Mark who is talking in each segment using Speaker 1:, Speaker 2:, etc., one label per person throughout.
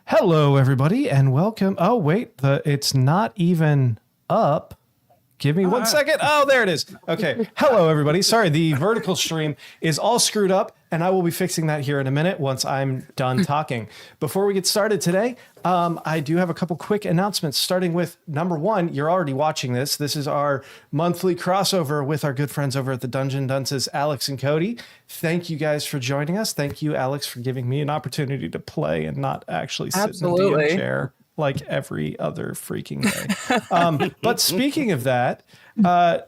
Speaker 1: Hello, everybody, and welcome. Oh, wait, it's not even up. Give me 1 second. Oh, there it is. Okay. Hello, everybody. Sorry, the vertical stream is all screwed up, and I will be fixing that here in a minute once I'm done talking. Before we get started today, I do have a couple quick announcements, starting with number one. You're already watching this. This is our monthly crossover with our good friends over at the Dungeon Dunces, Alex and Cody. Thank you guys for joining us. Thank you, Alex, for giving me an opportunity to play and not actually sit in a DM chair like every other freaking day. But speaking of that,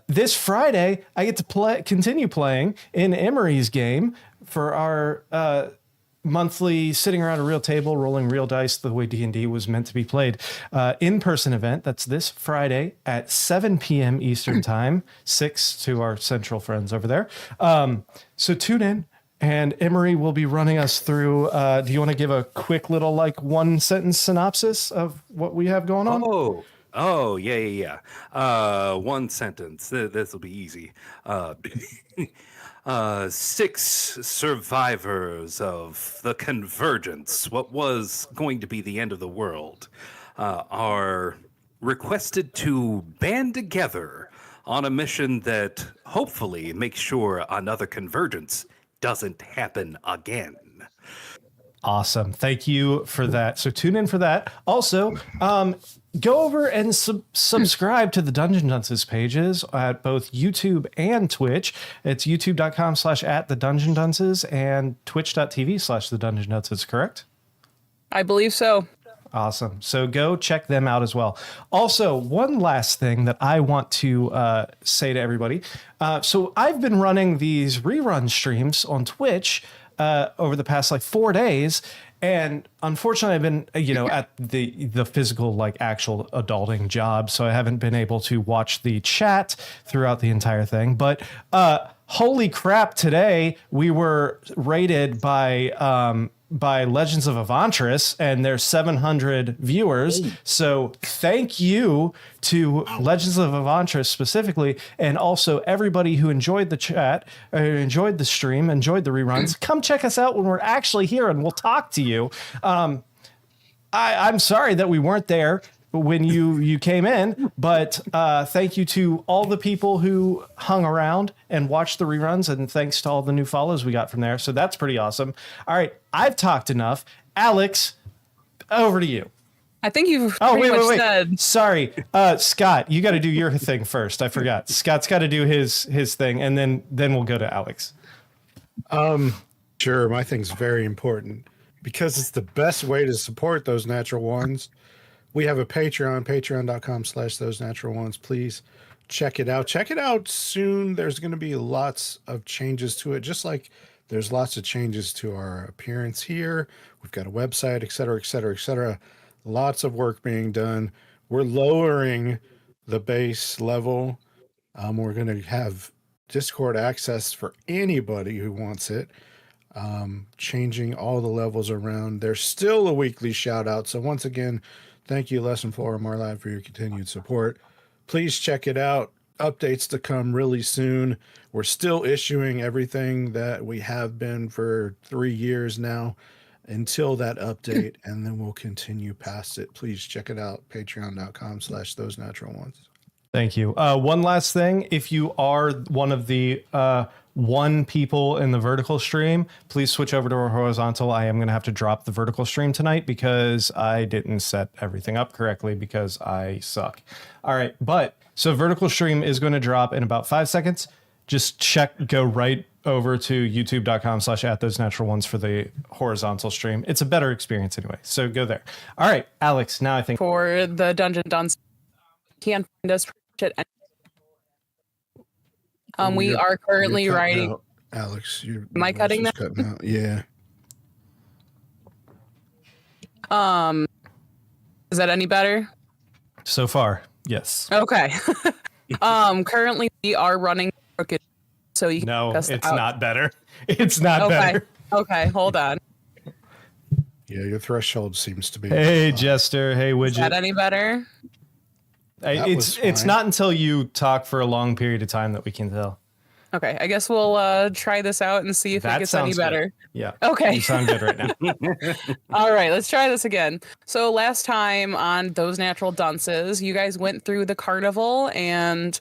Speaker 1: this Friday, I get to continue playing in Emery's game for our monthly sitting around a real table, rolling real dice the way D&D was meant to be played in-person event. That's this Friday at 7 p.m. Eastern time, 6 to our central friends over there. So tune in. And Emery will be running us through. Do you want to give a quick little one sentence synopsis of what we have going on?
Speaker 2: Yeah. One sentence. This will be easy. 6 survivors of the convergence, what was going to be the end of the world, are requested to band together on a mission that hopefully makes sure another convergence doesn't happen again.
Speaker 1: Awesome. Thank you for that. So tune in for that. Also, go over and subscribe to the Dungeon Dunces pages at both YouTube and Twitch. It's youtube.com/@thedungeondunces and twitch.tv/thedungeondunces, correct?
Speaker 3: I believe so.
Speaker 1: Awesome. So go check them out as well. Also, one last thing that I want to say to everybody. So I've been running these rerun streams on Twitch over the past 4 days. And unfortunately, I've been, at the physical, actual adulting job. So I haven't been able to watch the chat throughout the entire thing. But holy crap, today we were rated by Legends of Avantris, and there's 700 viewers. So thank you to Legends of Avantris specifically, and also everybody who enjoyed the chat, enjoyed the stream, enjoyed the reruns. Come check us out when we're actually here, and we'll talk to you. I'm sorry that we weren't there when you came in, but thank you to all the people who hung around and watched the reruns, and thanks to all the new follows we got from there. So that's pretty awesome. All right, I've talked enough. Alex, over to you.
Speaker 3: I think you've pretty much said.
Speaker 1: Sorry, Scott, you got to do your thing first. I forgot. Scott's got to do his thing, and then we'll go to Alex.
Speaker 4: Sure, my thing's very important because it's the best way to support those natural ones. We have a Patreon, patreon.com/thosenaturalones. Please check it out. Check it out soon. There's going to be lots of changes to it, just like there's lots of changes to our appearance here. We've got a website, et cetera, et cetera, et cetera. Lots of work being done. We're lowering the base level. We're going to have Discord access for anybody who wants it. Changing all the levels around. There's still a weekly shout out. So once again, thank you, Lesson 4 of Marlive, for your continued support. Please check it out. Updates to come really soon. We're still issuing everything that we have been for 3 years now until that update, and then we'll continue past it. Please check it out. Patreon.com/thosenaturalones.
Speaker 1: Thank you. One last thing. If you are one of the one people in the vertical stream, please switch over to our horizontal. I am going to have to drop the vertical stream tonight because I didn't set everything up correctly because I suck. All right. So vertical stream is going to drop in about 5 seconds. Just go right over to youtube.com/@thosenaturalones for the horizontal stream. It's a better experience anyway. So go there. All right, Alex, now I think
Speaker 3: for the Dungeon Dunces, can find us at we are currently writing.
Speaker 4: Alex,
Speaker 3: am I cutting that?
Speaker 4: Cutting out. Yeah.
Speaker 3: Is that any better?
Speaker 1: So far, yes.
Speaker 3: Okay. Currently we are running crooked, so you can
Speaker 1: not better. It's not better.
Speaker 3: Okay, hold on.
Speaker 4: Yeah, your threshold seems to be.
Speaker 1: Hey, Jester. Hey, Widget.
Speaker 3: Is that any better?
Speaker 1: It's not until you talk for a long period of time that we can tell.
Speaker 3: Okay, I guess we'll try this out and see if it gets any better.
Speaker 1: Good. Yeah.
Speaker 3: Okay.
Speaker 1: You sound good right now.
Speaker 3: All right, let's try this again. So last time on Those Natural Dunces, you guys went through the carnival and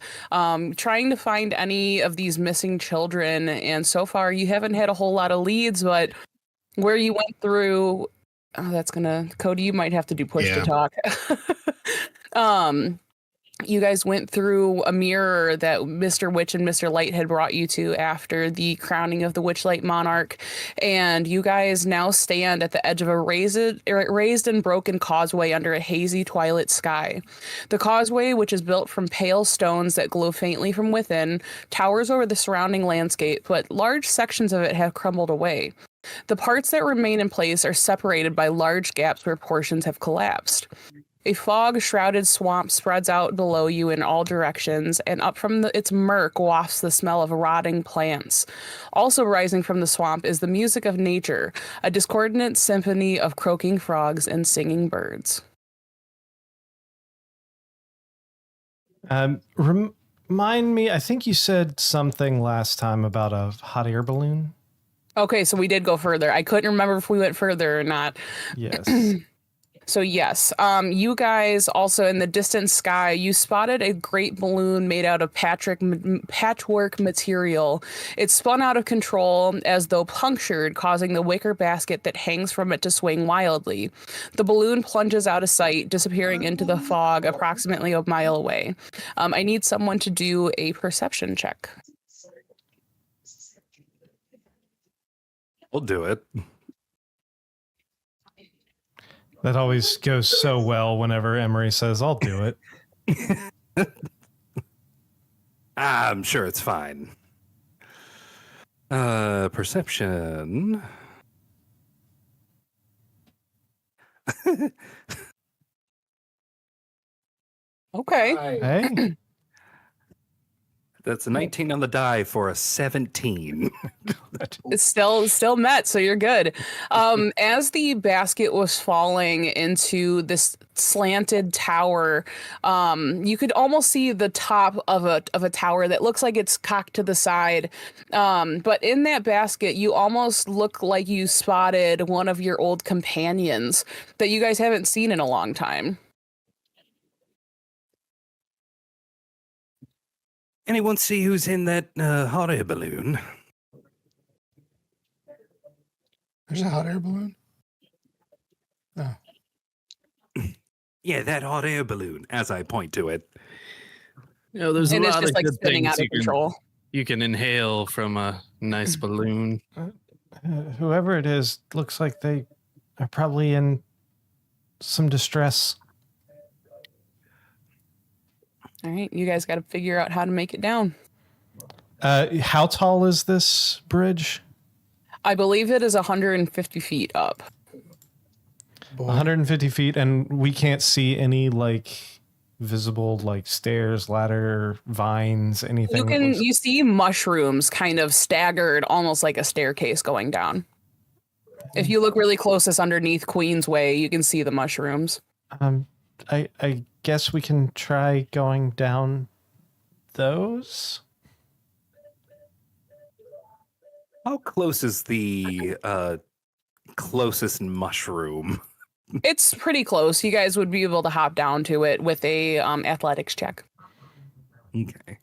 Speaker 3: trying to find any of these missing children. And so far, you haven't had a whole lot of leads, but where you went through, Cody, you might have to do push to talk. You guys went through a mirror that Mr. Witch and Mr. Light had brought you to after the crowning of the Witchlight Monarch, and you guys now stand at the edge of a raised and broken causeway under a hazy twilight sky. The causeway, which is built from pale stones that glow faintly from within, towers over the surrounding landscape, but large sections of it have crumbled away. The parts that remain in place are separated by large gaps where portions have collapsed. A fog-shrouded swamp spreads out below you in all directions, and up from its murk wafts the smell of rotting plants. Also rising from the swamp is the music of nature, a discordant symphony of croaking frogs and singing birds.
Speaker 1: Remind me, I think you said something last time about a hot air balloon.
Speaker 3: Okay, so we did go further. I couldn't remember if we went further or not.
Speaker 1: Yes.
Speaker 3: So yes, you guys also in the distant sky, you spotted a great balloon made out of patchwork material. It spun out of control as though punctured, causing the wicker basket that hangs from it to swing wildly. The balloon plunges out of sight, disappearing into the fog approximately a mile away. I need someone to do a perception check.
Speaker 2: We'll do it.
Speaker 1: That always goes so well whenever Emery says, I'll do it.
Speaker 2: I'm sure it's fine. Perception.
Speaker 3: Okay.
Speaker 1: Hey.
Speaker 2: That's a 19 on the die for a 17.
Speaker 3: It's still met, so you're good. As the basket was falling into this slanted tower, you could almost see the top of a tower that looks like it's cocked to the side. But in that basket, you almost look like you spotted one of your old companions that you guys haven't seen in a long time.
Speaker 2: Anyone see who's in that hot air balloon?
Speaker 4: There's a hot air balloon? Oh.
Speaker 2: Yeah, that hot air balloon, as I point to it.
Speaker 5: You know, there's
Speaker 3: And
Speaker 5: a
Speaker 3: it's
Speaker 5: lot
Speaker 3: just
Speaker 5: of
Speaker 3: like
Speaker 5: good
Speaker 3: spinning
Speaker 5: things
Speaker 3: out of control.
Speaker 5: you can inhale from a nice balloon.
Speaker 1: Whoever it is looks like they are probably in some distress.
Speaker 3: All right, you guys got to figure out how to make it down.
Speaker 1: How tall is this bridge?
Speaker 3: I believe it is 150 feet up.
Speaker 4: Boy.
Speaker 1: 150 feet, and we can't see any visible stairs, ladder, vines, anything.
Speaker 3: You see mushrooms kind of staggered, almost like a staircase going down. If you look really close, it's underneath Queen's Way. You can see the mushrooms.
Speaker 1: I guess we can try going down those.
Speaker 2: How close is the closest mushroom?
Speaker 3: It's pretty close. You guys would be able to hop down to it with a athletics check.
Speaker 2: Okay.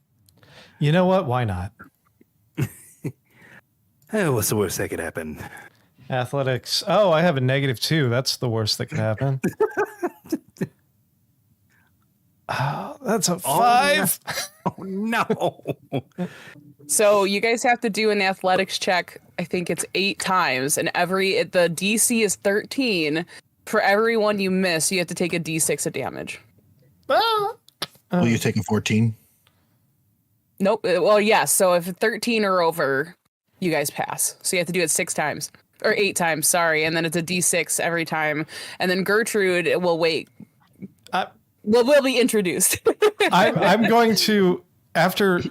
Speaker 1: You know what? Why not?
Speaker 2: Oh, what's the worst that could happen?
Speaker 1: Athletics. Oh, I have a -2. That's the worst that could happen. Oh, that's a 5.
Speaker 2: Oh, no.
Speaker 3: So you guys have to do an athletics check. I think it's 8 times, and the DC is 13. For every one you miss, you have to take a D6 of damage.
Speaker 1: Oh.
Speaker 6: Well, you're taking 14.
Speaker 3: Nope. Well, yes. So if 13 or over, you guys pass. So you have to do it 6 times or 8 times. Sorry, and then it's a D6 every time. And then Gertrude will wait. Will be introduced.
Speaker 1: I'm going to, after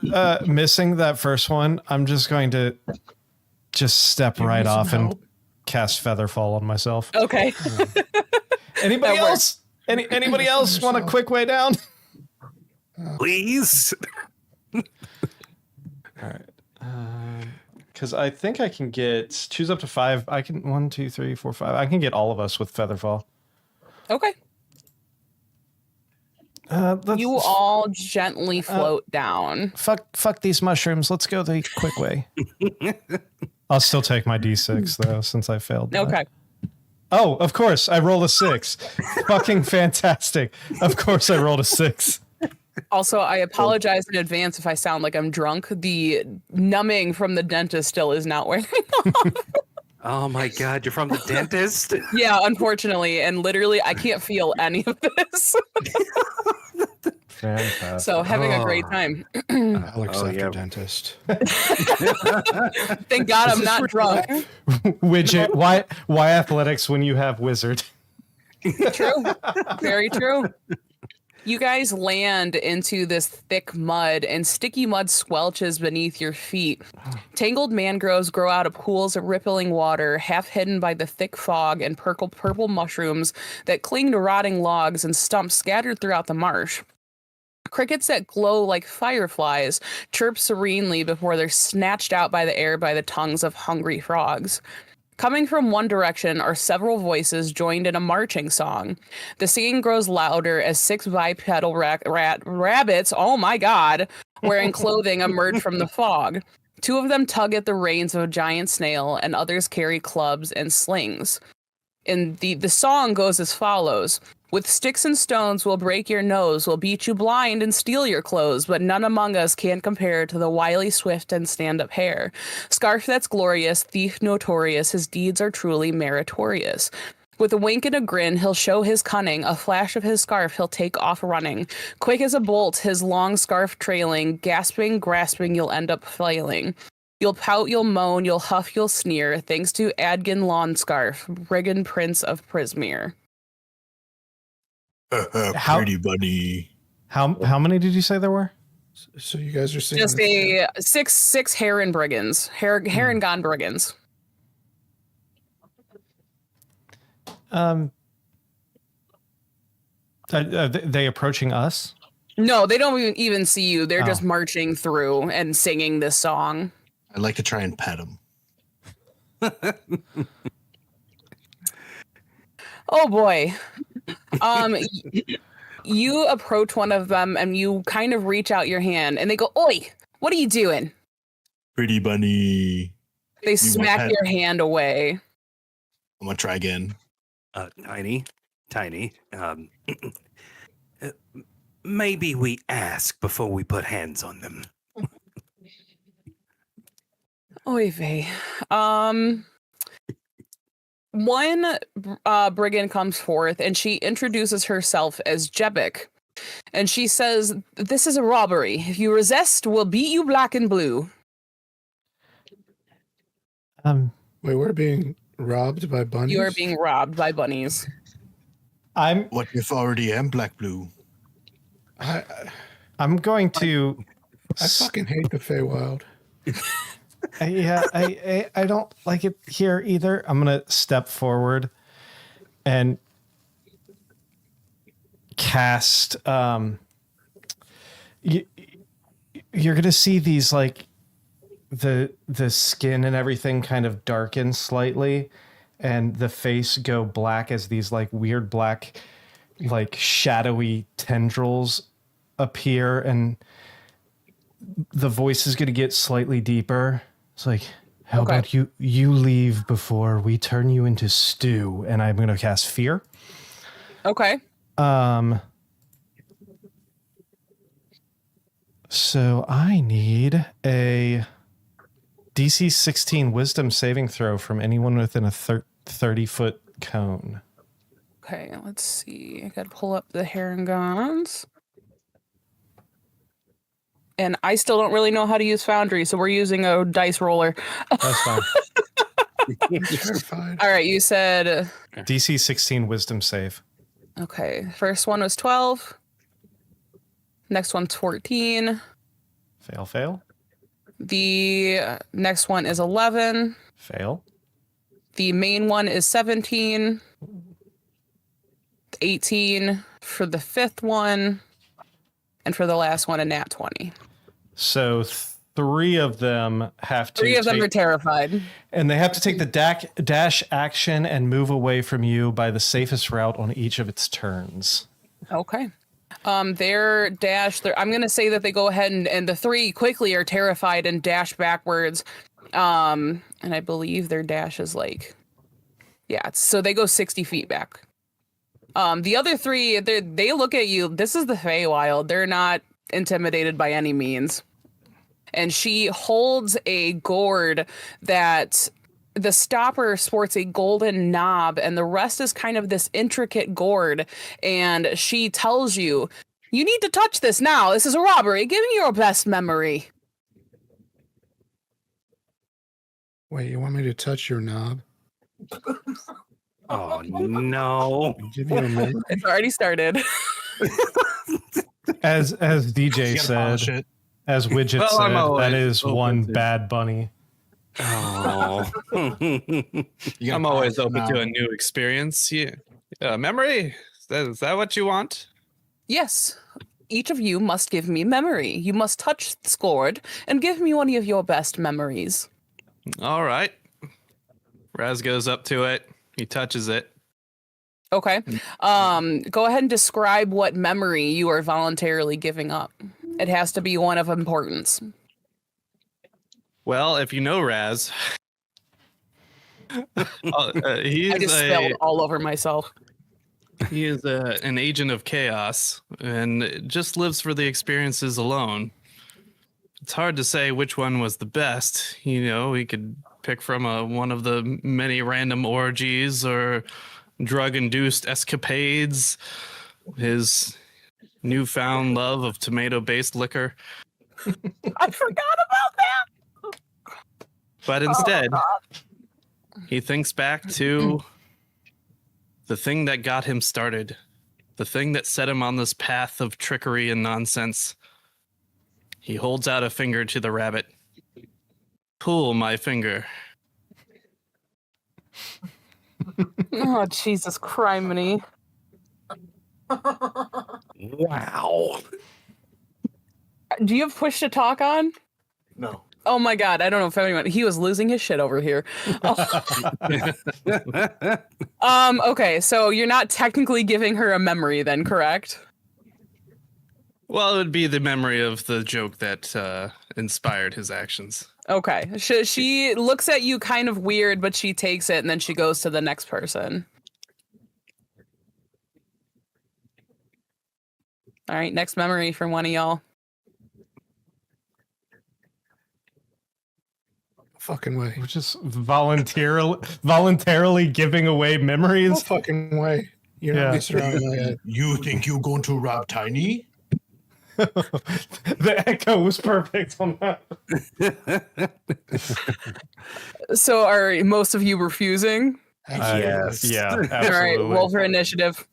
Speaker 1: missing that first one, I'm just going to step right off and cast Featherfall on myself.
Speaker 3: Okay.
Speaker 1: Anybody else? Anybody else want a quick way down?
Speaker 2: Please.
Speaker 1: All right. Because I think I can choose up to 5. I can 1, 2, 3, 4, 5. I can get all of us with Featherfall.
Speaker 3: Okay. You all gently float down.
Speaker 1: Fuck these mushrooms. Let's go the quick way. I'll still take my D6 though, since I failed. That.
Speaker 3: Okay.
Speaker 1: Oh, of course. I rolled a 6. Fucking fantastic. Of course I rolled a 6.
Speaker 3: Also, I apologize in advance if I sound like I'm drunk. The numbing from the dentist still is not wearing off.
Speaker 2: Oh my God, you're from the dentist?
Speaker 3: Yeah, unfortunately. And literally, I can't feel any of this.
Speaker 1: Fantastic.
Speaker 3: So having a great time.
Speaker 4: Alex after
Speaker 2: yeah.
Speaker 4: dentist.
Speaker 3: Thank God I'm not drunk.
Speaker 1: Widget. Why athletics when you have wizard?
Speaker 3: True. Very true. You guys land into this thick mud, and sticky mud squelches beneath your feet. Tangled mangroves grow out of pools of rippling water, half hidden by the thick fog and purple mushrooms that cling to rotting logs and stumps scattered throughout the marsh. Crickets that glow like fireflies chirp serenely before they're snatched out by the air by the tongues of hungry frogs. Coming from one direction are several voices joined in a marching song. The singing grows louder as 6 bipedal rabbits, oh my God, wearing clothing emerge from the fog. 2 of them tug at the reins of a giant snail, and others carry clubs and slings. And the song goes as follows. With sticks and stones we'll break your nose, we'll beat you blind and steal your clothes, but none among us can compare to the wily swift and stand-up hare. Scarf that's glorious, thief notorious, his deeds are truly meritorious. With a wink and a grin, he'll show his cunning, a flash of his scarf, he'll take off running. Quick as a bolt, his long scarf trailing, gasping, grasping, you'll end up flailing. You'll pout, you'll moan, you'll huff, you'll sneer, thanks to Adgan Lawnscarf, brigand prince of Prismere.
Speaker 6: Pretty bunny.
Speaker 1: How many did you say there were?
Speaker 4: So you guys are seeing
Speaker 3: Just a six Heron brigands, Heron gone brigands.
Speaker 1: Are they approaching us?
Speaker 3: No, they don't even see you. They're just marching through and singing this song.
Speaker 6: I'd like to try and pet him.
Speaker 3: Oh boy. You approach one of them and you kind of reach out your hand and they go, "Oi, what are you doing?"
Speaker 6: Pretty bunny.
Speaker 3: They smack your hand away.
Speaker 6: I'm gonna try again.
Speaker 2: Tiny. Maybe we ask before we put hands on them.
Speaker 3: Oy vey. One brigand comes forth and she introduces herself as Jebek. And she says, "This is a robbery. If you resist, we'll beat you black and blue."
Speaker 4: Wait, we're being robbed by bunnies?
Speaker 3: You are being robbed by bunnies.
Speaker 6: What if I already am black blue?
Speaker 1: I'm going to.
Speaker 4: I fucking hate the Feywild.
Speaker 1: Yeah, I don't like it here either. I'm gonna step forward and cast. You're gonna see these like the skin and everything kind of darken slightly, and the face go black as these like weird black, like shadowy tendrils appear, and the voice is gonna get slightly deeper. It's like, how about you leave before we turn you into stew? And I'm going to cast fear.
Speaker 3: Okay.
Speaker 1: So I need a DC 16 wisdom saving throw from anyone within a 30-foot cone.
Speaker 3: Okay, let's see. I gotta pull up the Herringons. And I still don't really know how to use Foundry, so we're using a dice roller.
Speaker 1: That's fine.
Speaker 4: I'm terrified.
Speaker 3: All right, you said...
Speaker 1: DC 16 wisdom save.
Speaker 3: Okay, first one was 12. Next one's 14.
Speaker 1: Fail.
Speaker 3: The next one is 11.
Speaker 1: Fail.
Speaker 3: The main one is 17. 18 for the fifth one. And for the last one, a nat 20.
Speaker 1: So 3 of them have to.
Speaker 3: 3 of them are terrified.
Speaker 1: And they have to take the dash action and move away from you by the safest route on each of its turns.
Speaker 3: Okay. Their dash, I'm going to say that they go ahead and the 3 quickly are terrified and dash backwards. And I believe their dash is so they go 60 feet back. The other 3, they look at you. This is the Feywild. They're not intimidated by any means. And she holds a gourd that the stopper sports a golden knob, and the rest is kind of this intricate gourd. And she tells you, you need to touch this now. This is a robbery. Give me your best memory.
Speaker 4: Wait, you want me to touch your knob?
Speaker 2: Oh, no.
Speaker 4: Give you a minute.
Speaker 3: It's already started.
Speaker 1: As DJ said, as Widget said, that is one bad bunny.
Speaker 2: Oh.
Speaker 5: I'm always open to a new experience. Memory? Is that what you want?
Speaker 3: Yes. Each of you must give me memory. You must touch the gourd and give me one of your best memories.
Speaker 5: All right. Raz goes up to it. He touches it.
Speaker 3: Okay. Go ahead and describe what memory you are voluntarily giving up. It has to be one of importance.
Speaker 5: Well, if you know Raz, he's
Speaker 3: I just spelled all over myself.
Speaker 5: He is an agent of chaos and just lives for the experiences alone. It's hard to say which one was the best. You know, he could pick from one of the many random orgies or drug-induced escapades, his newfound love of tomato-based liquor.
Speaker 3: I forgot about that.
Speaker 5: But instead, he thinks back to the thing that got him started, the thing that set him on this path of trickery and nonsense. He holds out a finger to the rabbit. Pull my finger.
Speaker 3: Oh, Jesus criminy.
Speaker 2: Wow.
Speaker 3: Do you have push to talk on?
Speaker 6: No.
Speaker 3: Oh my God, I don't know if anyone, he was losing his shit over here. Okay, so you're not technically giving her a memory then, correct?
Speaker 5: Well, it would be the memory of the joke that inspired his actions.
Speaker 3: Okay, she looks at you kind of weird, but she takes it and then she goes to the next person. All right, next memory from one of y'all.
Speaker 4: Fucking way.
Speaker 1: We're just voluntarily giving away
Speaker 4: No
Speaker 1: memories.
Speaker 4: fucking way. You're not messing around with my head.
Speaker 6: You think you're going to rob Tiny?
Speaker 1: The echo was perfect on that.
Speaker 3: So are most of you refusing?
Speaker 2: Yes.
Speaker 1: Yeah,
Speaker 3: All right,
Speaker 1: absolutely.
Speaker 3: roll for initiative.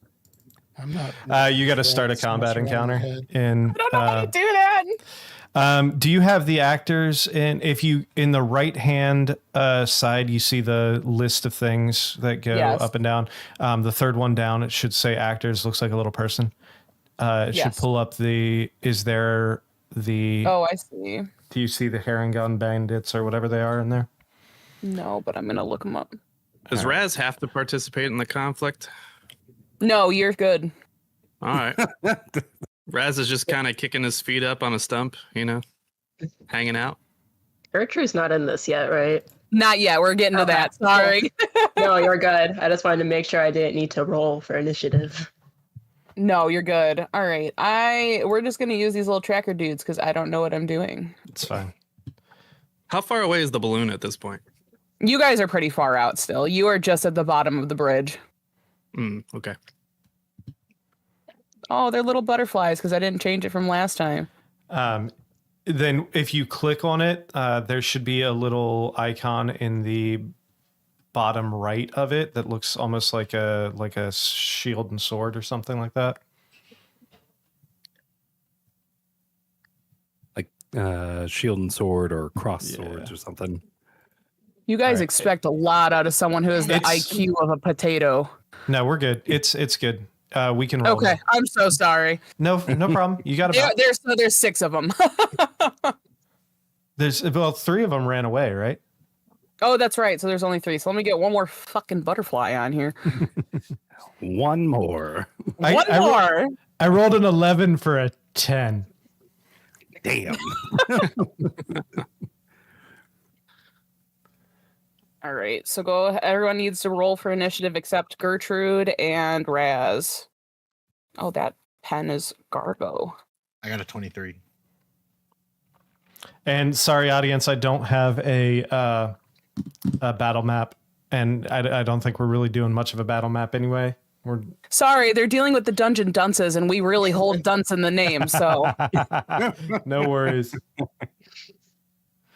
Speaker 4: I'm not.
Speaker 1: You got to start a combat encounter. In,
Speaker 3: I don't know how to do that.
Speaker 1: do you have the actors in? If you in the right hand side, you see the list of things that go up and down. The third one down, it should say actors. Looks like a little person. It should pull up the. Is there the?
Speaker 3: Oh, I see.
Speaker 1: Do you see the Herringun Bandits or whatever they are in there?
Speaker 3: No, but I'm gonna look them up.
Speaker 5: Does Raz have to participate in the conflict?
Speaker 3: No, you're good.
Speaker 5: All right. Raz is just kind of kicking his feet up on a stump, you know, hanging out.
Speaker 7: Gertrude's not in this yet, right?
Speaker 3: Not yet. We're getting to that. Sorry.
Speaker 7: No, you're good. I just wanted to make sure I didn't need to roll for initiative.
Speaker 3: No, you're good. All right. We're just gonna use these little tracker dudes because I don't know what I'm doing.
Speaker 1: It's fine.
Speaker 5: How far away is the balloon at this point?
Speaker 3: You guys are pretty far out still. You are just at the bottom of the bridge.
Speaker 5: Okay.
Speaker 3: Oh, they're little butterflies because I didn't change it from last time.
Speaker 1: Then if you click on it, there should be a little icon in the bottom right of it that looks almost like a shield and sword or something like that.
Speaker 2: Like shield and sword or cross swords or something.
Speaker 3: You guys expect a lot out of someone who has the IQ of a potato.
Speaker 1: No, we're good. It's good. We can roll.
Speaker 3: Okay, I'm so sorry.
Speaker 1: No problem. You got it.
Speaker 3: There's 6 of them.
Speaker 1: Three of them ran away, right?
Speaker 3: Oh, that's right. So there's only 3. So let me get one more fucking butterfly on here.
Speaker 2: One more.
Speaker 3: One more.
Speaker 1: I rolled an 11 for a 10.
Speaker 2: Damn.
Speaker 3: All right. So everyone needs to roll for initiative except Gertrude and Raz. Oh, that pen is Gargo.
Speaker 6: I got a 23.
Speaker 1: And sorry, audience, I don't have a battle map, and I don't think we're really doing much of a battle map anyway.
Speaker 3: Sorry, they're dealing with the Dungeon Dunces, and we really hold dunce in the name. So
Speaker 1: no worries.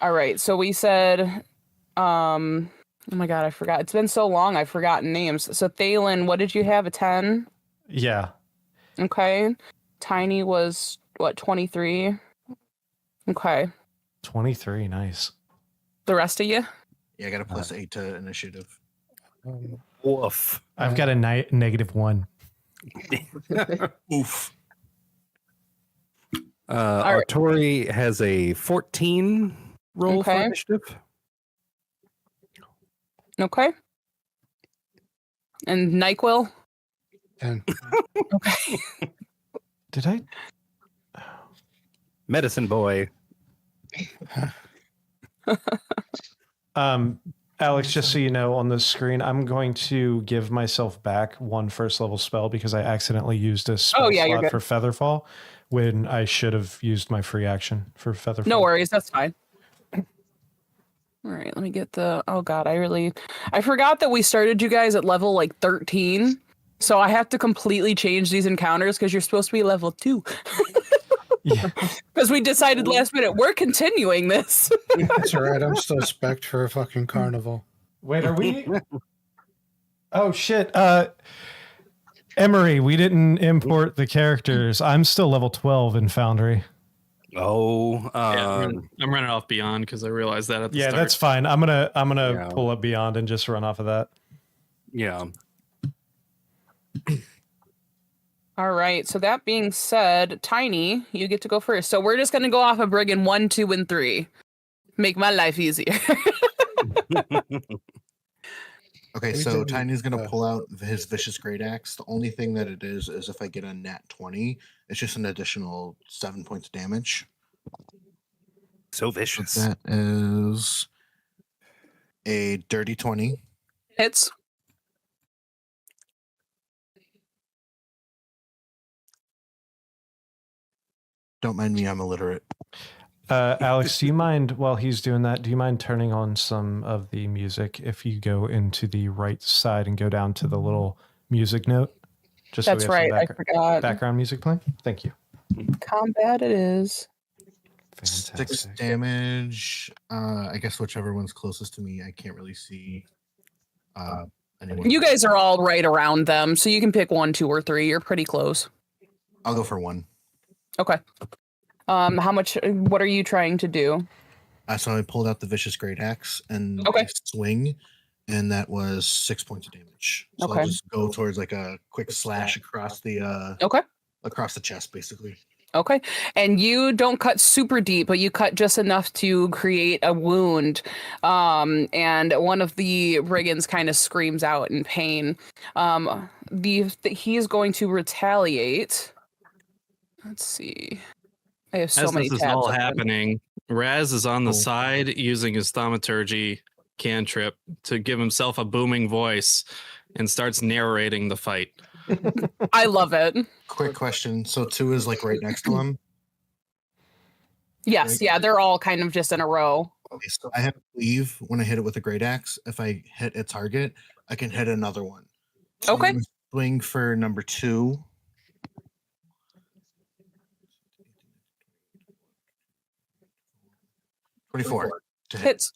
Speaker 3: All right. So we said, oh my God, I forgot. It's been so long, I've forgotten names. So Thalen, what did you have? A 10?
Speaker 1: Yeah.
Speaker 3: Okay. Tiny was what, 23? Okay.
Speaker 1: 23, nice.
Speaker 3: The rest of you?
Speaker 6: Yeah, I got a +8 to initiative.
Speaker 2: Woof.
Speaker 1: I've got a -1.
Speaker 6: Oof.
Speaker 2: Artori has a 14 roll for
Speaker 3: Okay.
Speaker 2: initiative.
Speaker 3: Okay. And NyQuil?
Speaker 4: 10.
Speaker 3: Okay.
Speaker 1: Did I?
Speaker 2: Medicine boy.
Speaker 1: Alex, just so you know, on the screen, I'm going to give myself back 1 first level spell because I accidentally used a spell
Speaker 3: you're
Speaker 1: slot
Speaker 3: good.
Speaker 1: for Featherfall when I should have used my free action for Featherfall.
Speaker 3: No worries, that's fine. All right, let me get the. Oh God, I forgot that we started you guys at level like 13, so I have to completely change these encounters because you're supposed to be level 2.
Speaker 1: Yeah.
Speaker 3: Because we decided last minute we're continuing this.
Speaker 4: That's all right. I'm still spec'd for a fucking carnival.
Speaker 1: Wait, are we? Oh shit. Emery, we didn't import the characters. I'm still level 12 in Foundry.
Speaker 2: Oh,
Speaker 5: I'm running off Beyond because I realized that at the
Speaker 1: Yeah,
Speaker 5: start.
Speaker 1: that's fine. I'm gonna
Speaker 2: Yeah.
Speaker 1: pull up Beyond and just run off of that.
Speaker 2: yeah.
Speaker 3: All right, so that being said, Tiny, you get to go first. So we're just going to go off of Brigand 1, 2, and 3. Make my life easier.
Speaker 6: Okay,
Speaker 4: We
Speaker 6: so
Speaker 4: didn't,
Speaker 6: Tiny's gonna pull out his vicious great axe. The only thing that it is if I get a nat 20, it's just an additional 7 points of damage.
Speaker 2: So
Speaker 6: So
Speaker 2: vicious.
Speaker 6: that is a dirty 20.
Speaker 3: Hits.
Speaker 6: Don't mind me, I'm illiterate.
Speaker 1: Alex, do you mind, while he's doing that, do you mind turning on some of the music if you go into the right side and go down to the little music note? Just
Speaker 3: That's
Speaker 1: so we have
Speaker 3: right,
Speaker 1: some
Speaker 3: I forgot.
Speaker 1: background music playing? Thank you.
Speaker 3: Combat it is.
Speaker 6: 6
Speaker 1: Fantastic.
Speaker 6: damage. I guess whichever one's closest to me. I can't really see anyone.
Speaker 3: You guys are all right around them, so you can pick 1, 2, or 3. You're pretty close.
Speaker 6: I'll go for 1.
Speaker 3: Okay. How much? What are you trying to do?
Speaker 6: So I pulled out the vicious great axe and
Speaker 3: Okay.
Speaker 6: I swing, and that was 6 points of damage. So
Speaker 3: Okay.
Speaker 6: I'll just go towards like a quick slash across the
Speaker 3: Okay.
Speaker 6: across the chest, basically.
Speaker 3: Okay. And you don't cut super deep, but you cut just enough to create a wound. And one of the brigands kind of screams out in pain. He is going to retaliate. Let's see. I have so
Speaker 5: As
Speaker 3: many
Speaker 5: this is
Speaker 3: tabs
Speaker 5: all
Speaker 3: open.
Speaker 5: happening, Raz is on the
Speaker 6: Oh.
Speaker 5: side using his thaumaturgy cantrip to give himself a booming voice and starts narrating the fight.
Speaker 3: I love it.
Speaker 6: Quick question. So 2 is like right next to him.
Speaker 3: Yes,
Speaker 6: Right.
Speaker 3: yeah, they're all kind of just in a row.
Speaker 6: Okay, so I have to leave when I hit it with a great axe. If I hit a target, I can hit another one. So I'm
Speaker 3: Okay.
Speaker 6: gonna swing for number 2. $24 to hit.
Speaker 3: Hits.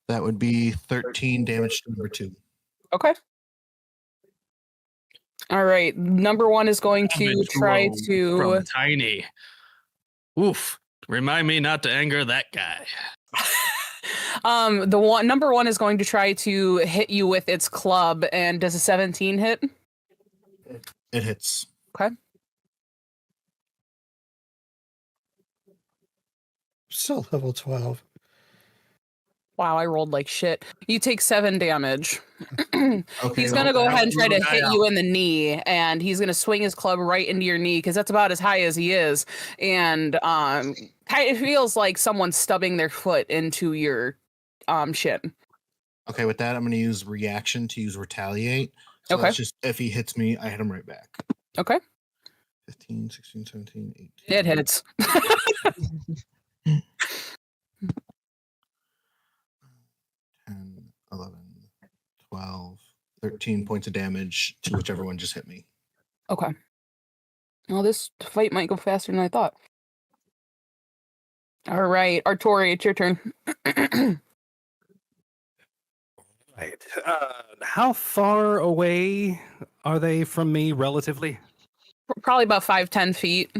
Speaker 6: That would be 13 damage to number 2.
Speaker 3: Okay. All right. Number 1 is going to
Speaker 5: Damage
Speaker 3: try
Speaker 5: roll
Speaker 3: to.
Speaker 5: from Tiny. Oof. Remind me not to anger that guy.
Speaker 3: Number 1 is going to try to hit you with its club. And does a 17 hit?
Speaker 6: It hits.
Speaker 3: Okay.
Speaker 4: still level 12.
Speaker 3: Wow, I rolled like shit. You take 7 damage.
Speaker 6: Okay,
Speaker 3: He's gonna go
Speaker 6: well,
Speaker 3: ahead and try to
Speaker 6: little guy
Speaker 3: hit
Speaker 6: out.
Speaker 3: you in the knee, and he's gonna swing his club right into your knee because that's about as high as he is. And it feels like someone's stubbing their foot into your shin.
Speaker 6: Okay, with that, I'm going to use reaction to use retaliate. So
Speaker 3: Okay.
Speaker 6: that's just if he hits me, I hit him right back.
Speaker 3: Okay.
Speaker 6: 15, 16, 17, 18.
Speaker 3: It hits.
Speaker 6: 10, 11, 12, 13 points of damage to whichever one just hit me.
Speaker 3: Okay. Well, this fight might go faster than I thought. All right, Artori, it's your turn.
Speaker 2: Right. How far away are they from me relatively?
Speaker 3: Probably about 5-10 feet.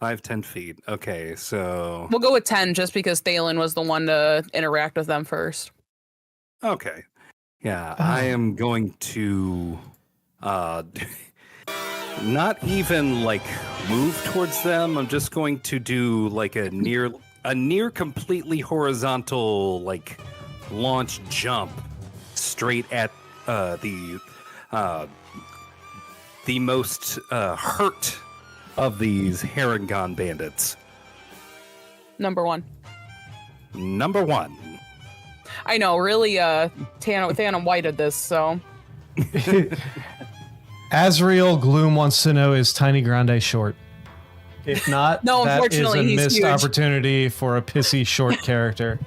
Speaker 2: 5-10 feet. Okay, so
Speaker 3: We'll go with 10 just because Thalen was the one to interact with them first.
Speaker 2: okay. Yeah, I am going to not even like move towards them. I'm just going to do like a near completely horizontal like launch jump straight at the most hurt of these Harangon bandits.
Speaker 3: Number 1.
Speaker 2: Number 1.
Speaker 3: I know, really, Thanon whited this, so.
Speaker 1: Azrael Gloom wants to know, is Tiny Grande short? If not,
Speaker 3: No,
Speaker 1: that is
Speaker 3: unfortunately,
Speaker 1: a
Speaker 3: he's
Speaker 1: missed
Speaker 3: huge.
Speaker 1: opportunity for a pissy short character.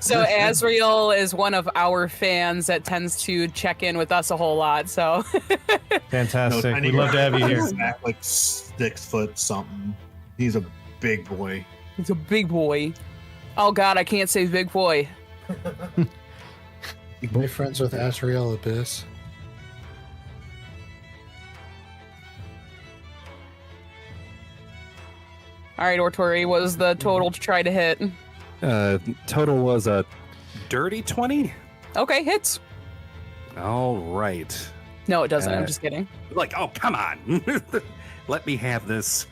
Speaker 3: So Azrael is one of our fans that tends to check in with us a whole lot, so.
Speaker 1: Fantastic.
Speaker 6: Tiny
Speaker 1: We'd love to have you here.
Speaker 6: He's back like 6 foot something. He's a big boy.
Speaker 3: He's a big boy. Oh god, I can't say big boy.
Speaker 4: My friends with Azrael Abyss.
Speaker 3: All right, Ortori, what was the total to try to hit?
Speaker 2: Total was a dirty 20.
Speaker 3: Okay, hits.
Speaker 2: All right.
Speaker 3: No, it doesn't. I'm just kidding.
Speaker 2: Like, oh, come on. Let me have this.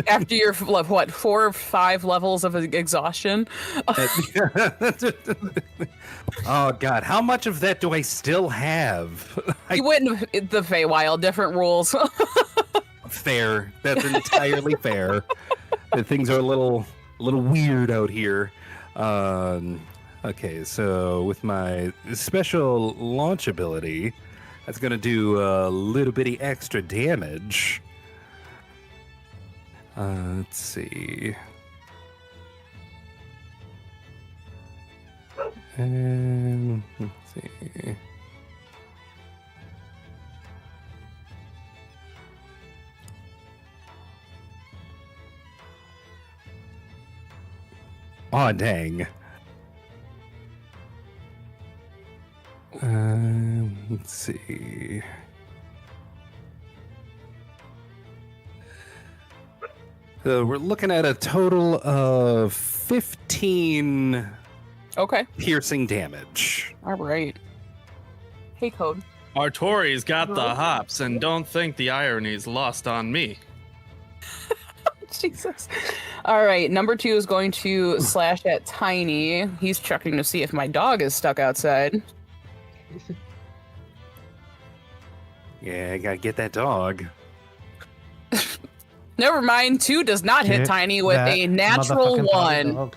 Speaker 3: After your, what, 4 or 5 levels of exhaustion?
Speaker 2: Oh, God. How much of that do I still have?
Speaker 3: You went in the Feywild, different rules.
Speaker 2: Fair. That's entirely fair. Things are a little weird out here. Okay, so with my special launch ability, that's going to do a little bitty extra damage. Let's see. And let's see. Aw, dang. Let's see. So we're looking at a total of 15
Speaker 3: Okay,
Speaker 2: piercing damage.
Speaker 3: all right. Hey, Code.
Speaker 5: Artori's got the hops, and don't think the irony's lost on me.
Speaker 3: Jesus. All right, number 2 is going to slash at Tiny. He's checking to see if my dog is stuck outside.
Speaker 2: Yeah, I gotta get that dog.
Speaker 3: Never mind, 2 does not hit
Speaker 1: Get
Speaker 3: Tiny with
Speaker 1: that
Speaker 3: a natural
Speaker 1: motherfucking
Speaker 3: 1.
Speaker 1: dog.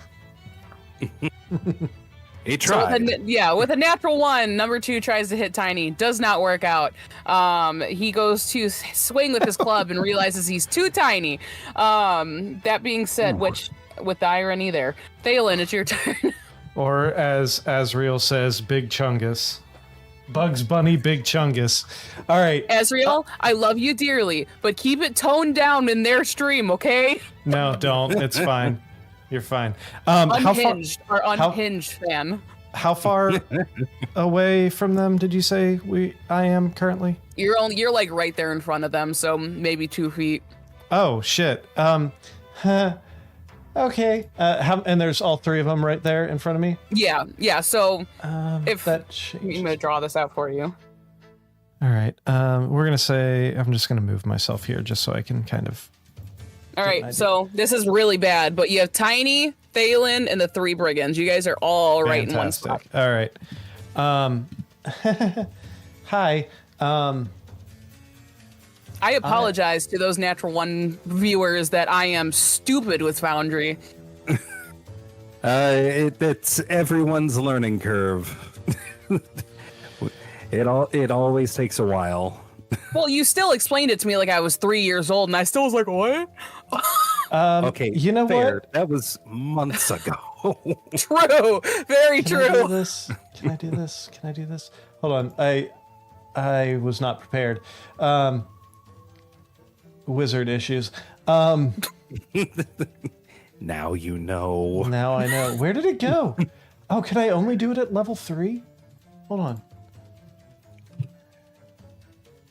Speaker 2: He
Speaker 3: So
Speaker 2: tried.
Speaker 3: with a natural 1, number 2 tries to hit Tiny. Does not work out. He goes to swing with his club and realizes he's too tiny. That being said, which with the irony there, Thalen, it's your turn.
Speaker 1: Or as Azrael says, Big Chungus. Bugs Bunny, Big Chungus. All right.
Speaker 3: Azrael, I love you dearly, but keep it toned down in their stream, okay?
Speaker 1: No, don't. It's fine. You're fine.
Speaker 3: Unhinged, our unhinged fan.
Speaker 1: How far away from them did you say I am currently?
Speaker 3: You're like right there in front of them, so maybe 2 feet.
Speaker 1: Oh shit. Okay. And there's all 3 of them right there in front of me.
Speaker 3: Yeah. So if
Speaker 1: that
Speaker 3: I'm
Speaker 1: changed.
Speaker 3: gonna draw this out for you.
Speaker 1: All right. We're gonna say I'm just gonna move myself here just so I can kind of
Speaker 3: All
Speaker 1: Get an
Speaker 3: right,
Speaker 1: idea.
Speaker 3: so this is really bad, but you have Tiny, Thalen, and the 3 brigands. You guys are all right in one spot.
Speaker 1: Fantastic. All right. Hi.
Speaker 3: I apologize to those Natural One viewers that I am stupid with Foundry.
Speaker 2: It's everyone's learning curve. It always takes a while.
Speaker 3: Well, you still explained it to me like I was 3 years old, and I still was like, what?
Speaker 2: Okay,
Speaker 1: you know
Speaker 2: fair.
Speaker 1: what?
Speaker 2: That was months ago.
Speaker 3: True. Very
Speaker 1: Can I do
Speaker 3: true.
Speaker 1: this? Can I do this? Can I do this? Hold on. I was not prepared. Wizard issues.
Speaker 2: Now you know.
Speaker 1: Now I know. Where did it go? Oh, can I only do it at level 3? Hold on.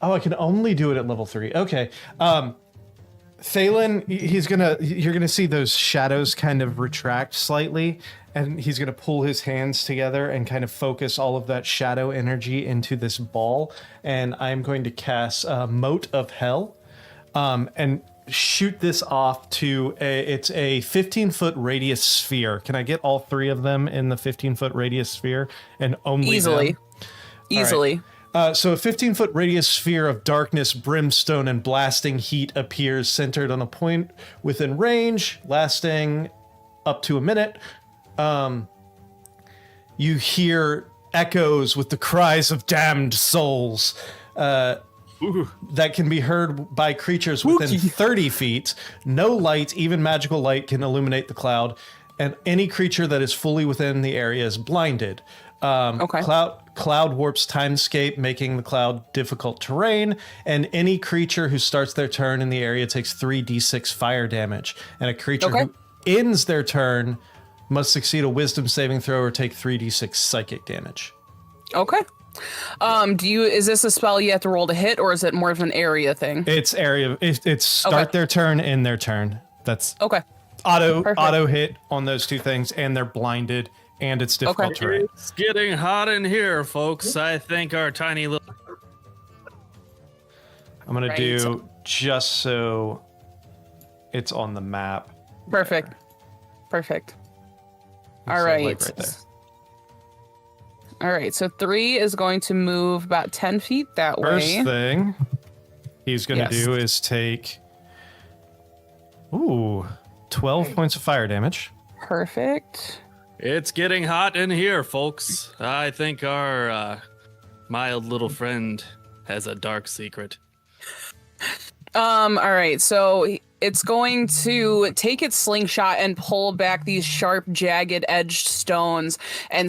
Speaker 1: Oh, I can only do it at level 3. Okay. Thalen, you're gonna see those shadows kind of retract slightly, and he's gonna pull his hands together and kind of focus all of that shadow energy into this ball. And I'm going to cast Moat of Hell, and shoot this off to it's a 15-foot radius sphere. Can I get all 3 of them in the 15-foot radius sphere and only
Speaker 3: Easily.
Speaker 1: them?
Speaker 3: Easily.
Speaker 1: So a 15-foot radius sphere of darkness, brimstone, and blasting heat appears centered on a point within range, lasting up to a minute. You hear echoes with the cries of damned souls that can be heard by creatures within 30 feet. No light, even magical light, can illuminate the cloud, and any creature that is fully within the area is blinded.
Speaker 3: Okay.
Speaker 1: Cloud warps timescape, making the cloud difficult terrain, and any creature who starts their turn in the area takes 3d6 fire damage, and a creature who ends their turn must succeed a wisdom saving throw or take 3d6 psychic damage.
Speaker 3: Okay. Is this a spell you have to roll to hit, or is it more of an area thing?
Speaker 1: It's area. It's start their turn, end their turn. That's
Speaker 3: Okay.
Speaker 1: auto hit on those 2 things, and they're blinded, and it's difficult terrain.
Speaker 5: It's getting hot in here, folks. I think our tiny little.
Speaker 1: I'm gonna
Speaker 3: Right.
Speaker 1: do just so it's on the map.
Speaker 3: Perfect. Perfect. All
Speaker 1: So,
Speaker 3: right.
Speaker 1: like, right there.
Speaker 3: All right. So 3 is going to move about 10 feet that
Speaker 1: First
Speaker 3: way.
Speaker 1: thing he's gonna
Speaker 3: Yes.
Speaker 1: do is take 12 points of fire damage.
Speaker 3: Perfect.
Speaker 5: It's getting hot in here, folks. I think our mild little friend has a dark secret.
Speaker 3: All right. So it's going to take its slingshot and pull back these sharp, jagged edged stones and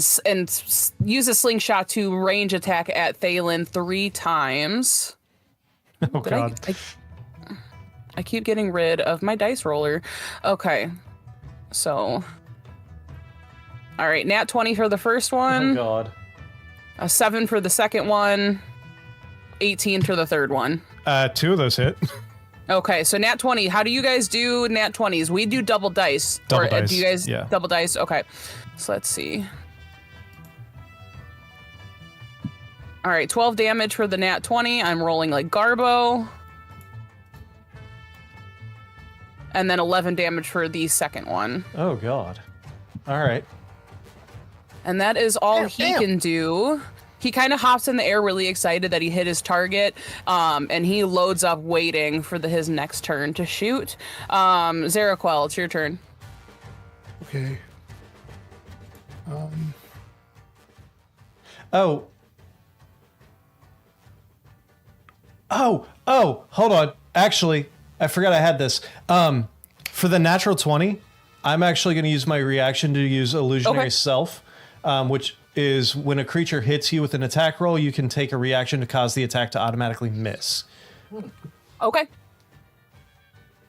Speaker 3: use a slingshot to range attack at Thalen 3 times.
Speaker 1: Oh
Speaker 3: Did
Speaker 1: god.
Speaker 3: I keep getting rid of my dice roller. Okay. So. All right. Nat 20 for the first
Speaker 1: Oh
Speaker 3: one.
Speaker 1: god.
Speaker 3: A 7 for the second one. 18 for the third one.
Speaker 1: 2 of those hit.
Speaker 3: Okay, so nat 20. How do you guys do nat 20s? We do double dice.
Speaker 1: Double
Speaker 3: or
Speaker 1: dice,
Speaker 3: do you guys
Speaker 1: yeah.
Speaker 3: double dice? Okay. So let's see. All right, 12 damage for the nat 20. I'm rolling like Garbo. And then 11 damage for the second one.
Speaker 1: Oh god. All right.
Speaker 3: And that is all he can do. He kind of hops in the air really excited that he hit his target, and he loads up waiting for his next turn to shoot. Zeraquel, it's your turn.
Speaker 4: Okay.
Speaker 1: Oh, hold on. Actually, I forgot I had this. For the natural 20, I'm actually going to use my reaction to use Illusionary Self, which is when a creature hits you with an attack roll, you can take a reaction to cause the attack to automatically miss.
Speaker 3: Okay.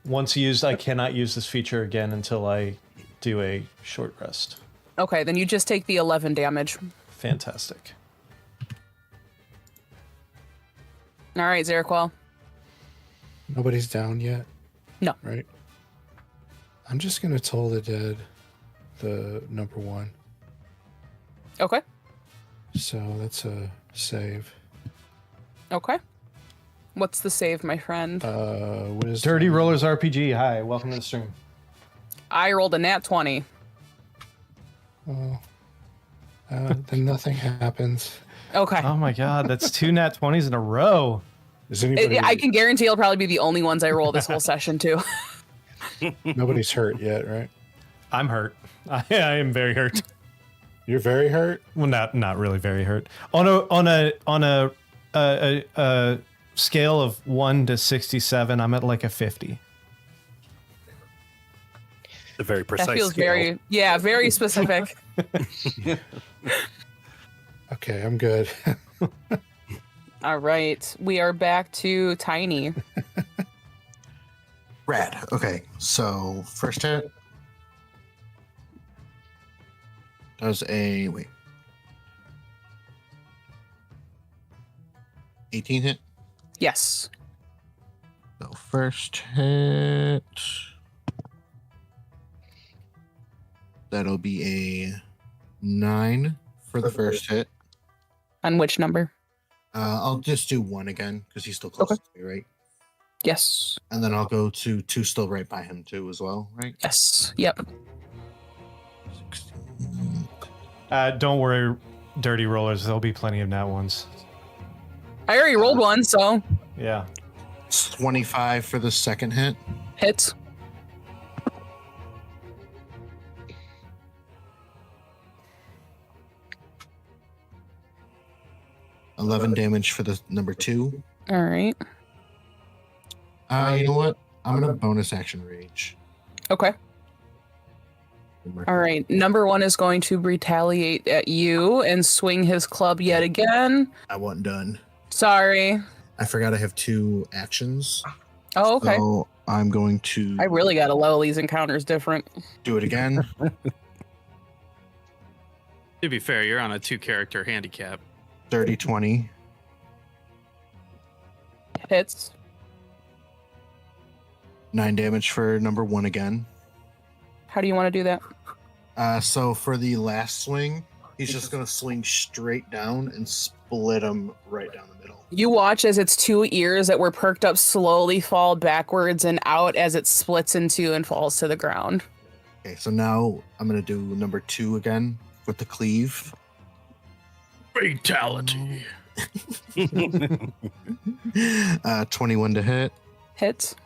Speaker 1: Once used, I cannot use this feature again until I do a short rest.
Speaker 3: Okay, then you just take the 11 damage.
Speaker 1: Fantastic.
Speaker 3: All right, Zeraquel.
Speaker 4: Nobody's down yet,
Speaker 3: No.
Speaker 4: right? I'm just gonna Toll the Dead, the number 1.
Speaker 3: Okay.
Speaker 4: So that's a save.
Speaker 3: Okay. What's the save, my friend?
Speaker 4: Wisdom.
Speaker 1: Dirty Rollers RPG. Hi, welcome to the stream.
Speaker 3: I rolled a nat 20.
Speaker 4: Then nothing happens.
Speaker 3: Okay.
Speaker 1: Oh my god, that's 2 nat 20s in a row.
Speaker 4: Is anybody?
Speaker 3: I can guarantee it'll probably be the only ones I roll this whole session, too.
Speaker 4: Nobody's hurt yet, right?
Speaker 1: I'm hurt. I am very hurt.
Speaker 4: You're very hurt.
Speaker 1: Well, not really very hurt. On a scale of 1 to 67, I'm at like a 50.
Speaker 2: A very precise
Speaker 3: That feels
Speaker 2: scale.
Speaker 3: very specific.
Speaker 4: Okay, I'm good.
Speaker 3: All right. We are back to Tiny.
Speaker 6: Rad. Okay, so first hit does a 18 hit.
Speaker 3: Yes.
Speaker 6: So first hit, that'll be a 9 for the first hit.
Speaker 3: On which number?
Speaker 6: I'll just do 1 again because he's still close to me, right?
Speaker 3: Yes.
Speaker 6: And then I'll go to 2 still right by him too as well, right?
Speaker 3: Yes. Yep.
Speaker 6: 16.
Speaker 1: Don't worry, Dirty Rollers. There'll be plenty of nat ones.
Speaker 3: I already rolled one, so
Speaker 1: Yeah.
Speaker 6: 25 for the second hit.
Speaker 3: hits.
Speaker 6: $11 damage for the number 2.
Speaker 3: All right.
Speaker 6: You know what? I'm gonna bonus action rage.
Speaker 3: Okay. All right. Number 1 is going to retaliate at you and swing his club yet again.
Speaker 6: I wasn't done.
Speaker 3: Sorry.
Speaker 6: I forgot I have 2 actions.
Speaker 3: Oh, okay.
Speaker 6: So I'm going to
Speaker 3: I really got to level these encounters different.
Speaker 6: do it again.
Speaker 5: To be fair, you're on a 2-character handicap.
Speaker 6: 30, 20.
Speaker 3: Hits.
Speaker 6: 9 damage for number 1 again.
Speaker 3: How do you want to do that?
Speaker 6: So for the last swing, he's just going to swing straight down and split him right down the middle.
Speaker 3: You watch as its 2 ears that were perked up slowly fall backwards and out as it splits in 2 and falls to the ground.
Speaker 6: Okay, so now I'm going to do number 2 again with the cleave.
Speaker 5: Fatality.
Speaker 6: 21 to hit.
Speaker 3: Hits.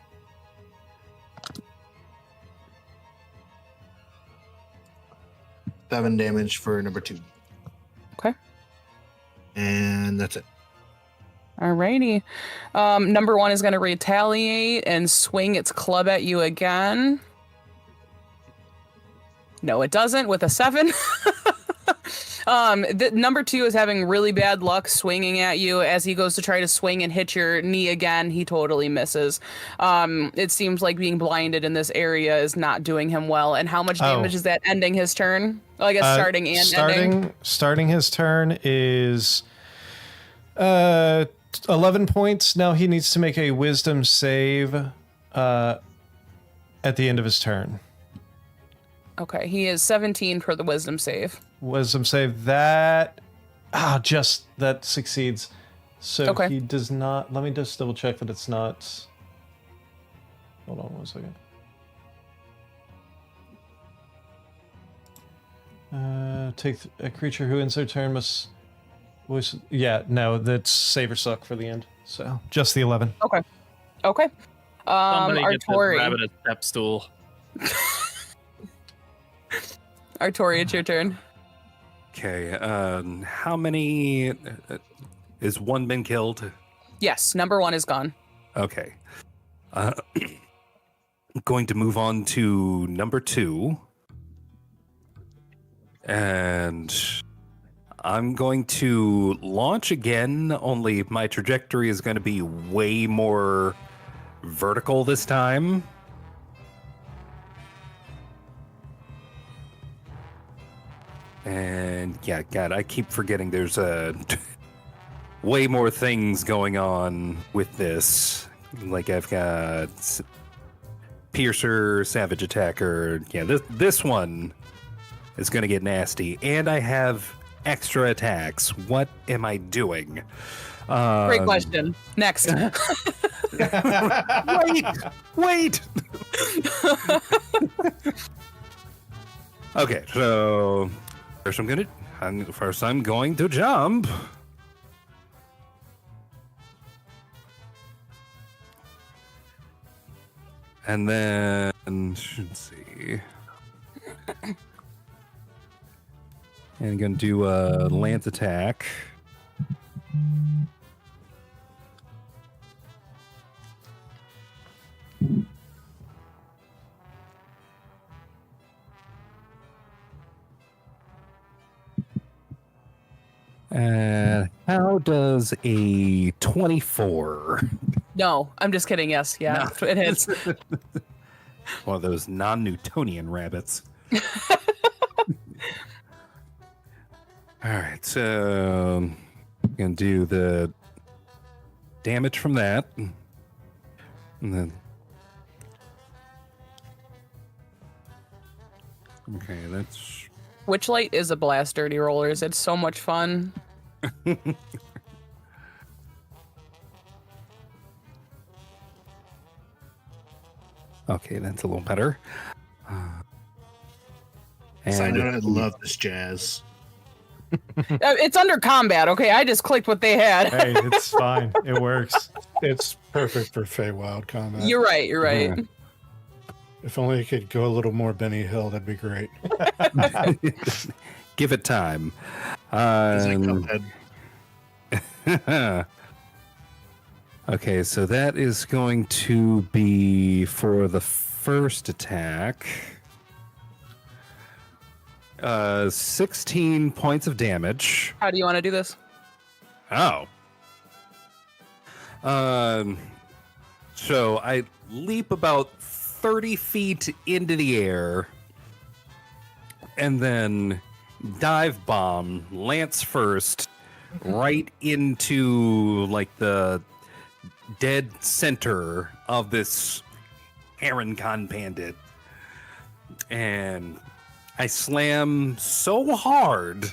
Speaker 6: Seven damage for number 2.
Speaker 3: Okay.
Speaker 6: And that's it.
Speaker 3: Alrighty. Number 1 is going to retaliate and swing its club at you again. No, it doesn't with a 7. Number 2 is having really bad luck swinging at you. As he goes to try to swing and hit your knee again, he totally misses. It seems like being blinded in this area is not doing him well. And how much damage is that ending his turn? Well, I guess starting and ending.
Speaker 1: Starting his turn is 11 points. Now he needs to make a wisdom save at the end of his turn.
Speaker 3: Okay, he is 17 for the wisdom save.
Speaker 1: Wisdom save that that succeeds. So
Speaker 3: Okay.
Speaker 1: he does not. Let me just double check that it's not. Hold on 1 second. Take a creature who ends their turn must. No, that's save or suck for the end. So just the 11.
Speaker 3: Okay.
Speaker 5: Somebody get this
Speaker 3: Artori.
Speaker 5: rabbit a step stool.
Speaker 3: Artori, it's your turn.
Speaker 2: Okay. How many? Is 1 been killed?
Speaker 3: Yes, number 1 is gone.
Speaker 2: Okay. Going to move on to number 2. And I'm going to launch again, only my trajectory is going to be way more vertical this time. And yeah, God, I keep forgetting there's way more things going on with this. Like I've got Piercer, Savage Attacker. Yeah, this one is going to get nasty. And I have extra attacks. What am I doing?
Speaker 3: Great question. Next.
Speaker 2: Wait. Okay, so first I'm going to jump. And then let's see. And I'm gonna do a lance attack. How does a 24?
Speaker 3: No, I'm just kidding. Yes, yeah,
Speaker 2: No.
Speaker 3: it hits.
Speaker 2: One of those non-Newtonian rabbits. All right, so I'm gonna do the damage from that, and then okay, that's
Speaker 3: Witchlight is a blast, Dirty Rollers. It's so much fun.
Speaker 2: okay. That's a little better.
Speaker 6: Side
Speaker 2: And
Speaker 6: note, I love this jazz.
Speaker 3: It's under combat. Okay, I just clicked what they had.
Speaker 1: Hey, it's fine. It works.
Speaker 4: It's perfect for Feywild combat.
Speaker 3: You're right. You're right.
Speaker 4: If only it could go a little more Benny Hill, that'd be great.
Speaker 2: give it time.
Speaker 6: It's like Cuphead.
Speaker 2: Okay, so that is going to be for the first attack. 16 points of damage.
Speaker 3: How do you want to do this?
Speaker 2: Oh. So I leap about 30 feet into the air and then dive bomb, lance first, right into like the dead center of this Heron-Con bandit. And I slam so hard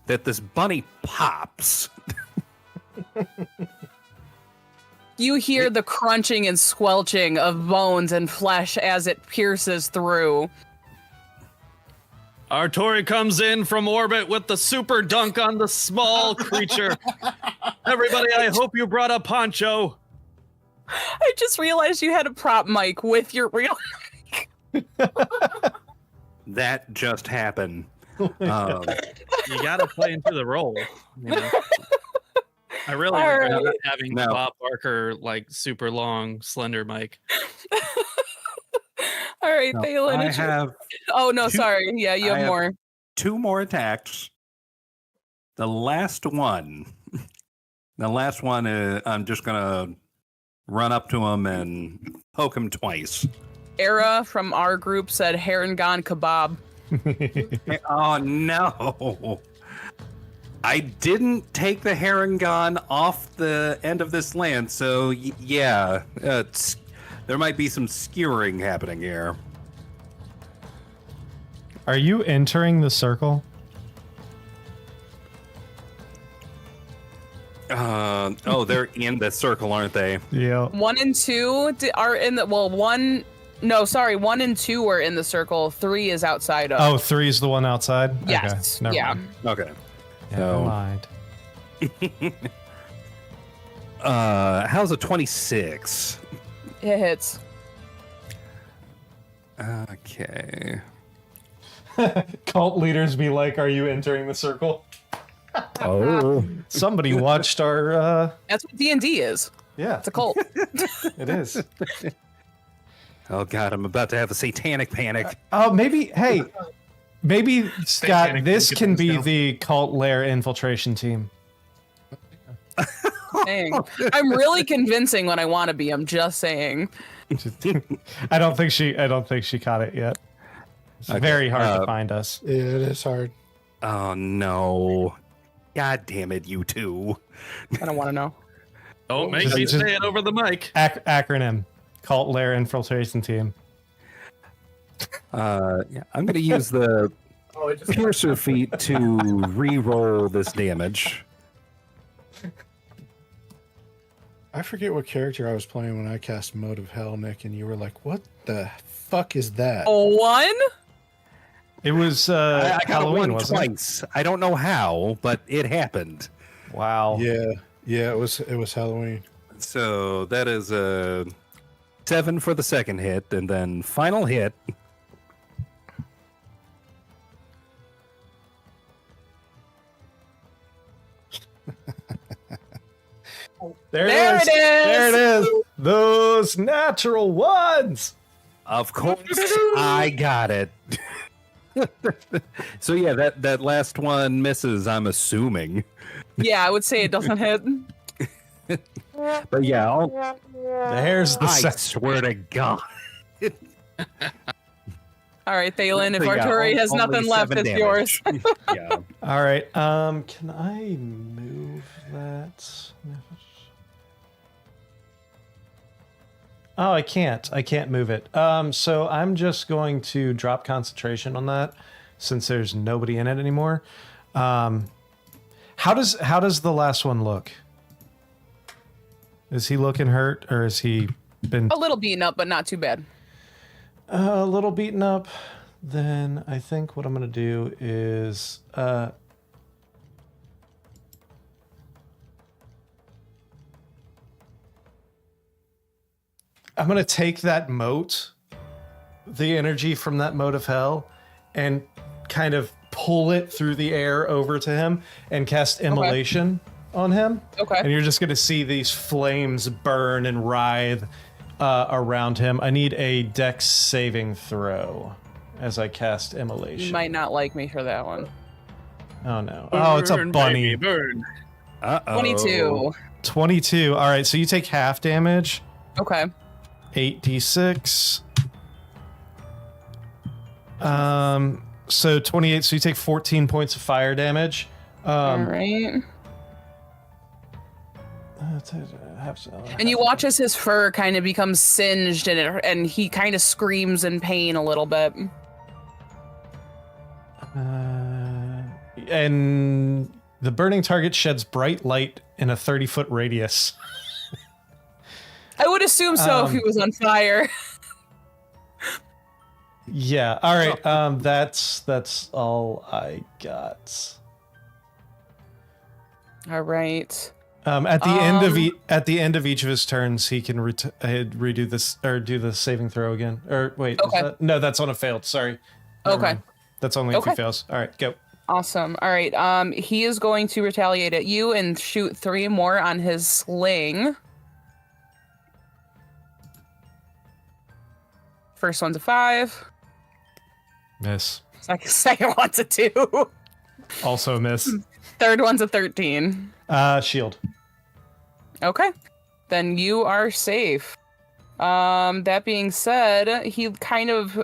Speaker 2: that this bunny pops.
Speaker 3: You hear the crunching and squelching of bones and flesh as it pierces through.
Speaker 5: Artori comes in from orbit with the super dunk on the small creature. Everybody, I hope you brought a poncho.
Speaker 3: I just realized you had a prop mic with your real.
Speaker 2: That just happened.
Speaker 5: You gotta play into the role. You know? I really
Speaker 3: All
Speaker 5: regret
Speaker 3: right.
Speaker 5: not having
Speaker 2: No.
Speaker 5: Bob Barker like super long, slender mic.
Speaker 3: All right,
Speaker 2: No,
Speaker 3: Thalen.
Speaker 2: I
Speaker 3: it's your-
Speaker 2: have
Speaker 3: Oh no,
Speaker 2: two-
Speaker 3: sorry. Yeah, you
Speaker 2: I
Speaker 3: have
Speaker 2: have-
Speaker 3: more.
Speaker 2: 2 more attacks. The last one, I'm just gonna run up to him and poke him twice.
Speaker 3: Era from our group said Heron-Gon kebab.
Speaker 2: Oh no! I didn't take the Heron-Gon off the end of this lance, so yeah, there might be some skewering happening here.
Speaker 1: Are you entering the circle?
Speaker 2: They're in the circle, aren't they?
Speaker 1: Yeah.
Speaker 3: 1 and 2 are in the 1. No, sorry, 1 and 2 are in the circle. 3 is outside of.
Speaker 1: Oh, 3's the one outside?
Speaker 3: Yes,
Speaker 1: Okay, never
Speaker 3: yeah.
Speaker 1: mind.
Speaker 2: Okay.
Speaker 1: Never
Speaker 2: So-
Speaker 1: mind.
Speaker 2: How's a 26?
Speaker 3: It hits.
Speaker 2: Okay.
Speaker 1: Cult leaders be like, are you entering the circle?
Speaker 2: Oh.
Speaker 1: Somebody watched our,
Speaker 3: That's what D&D is.
Speaker 1: yeah,
Speaker 3: It's a cult.
Speaker 1: it is.
Speaker 2: Oh god, I'm about to have a satanic panic.
Speaker 1: Oh, maybe Scott,
Speaker 4: panic,
Speaker 1: this
Speaker 4: get
Speaker 1: can
Speaker 4: those
Speaker 1: be
Speaker 4: down.
Speaker 1: the cult lair infiltration team.
Speaker 3: Dang. I'm really convincing when I want to be. I'm just saying.
Speaker 1: I don't think she caught it yet. It's
Speaker 2: Okay,
Speaker 1: very hard to find us.
Speaker 4: Yeah, it is hard.
Speaker 2: Oh no. God damn it, you two.
Speaker 3: I don't want to know.
Speaker 5: Don't make
Speaker 1: Just-
Speaker 5: me
Speaker 1: just-
Speaker 5: say it over the mic.
Speaker 1: Acronym: Cult lair infiltration team.
Speaker 2: Yeah, I'm gonna use the piercer feat to re-roll this damage.
Speaker 4: I forget what character I was playing when I cast Mode of Hell, Nick, and you were like, "What the fuck is that?"
Speaker 3: A 1?
Speaker 1: It was
Speaker 2: I got a
Speaker 1: Halloween,
Speaker 2: one
Speaker 1: wasn't
Speaker 2: twice. I don't know how, but it happened.
Speaker 1: it? Wow.
Speaker 4: Yeah, it was Halloween.
Speaker 2: So that is a 7 for the second hit, and then final hit.
Speaker 1: There
Speaker 3: There
Speaker 1: it is.
Speaker 3: it is.
Speaker 1: There it is. Those natural ones.
Speaker 2: Of course, I got it. So yeah, that last one misses, I'm assuming.
Speaker 3: Yeah, I would say it doesn't hit.
Speaker 2: But yeah,
Speaker 1: There's the
Speaker 2: I
Speaker 1: set.
Speaker 2: swear to God.
Speaker 3: All right, Thalen, if
Speaker 2: So, yeah,
Speaker 3: Arturi has
Speaker 2: only
Speaker 3: nothing left,
Speaker 2: 7
Speaker 3: it's yours.
Speaker 2: damage. Yeah.
Speaker 1: All right. Can I move that? Oh, I can't. I can't move it. So I'm just going to drop concentration on that since there's nobody in it anymore. How does the last one look? Is he looking hurt, or has he been
Speaker 3: A little beaten up, but not too bad.
Speaker 1: a little beaten up? Then I think what I'm gonna do is I'm gonna take that mote, the energy from that mote of hell, and kind of pull it through the air over to him and cast immolation on him.
Speaker 3: Okay.
Speaker 1: And you're just gonna see these flames burn and writhe around him. I need a dex saving throw as I cast immolation.
Speaker 3: You might not like me for that one.
Speaker 1: Oh no. Oh, it's a
Speaker 5: Burn,
Speaker 1: bunny.
Speaker 5: baby, burn.
Speaker 2: Uh-oh.
Speaker 3: 22.
Speaker 1: 22. All right, so you take half damage.
Speaker 3: Okay.
Speaker 1: 8d6. So 28, so you take 14 points of fire damage.
Speaker 3: All right. And you watch as his fur kind of becomes singed and he kind of screams in pain a little bit.
Speaker 1: And the burning target sheds bright light in a 30-foot radius.
Speaker 3: I would assume so if he was on fire.
Speaker 1: Yeah. All right. That's all I got.
Speaker 3: All right.
Speaker 1: At the end of each of his turns, he can redo this or do the saving throw again. Or wait,
Speaker 3: Okay.
Speaker 1: no, that's on a failed. Sorry. Never
Speaker 3: Okay.
Speaker 1: mind. That's only if he
Speaker 3: Okay.
Speaker 1: fails. All right, go.
Speaker 3: Awesome. All right. He is going to retaliate at you and shoot 3 more on his sling. First one's a 5.
Speaker 1: Miss.
Speaker 3: Second one's a 2.
Speaker 1: Also a miss.
Speaker 3: Third one's a 13.
Speaker 1: Shield.
Speaker 3: Okay. Then you are safe. That being said, he kind of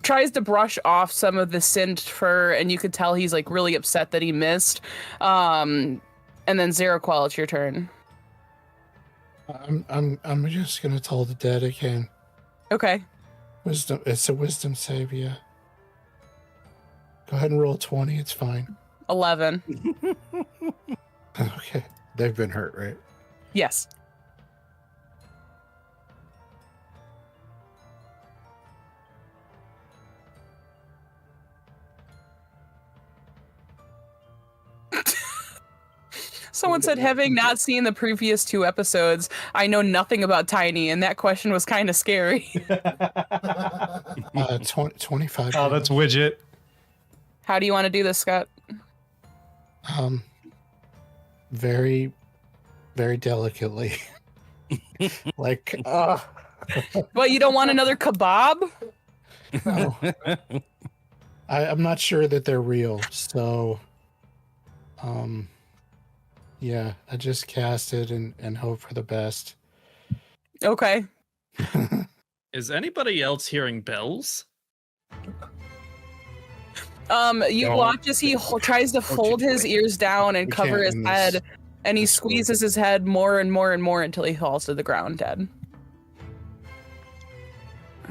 Speaker 3: tries to brush off some of the singed fur, and you could tell he's like really upset that he missed. And then Zeroqual, it's your turn.
Speaker 4: I'm just gonna tell the dead again.
Speaker 3: Okay.
Speaker 4: Wisdom. It's a wisdom save. Yeah. Go ahead and roll 20. It's fine.
Speaker 3: 11.
Speaker 4: Okay. They've been hurt, right?
Speaker 3: Yes. Someone said, having not seen the previous 2 episodes, I know nothing about Tiny, and that question was kind of scary.
Speaker 4: 25.
Speaker 1: Oh, that's Widget.
Speaker 3: How do you want to do this, Scott?
Speaker 4: Very, very delicately. Like,
Speaker 3: What, you don't want another kebab?
Speaker 4: no. I'm not sure that they're real, so yeah, I just cast it and hope for the best.
Speaker 3: Okay.
Speaker 5: Is anybody else hearing bells?
Speaker 3: You
Speaker 4: Don't-
Speaker 3: watch as he tries to fold his ears down and
Speaker 4: We
Speaker 3: cover
Speaker 4: can't
Speaker 3: his
Speaker 4: in this-
Speaker 3: head, and he
Speaker 4: this world.
Speaker 3: squeezes his head more and more and more until he falls to the ground dead.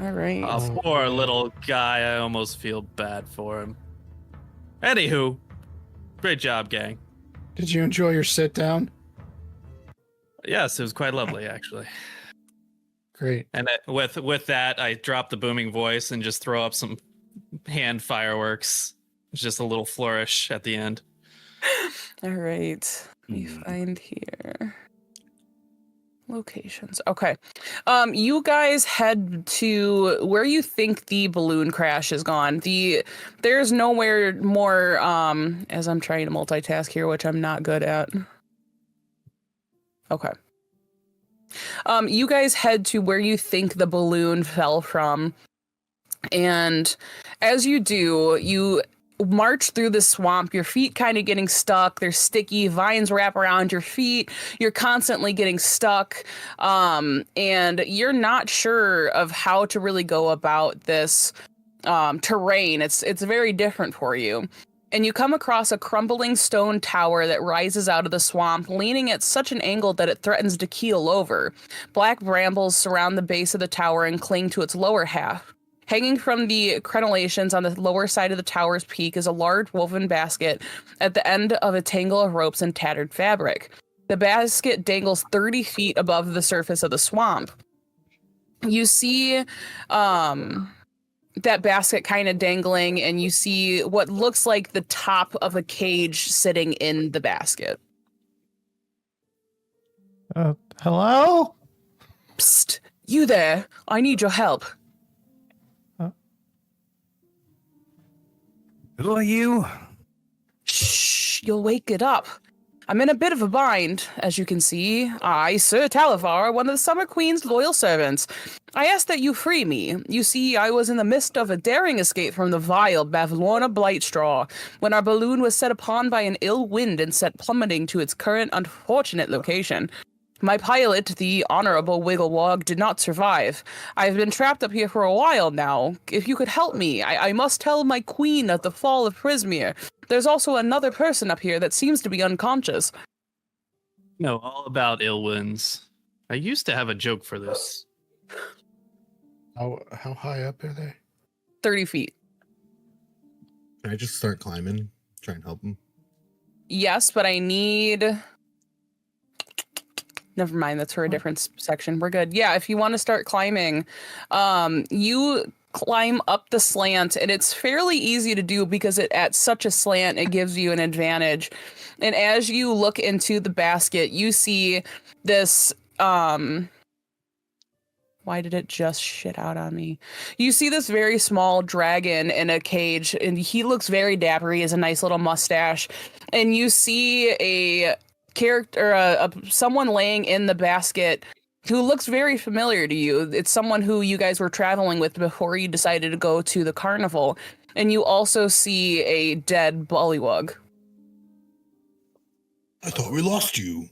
Speaker 3: All right.
Speaker 5: Oh, poor little guy. I almost feel bad for him. Anywho, great job, gang.
Speaker 4: Did you enjoy your sit down?
Speaker 5: Yes, it was quite lovely, actually.
Speaker 4: Great.
Speaker 5: And with that, I drop the booming voice and just throw up some hand fireworks. It's just a little flourish at the end.
Speaker 3: All right. Let me find here. Locations. Okay. You guys head to where you think the balloon crash is gone. There's nowhere more as I'm trying to multitask here, which I'm not good at. Okay. You guys head to where you think the balloon fell from. And as you do, you march through the swamp, your feet kind of getting stuck. There's sticky vines wrap around your feet. You're constantly getting stuck. And you're not sure of how to really go about this terrain. It's very different for you. And you come across a crumbling stone tower that rises out of the swamp, leaning at such an angle that it threatens to keel over. Black brambles surround the base of the tower and cling to its lower half. Hanging from the crenellations on the lower side of the tower's peak is a large woven basket at the end of a tangle of ropes and tattered fabric. The basket dangles 30 feet above the surface of the swamp. You see that basket kind of dangling, and you see what looks like the top of a cage sitting in the basket.
Speaker 1: Hello?
Speaker 3: Psst, you there. I need your help.
Speaker 2: Who are you?
Speaker 3: Shh, you'll wake it up. I'm in a bit of a bind, as you can see. I, Sir Talavar, one of the Summer Queen's loyal servants. I ask that you free me. You see, I was in the midst of a daring escape from the vile Bavlorna Blightstraw when our balloon was set upon by an ill wind and set plummeting to its current unfortunate location. My pilot, the Honorable Wigglewog, did not survive. I've been trapped up here for a while now. If you could help me, I must tell my queen of the fall of Prismere. There's also another person up here that seems to be unconscious.
Speaker 5: No, all about ill winds. I used to have a joke for this.
Speaker 4: How high up are they?
Speaker 3: 30 feet.
Speaker 6: Can I just start climbing? Try and help him?
Speaker 3: Yes, but I need... Never mind, that's for a different section. We're good. Yeah, if you want to start climbing, you climb up the slant, and it's fairly easy to do because at such a slant, it gives you an advantage. And as you look into the basket, you see this... why did it just shit out on me? You see this very small dragon in a cage, and he looks very dapper. He has a nice little mustache. And you see a character, someone laying in the basket who looks very familiar to you. It's someone who you guys were traveling with before you decided to go to the carnival. And you also see a dead bullywug.
Speaker 6: I thought we lost you.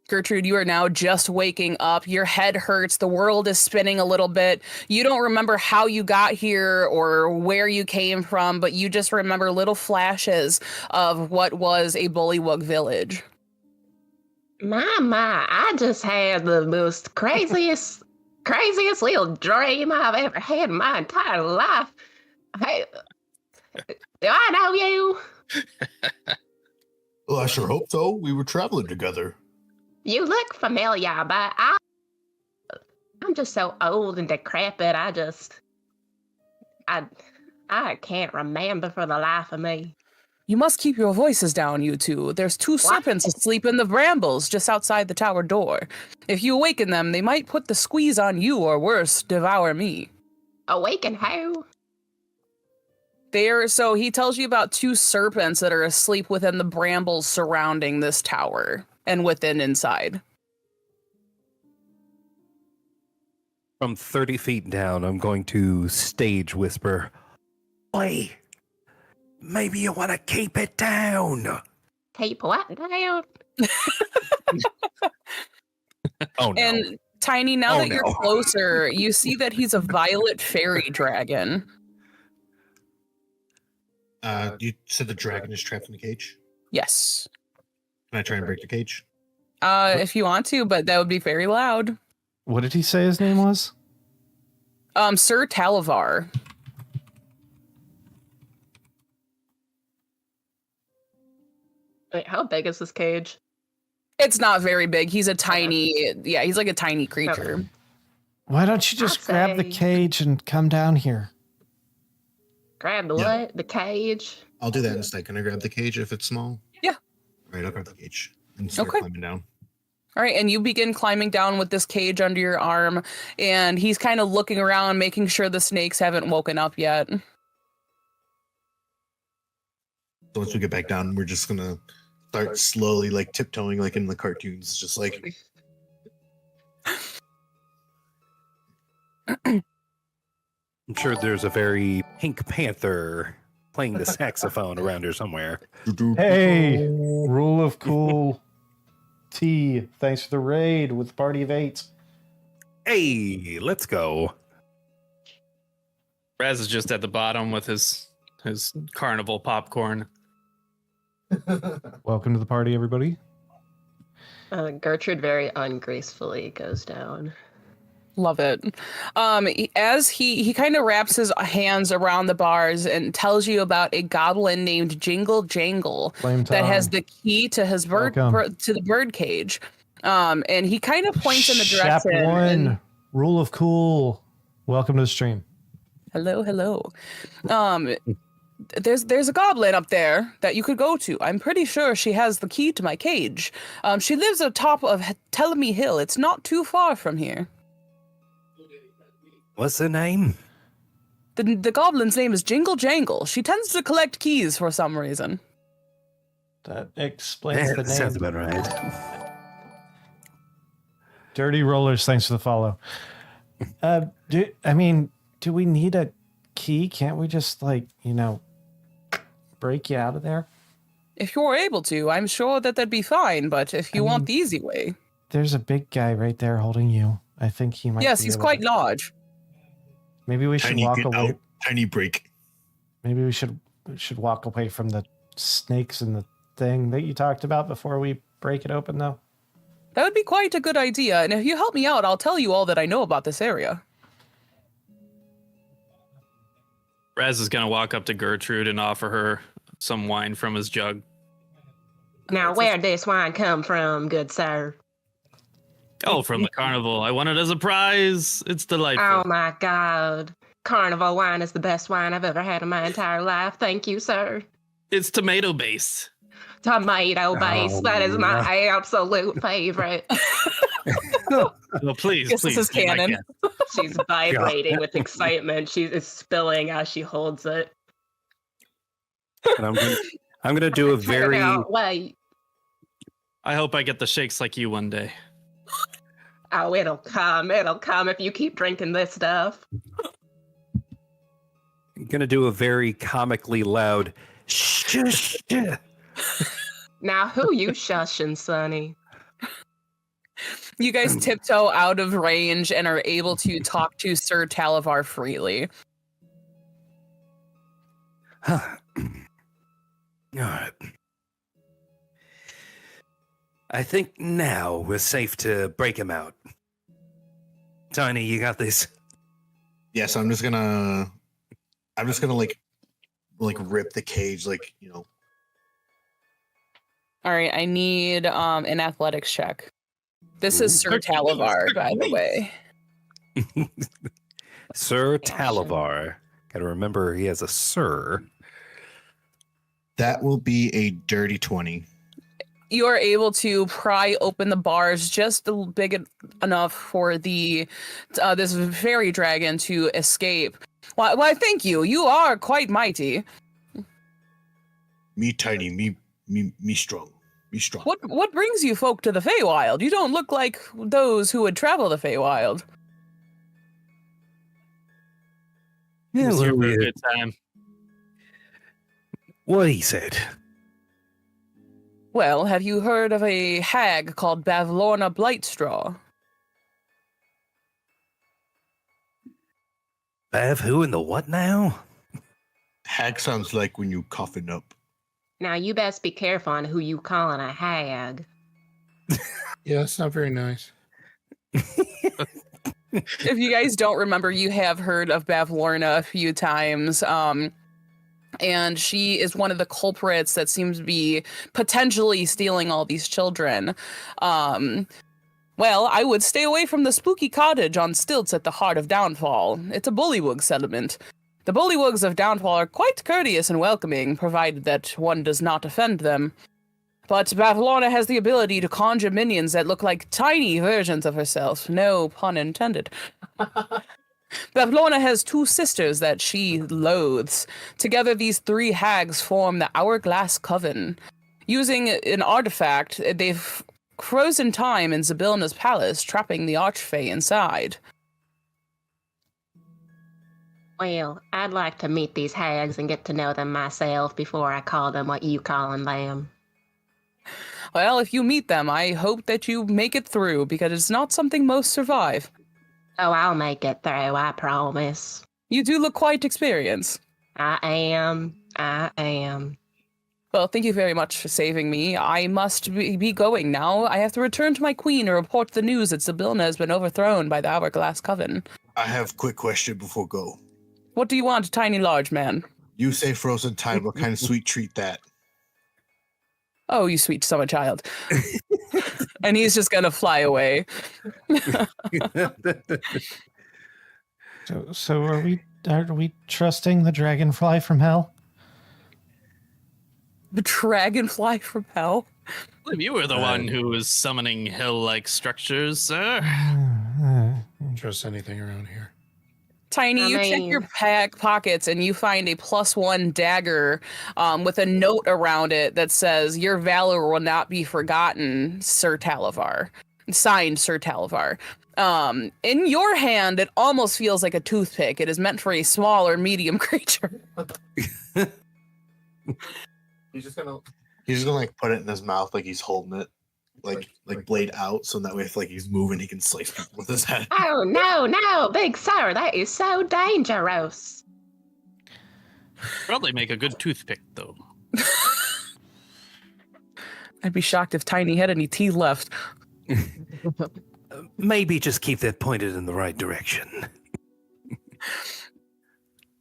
Speaker 3: Gertrude, you are now just waking up. Your head hurts. The world is spinning a little bit. You don't remember how you got here or where you came from, but you just remember little flashes of what was a bullywug village.
Speaker 7: My, I just had the most craziest little dream I've ever had in my entire life. Hey, do I know you?
Speaker 6: Well, I sure hope so. We were traveling together.
Speaker 7: You look familiar, but I'm just so old and decrepit. I can't remember for the life of me.
Speaker 3: You must keep your voices down, you two. There's two serpents asleep in the brambles just outside the tower door. If you awaken them, they might put the squeeze on you, or worse, devour me.
Speaker 7: Awaken who?
Speaker 3: So he tells you about two serpents that are asleep within the brambles surrounding this tower and within inside.
Speaker 2: From 30 feet down, I'm going to stage whisper, "Oi, maybe you want to keep it down."
Speaker 7: Keep what down?
Speaker 2: Oh, no.
Speaker 3: And Tiny, now that you're closer, you see that he's a violet fairy dragon.
Speaker 6: You said the dragon is trapped in the cage?
Speaker 3: Yes.
Speaker 6: Can I try and break the cage?
Speaker 3: If you want to, but that would be very loud.
Speaker 1: What did he say his name was?
Speaker 3: Sir Talavar.
Speaker 7: Wait, how big is this cage?
Speaker 3: It's not very big. He's a tiny, he's like a tiny creature.
Speaker 1: Why don't you just grab the cage and come down here?
Speaker 7: Grab the what? The cage?
Speaker 6: I'll do that in a second. Can I grab the cage if it's small?
Speaker 3: Yeah.
Speaker 6: All right, I'll grab the cage and start climbing down.
Speaker 3: All right, and you begin climbing down with this cage under your arm, and he's kind of looking around, making sure the snakes haven't woken up yet.
Speaker 6: So once we get back down, we're just gonna start slowly, like tiptoeing, like in the cartoons, just like.
Speaker 2: I'm sure there's a very Pink Panther playing the saxophone around here somewhere.
Speaker 1: Hey, Rule of Cool T. Thanks for the raid with the party of 8.
Speaker 2: Hey, let's go.
Speaker 5: Raz is just at the bottom with his carnival popcorn.
Speaker 1: Welcome to the party, everybody.
Speaker 7: Gertrude very ungracefully goes down.
Speaker 3: Love it. As he kind of wraps his hands around the bars and tells you about a goblin named Jingle Jangle that has the key to his to the bird cage. And he kind of points in the direction.
Speaker 1: Chap 1, Rule of Cool. Welcome to the stream.
Speaker 3: Hello. There's a goblin up there that you could go to. I'm pretty sure she has the key to my cage. She lives atop of Telemy Hill. It's not too far from here.
Speaker 2: What's her name?
Speaker 3: The goblin's name is Jingle Jangle. She tends to collect keys for some reason.
Speaker 1: That explains the name.
Speaker 2: Sounds about right.
Speaker 1: Dirty Rollers, thanks for the follow. Do we need a key? Can't we just, break you out of there?
Speaker 3: If you're able to, I'm sure that'd be fine, but if you want the easy way.
Speaker 1: There's a big guy right there holding you. I think he might
Speaker 3: Yes, he's quite large.
Speaker 1: Maybe we should walk away.
Speaker 6: Out, tiny break.
Speaker 1: Maybe we should walk away from the snakes and the thing that you talked about before we break it open, though.
Speaker 3: That would be quite a good idea, and if you help me out, I'll tell you all that I know about this area.
Speaker 5: Raz is gonna walk up to Gertrude and offer her some wine from his jug.
Speaker 7: Now, where'd this wine come from, good sir?
Speaker 5: Oh, from the carnival. I won it as a prize. It's delightful.
Speaker 7: Oh my God. Carnival wine is the best wine I've ever had in my entire life. Thank you, sir.
Speaker 5: It's tomato based.
Speaker 7: Tomato base. That is my absolute favorite.
Speaker 5: Well, please.
Speaker 3: This is canon.
Speaker 7: She's vibrating with excitement. She is spilling as she holds it.
Speaker 2: And I'm gonna do a very.
Speaker 7: Wait.
Speaker 5: I hope I get the shakes like you one day.
Speaker 7: Oh, it'll come. It'll come if you keep drinking this stuff.
Speaker 2: I'm gonna do a very comically loud shush.
Speaker 7: Now, who you shushing, Sonny?
Speaker 3: You guys tiptoe out of range and are able to talk to Sir Talavar freely.
Speaker 2: All right. I think now we're safe to break him out. Tiny, you got this.
Speaker 6: Yes, I'm just gonna like rip the cage,
Speaker 3: All right, I need an athletics check. This is Sir Talavar, by the way.
Speaker 2: Sir Talavar. Gotta remember he has a sir.
Speaker 6: That will be a dirty 20.
Speaker 3: You are able to pry open the bars just big enough for the this fairy dragon to escape. Why, thank you. You are quite mighty.
Speaker 6: Me tiny, me strong. Me strong.
Speaker 3: What brings you folk to the Feywild? You don't look like those who would travel the Feywild.
Speaker 2: Yeah,
Speaker 5: It's here for a
Speaker 2: we're-
Speaker 5: good time.
Speaker 2: What he said.
Speaker 3: Well, have you heard of a hag called Bavlorna Blightstraw?
Speaker 2: Bav, who in the what now?
Speaker 6: Hag sounds like when you coughin' up.
Speaker 7: Now, you best be careful on who you calling a hag.
Speaker 4: Yeah, that's not very nice.
Speaker 3: If you guys don't remember, you have heard of Bavlorna a few times. and she is one of the culprits that seems to be potentially stealing all these children. Well, I would stay away from the spooky cottage on stilts at the heart of Downfall. It's a bullywug settlement. The bullywugs of Downfall are quite courteous and welcoming, provided that one does not offend them. But Bavlorna has the ability to conjure minions that look like tiny versions of herself. No pun intended. Bavlorna has 2 sisters that she loathes. Together, these 3 hags form the Hourglass Coven. Using an artifact, they've frozen time in Zybilna's palace, trapping the Archfey inside.
Speaker 7: Well, I'd like to meet these hags and get to know them myself before I call them what you calling them.
Speaker 3: Well, if you meet them, I hope that you make it through, because it's not something most survive.
Speaker 7: Oh, I'll make it through, I promise.
Speaker 3: You do look quite experienced.
Speaker 7: I am.
Speaker 3: Well, thank you very much for saving me. I must be going now. I have to return to my queen to report the news that Zybilna has been overthrown by the Hourglass Coven.
Speaker 6: I have a quick question before go.
Speaker 3: What do you want, tiny large man?
Speaker 6: You say frozen time. What kind of sweet treat that?
Speaker 3: Oh, you sweet summer child. And he's just gonna fly away.
Speaker 1: So are we trusting the dragonfly from hell?
Speaker 3: The dragonfly from hell?
Speaker 5: You were the one who was summoning hell-like structures, sir.
Speaker 4: Don't trust anything around here.
Speaker 3: Tiny, you check your pockets and you find a +1 dagger with a note around it that says, "Your valor will not be forgotten, Sir Talavar." Signed, Sir Talavar. In your hand, it almost feels like a toothpick. It is meant for a small or medium creature.
Speaker 6: He's just gonna like put it in his mouth like he's holding it, like blade out, so that way if like he's moving, he can slice people with his head.
Speaker 7: Oh, no, big sir, that is so dangerous.
Speaker 5: Probably make a good toothpick, though.
Speaker 3: I'd be shocked if Tiny had any teeth left.
Speaker 2: Maybe just keep that pointed in the right direction.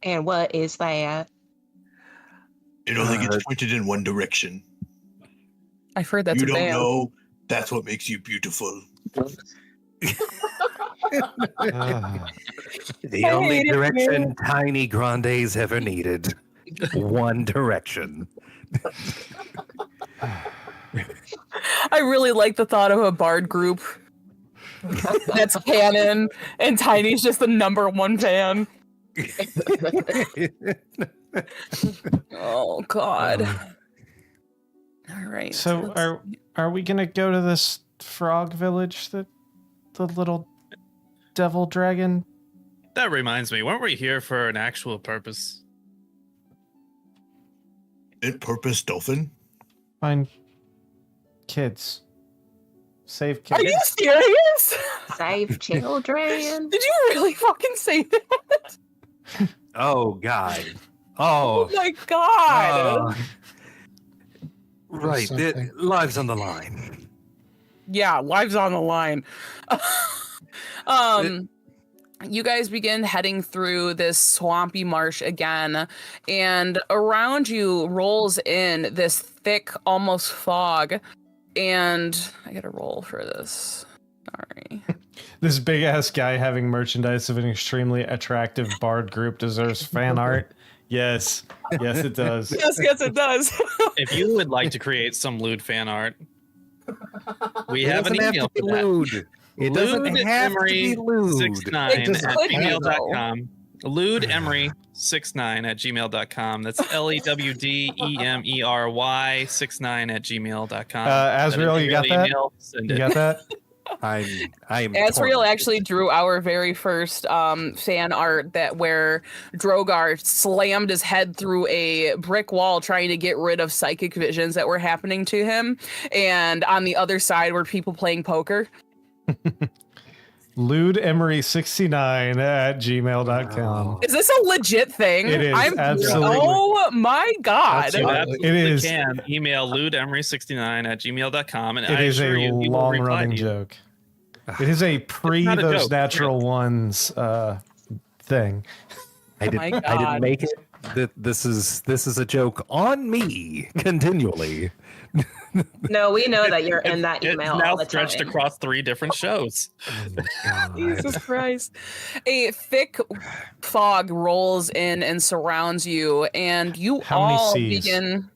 Speaker 7: And what is that?
Speaker 6: It only gets pointed in one direction.
Speaker 3: I've heard that's
Speaker 6: you
Speaker 3: a
Speaker 6: don't
Speaker 3: band.
Speaker 6: know. That's what makes you beautiful.
Speaker 2: The only direction Tiny Grandes ever needed. One direction.
Speaker 3: I really like the thought of a bard group that's canon, and Tiny's just the #1 fan. Oh God! All right.
Speaker 1: So are we gonna go to this frog village, the little devil dragon?
Speaker 5: That reminds me, weren't we here for an actual purpose?
Speaker 6: Purpose dolphin?
Speaker 1: Find kids. Save kids.
Speaker 3: Are you serious?
Speaker 7: Save children?
Speaker 3: Did you really fucking say that?
Speaker 2: Oh God.
Speaker 3: Oh my God.
Speaker 2: Right.
Speaker 4: Something.
Speaker 2: Lives on the line.
Speaker 3: Yeah, lives on the line. You guys begin heading through this swampy marsh again, and around you rolls in this thick, almost fog. And I gotta roll for this. Sorry.
Speaker 1: This big ass guy having merchandise of an extremely attractive bard group deserves fan art. Yes, it does.
Speaker 3: Yes, it does.
Speaker 5: If you would like to create some lewd fan art, we have an email for that.
Speaker 2: Lewd. It doesn't have to be lewd.
Speaker 5: 69
Speaker 3: It just
Speaker 5: at
Speaker 3: could be,
Speaker 5: gmail.com. Lewdemery69 at gmail.com. That's LEWDEMERY69 at gmail.com.
Speaker 1: Asriel, you got that? You got that?
Speaker 2: I'm
Speaker 3: Asriel actually drew our very first fan art where Drogar slammed his head through a brick wall trying to get rid of psychic visions that were happening to him, and on the other side were people playing poker.
Speaker 1: LewdEmery69 at gmail.com.
Speaker 3: Is this a legit thing?
Speaker 1: It is, absolutely.
Speaker 3: Oh my God.
Speaker 5: You
Speaker 1: It is.
Speaker 5: can email lewdemery69 at gmail.com, and
Speaker 1: It
Speaker 5: I
Speaker 1: is
Speaker 5: assure
Speaker 1: a
Speaker 5: you, he will
Speaker 1: long
Speaker 5: reply
Speaker 1: running
Speaker 5: to you.
Speaker 1: joke. It is a pre
Speaker 5: not a
Speaker 1: those
Speaker 5: joke,
Speaker 1: natural ones thing.
Speaker 2: I
Speaker 3: my
Speaker 2: didn't
Speaker 3: God.
Speaker 2: make it, This is a joke on me continually.
Speaker 7: No, we know that you're in that
Speaker 5: It's
Speaker 7: email
Speaker 5: now
Speaker 7: all the
Speaker 5: stretched
Speaker 7: time.
Speaker 5: across 3 different shows.
Speaker 3: Jesus Christ. A thick fog rolls in and surrounds you, and you
Speaker 1: How many
Speaker 3: all
Speaker 1: Cs?
Speaker 3: begin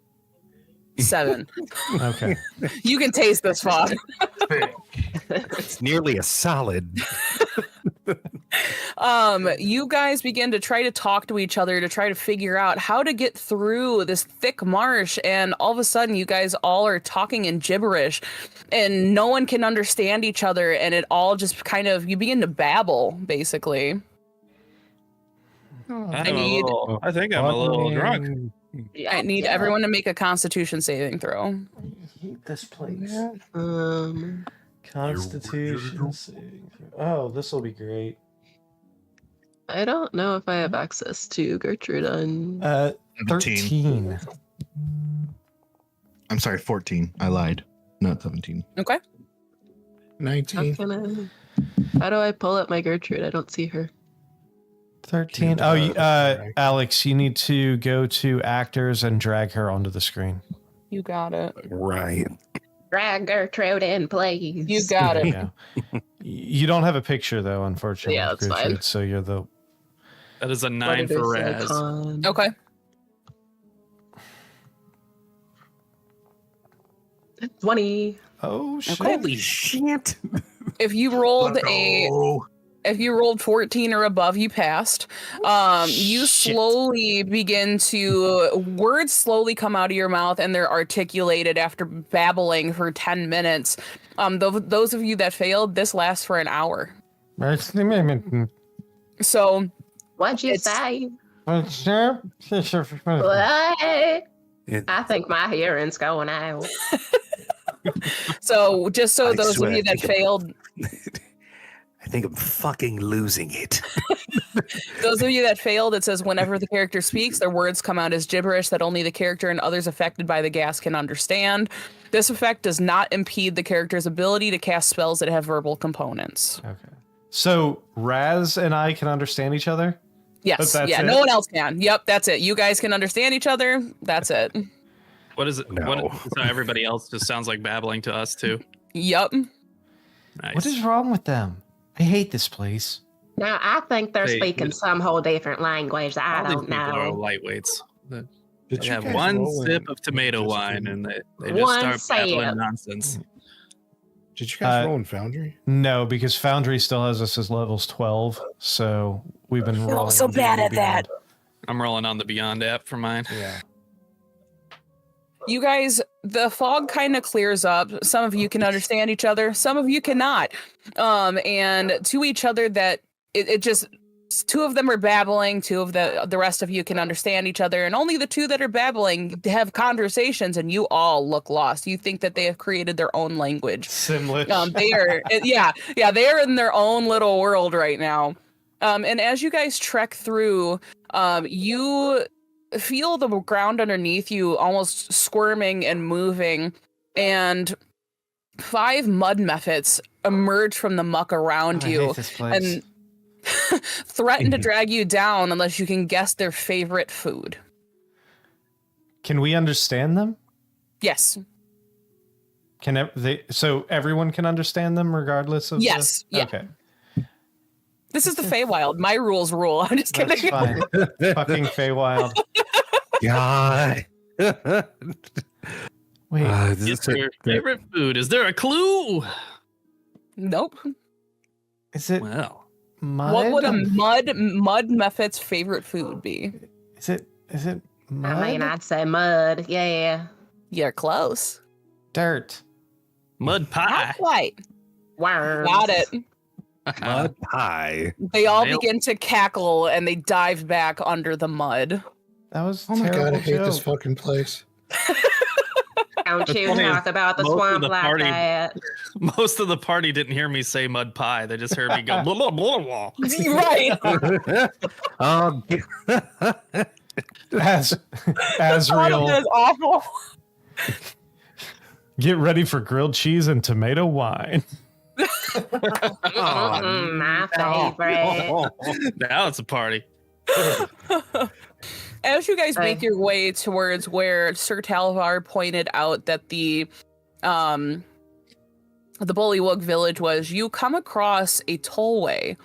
Speaker 3: 7.
Speaker 1: Okay.
Speaker 3: You can taste this fog.
Speaker 2: It's nearly a solid.
Speaker 3: You guys begin to try to talk to each other to try to figure out how to get through this thick marsh, and all of a sudden you guys all are talking in gibberish and no one can understand each other, and it all just kind of, you begin to babble basically.
Speaker 5: I think I'm a little drunk.
Speaker 3: I need everyone to make a Constitution saving throw.
Speaker 1: Hate this place.
Speaker 7: Um,
Speaker 1: Constitution saving throw. Oh, this will be great.
Speaker 7: I don't know if I have access to Gertrude on.
Speaker 1: 13.
Speaker 6: I'm sorry, 14. I lied. Not 17.
Speaker 3: Okay.
Speaker 4: 19.
Speaker 7: How do I pull up my Gertrude? I don't see her.
Speaker 1: 13. Oh, Alex, you need to go to actors and drag her onto the screen.
Speaker 3: You got it.
Speaker 2: Right.
Speaker 7: Drag Gertrude in, please.
Speaker 3: You got it.
Speaker 1: Yeah. You don't have a picture though, unfortunately.
Speaker 7: Yeah, that's
Speaker 1: Gertrude,
Speaker 7: fine.
Speaker 1: So you're the
Speaker 5: That is a 9
Speaker 7: What did
Speaker 5: for
Speaker 7: it say,
Speaker 5: Raz.
Speaker 7: con?
Speaker 3: Okay.
Speaker 7: 20.
Speaker 1: oh shit.
Speaker 2: Holy shit.
Speaker 3: If you rolled 14 or above, you passed. You slowly begin to, words slowly come out of your mouth and they're articulated after babbling for 10 minutes. Those of you that failed, this lasts for an hour. So
Speaker 7: What'd you
Speaker 3: It's-
Speaker 7: say?
Speaker 1: Sure.
Speaker 7: What? I think my hearing's going out.
Speaker 3: just so
Speaker 2: I
Speaker 3: those
Speaker 2: swear,
Speaker 3: of you that
Speaker 2: I think
Speaker 3: failed,
Speaker 2: I think I'm fucking losing it.
Speaker 3: those of you that failed, it says whenever the character speaks, their words come out as gibberish that only the character and others affected by the gas can understand. This effect does not impede the character's ability to cast spells that have verbal components.
Speaker 1: Okay. So Raz and I can understand each other?
Speaker 3: Yes.
Speaker 1: That's
Speaker 3: Yeah.
Speaker 1: it?
Speaker 3: No one else can. Yep. That's it. You guys can understand each other. That's it.
Speaker 5: What is it?
Speaker 2: No.
Speaker 5: So everybody else just sounds like babbling to us too.
Speaker 3: Yep.
Speaker 5: Nice.
Speaker 1: What is wrong with them? I hate this place.
Speaker 7: Now, I think they're
Speaker 5: Hey,
Speaker 7: speaking some whole different language that
Speaker 5: All
Speaker 7: I
Speaker 5: these
Speaker 7: don't
Speaker 5: people are
Speaker 7: know.
Speaker 5: lightweights.
Speaker 4: Did
Speaker 5: They
Speaker 4: you
Speaker 5: have
Speaker 4: guys
Speaker 5: one
Speaker 4: roll
Speaker 5: sip
Speaker 4: in-
Speaker 5: of tomato
Speaker 4: just
Speaker 5: wine
Speaker 4: in-
Speaker 5: and they just
Speaker 7: One
Speaker 5: start babbling
Speaker 7: sip.
Speaker 5: nonsense.
Speaker 4: Did you guys
Speaker 1: Uh,
Speaker 4: roll in Foundry?
Speaker 1: No, because Foundry still has us as levels 12, so we've been rolling.
Speaker 3: so
Speaker 1: on
Speaker 3: bad
Speaker 1: D&D
Speaker 3: at that.
Speaker 1: Beyond.
Speaker 5: I'm rolling on the Beyond app for mine.
Speaker 1: Yeah.
Speaker 3: You guys, the fog kind of clears up. Some of you can understand each other. Some of you cannot. And to each other that it just, 2 of them are babbling. 2 of the rest of you can understand each other. And only the 2 that are babbling have conversations, and you all look lost. You think that they have created their own language.
Speaker 1: Simlish.
Speaker 3: They are, they are in their own little world right now. And as you guys trek through, you feel the ground underneath you almost squirming and moving, and 5 mud mephits emerge from the muck around
Speaker 1: I
Speaker 3: you
Speaker 1: hate this place.
Speaker 3: and threaten to drag you down unless you can guess their favorite food.
Speaker 1: Can we understand them?
Speaker 3: Yes.
Speaker 1: So everyone can understand them regardless of
Speaker 3: Yes, yeah.
Speaker 1: Okay.
Speaker 3: This is the Feywild. My rules rule. I'm just
Speaker 1: That's
Speaker 3: kidding.
Speaker 1: fine. Fucking Feywild.
Speaker 2: God.
Speaker 1: Wait.
Speaker 5: It's your favorite food. Is there a clue?
Speaker 3: Nope.
Speaker 1: Is it
Speaker 5: Well,
Speaker 1: mud?
Speaker 3: What would a mud mephit's favorite food be?
Speaker 1: Is it mud?
Speaker 7: I mean, I'd say mud. Yeah.
Speaker 3: You're close.
Speaker 1: Dirt.
Speaker 5: mud pie.
Speaker 3: Not quite.
Speaker 7: Worms.
Speaker 3: Got it.
Speaker 2: Mud pie.
Speaker 3: They all
Speaker 5: Nailed.
Speaker 3: begin to cackle and they dive back under the mud.
Speaker 1: That was a
Speaker 4: Oh my god,
Speaker 1: terrible
Speaker 4: I hate this
Speaker 1: joke.
Speaker 4: fucking place.
Speaker 7: Don't you
Speaker 5: funny is
Speaker 7: talk about the
Speaker 5: most of
Speaker 7: swamp
Speaker 5: the
Speaker 7: like
Speaker 5: party-
Speaker 7: that.
Speaker 5: Most of the party didn't hear me say mud pie. They just heard me go blah blah blah blah.
Speaker 3: Right.
Speaker 2: um,
Speaker 1: As
Speaker 3: All of
Speaker 1: real.
Speaker 3: this is awful.
Speaker 1: Get ready for grilled cheese and tomato wine.
Speaker 7: My favorite.
Speaker 5: Now it's a party.
Speaker 3: as you guys make your way towards where Sir Talvar pointed out that the Bullywug village was, you come across a tollway.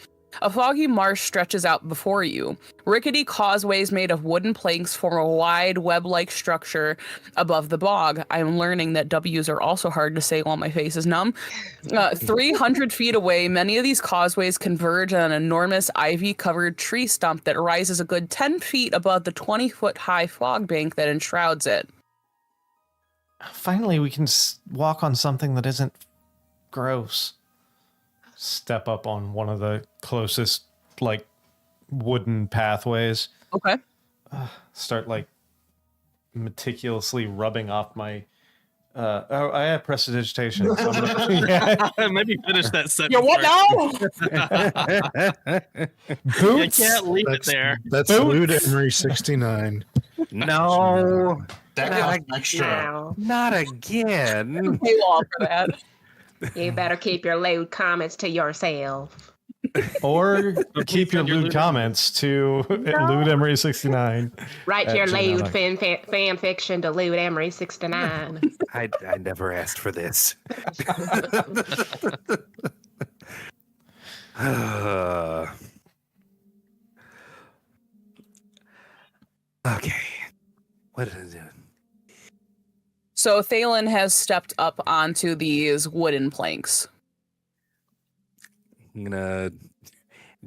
Speaker 3: A foggy marsh stretches out before you. Rickety causeways made of wooden planks form a wide web-like structure above the bog. I'm learning that W's are also hard to say while my face is numb. 300 feet away, many of these causeways converge on an enormous ivy-covered tree stump that rises a good 10 feet above the 20-foot-high fog bank that enshrouds it.
Speaker 1: Finally, we can walk on something that isn't gross. Step up on one of the closest, like, wooden pathways.
Speaker 3: Okay.
Speaker 1: Start, like, meticulously rubbing off my... I have prestidigitation. So I'm gonna,
Speaker 5: Maybe finish that sentence.
Speaker 3: You what now?
Speaker 1: Boots?
Speaker 5: You can't leave it there.
Speaker 4: That's Lewd Henry 69.
Speaker 2: No,
Speaker 6: That costs extra.
Speaker 7: Now,
Speaker 2: not again.
Speaker 3: Paywall for that.
Speaker 7: you better keep your lewd comments to yourself.
Speaker 1: Or keep your lewd comments to Lewd Emery 69.
Speaker 7: Write your lewd
Speaker 1: gmail.com.
Speaker 7: fan fiction to Lewd Emery 69.
Speaker 2: I never asked for this. Okay. What is it?
Speaker 3: So Thalen has stepped up onto these wooden planks.
Speaker 2: I'm gonna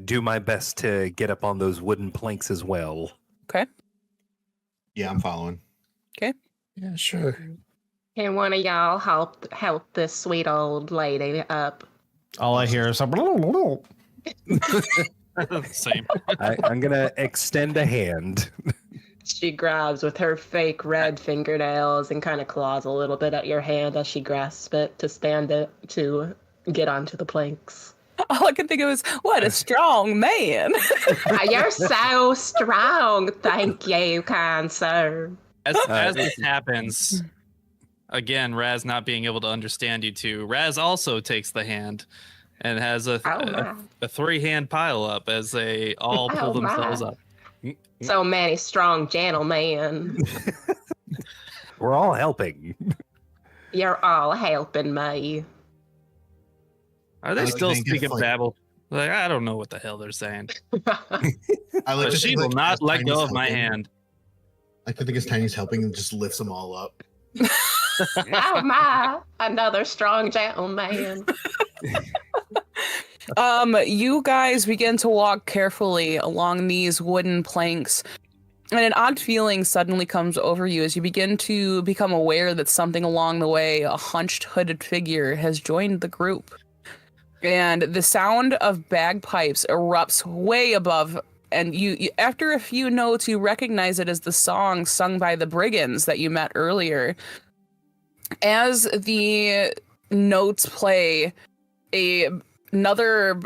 Speaker 2: do my best to get up on those wooden planks as well.
Speaker 3: Okay.
Speaker 6: Yeah, I'm following.
Speaker 4: Yeah, sure.
Speaker 7: Can one of y'all help this sweet old lady up?
Speaker 1: All I hear is...
Speaker 5: Same.
Speaker 2: I'm gonna extend a hand.
Speaker 7: She grabs with her fake red fingernails and kind of claws a little bit at your hand as she grasps it to stand it to get onto the planks.
Speaker 3: All I can think of is, what a strong man.
Speaker 7: You're so strong. Thank you, kind sir.
Speaker 5: As this happens, again, Raz not being able to understand you two, Raz also takes the hand and has a three-hand pile up as they all pull themselves up.
Speaker 7: So many strong gentlemen.
Speaker 2: We're all helping.
Speaker 7: You're all helping me.
Speaker 5: Are they
Speaker 6: Like,
Speaker 5: still
Speaker 6: they get,
Speaker 5: speaking
Speaker 6: like-
Speaker 5: babble? Like, I don't know what the hell they're saying.
Speaker 6: I like
Speaker 5: But
Speaker 6: to
Speaker 5: she
Speaker 6: think,
Speaker 5: will
Speaker 6: like,
Speaker 5: not
Speaker 6: as
Speaker 5: let go
Speaker 6: Tiny's
Speaker 5: of my
Speaker 6: helping-
Speaker 5: hand.
Speaker 6: I think as Tiny's helping and just lifts them all up.
Speaker 7: Oh my, another strong gentleman.
Speaker 3: You guys begin to walk carefully along these wooden planks, and an odd feeling suddenly comes over you as you begin to become aware that something along the way, a hunched, hooded figure, has joined the group. And the sound of bagpipes erupts way above, and you after a few notes, you recognize it as the song sung by the brigands that you met earlier. As the notes play, another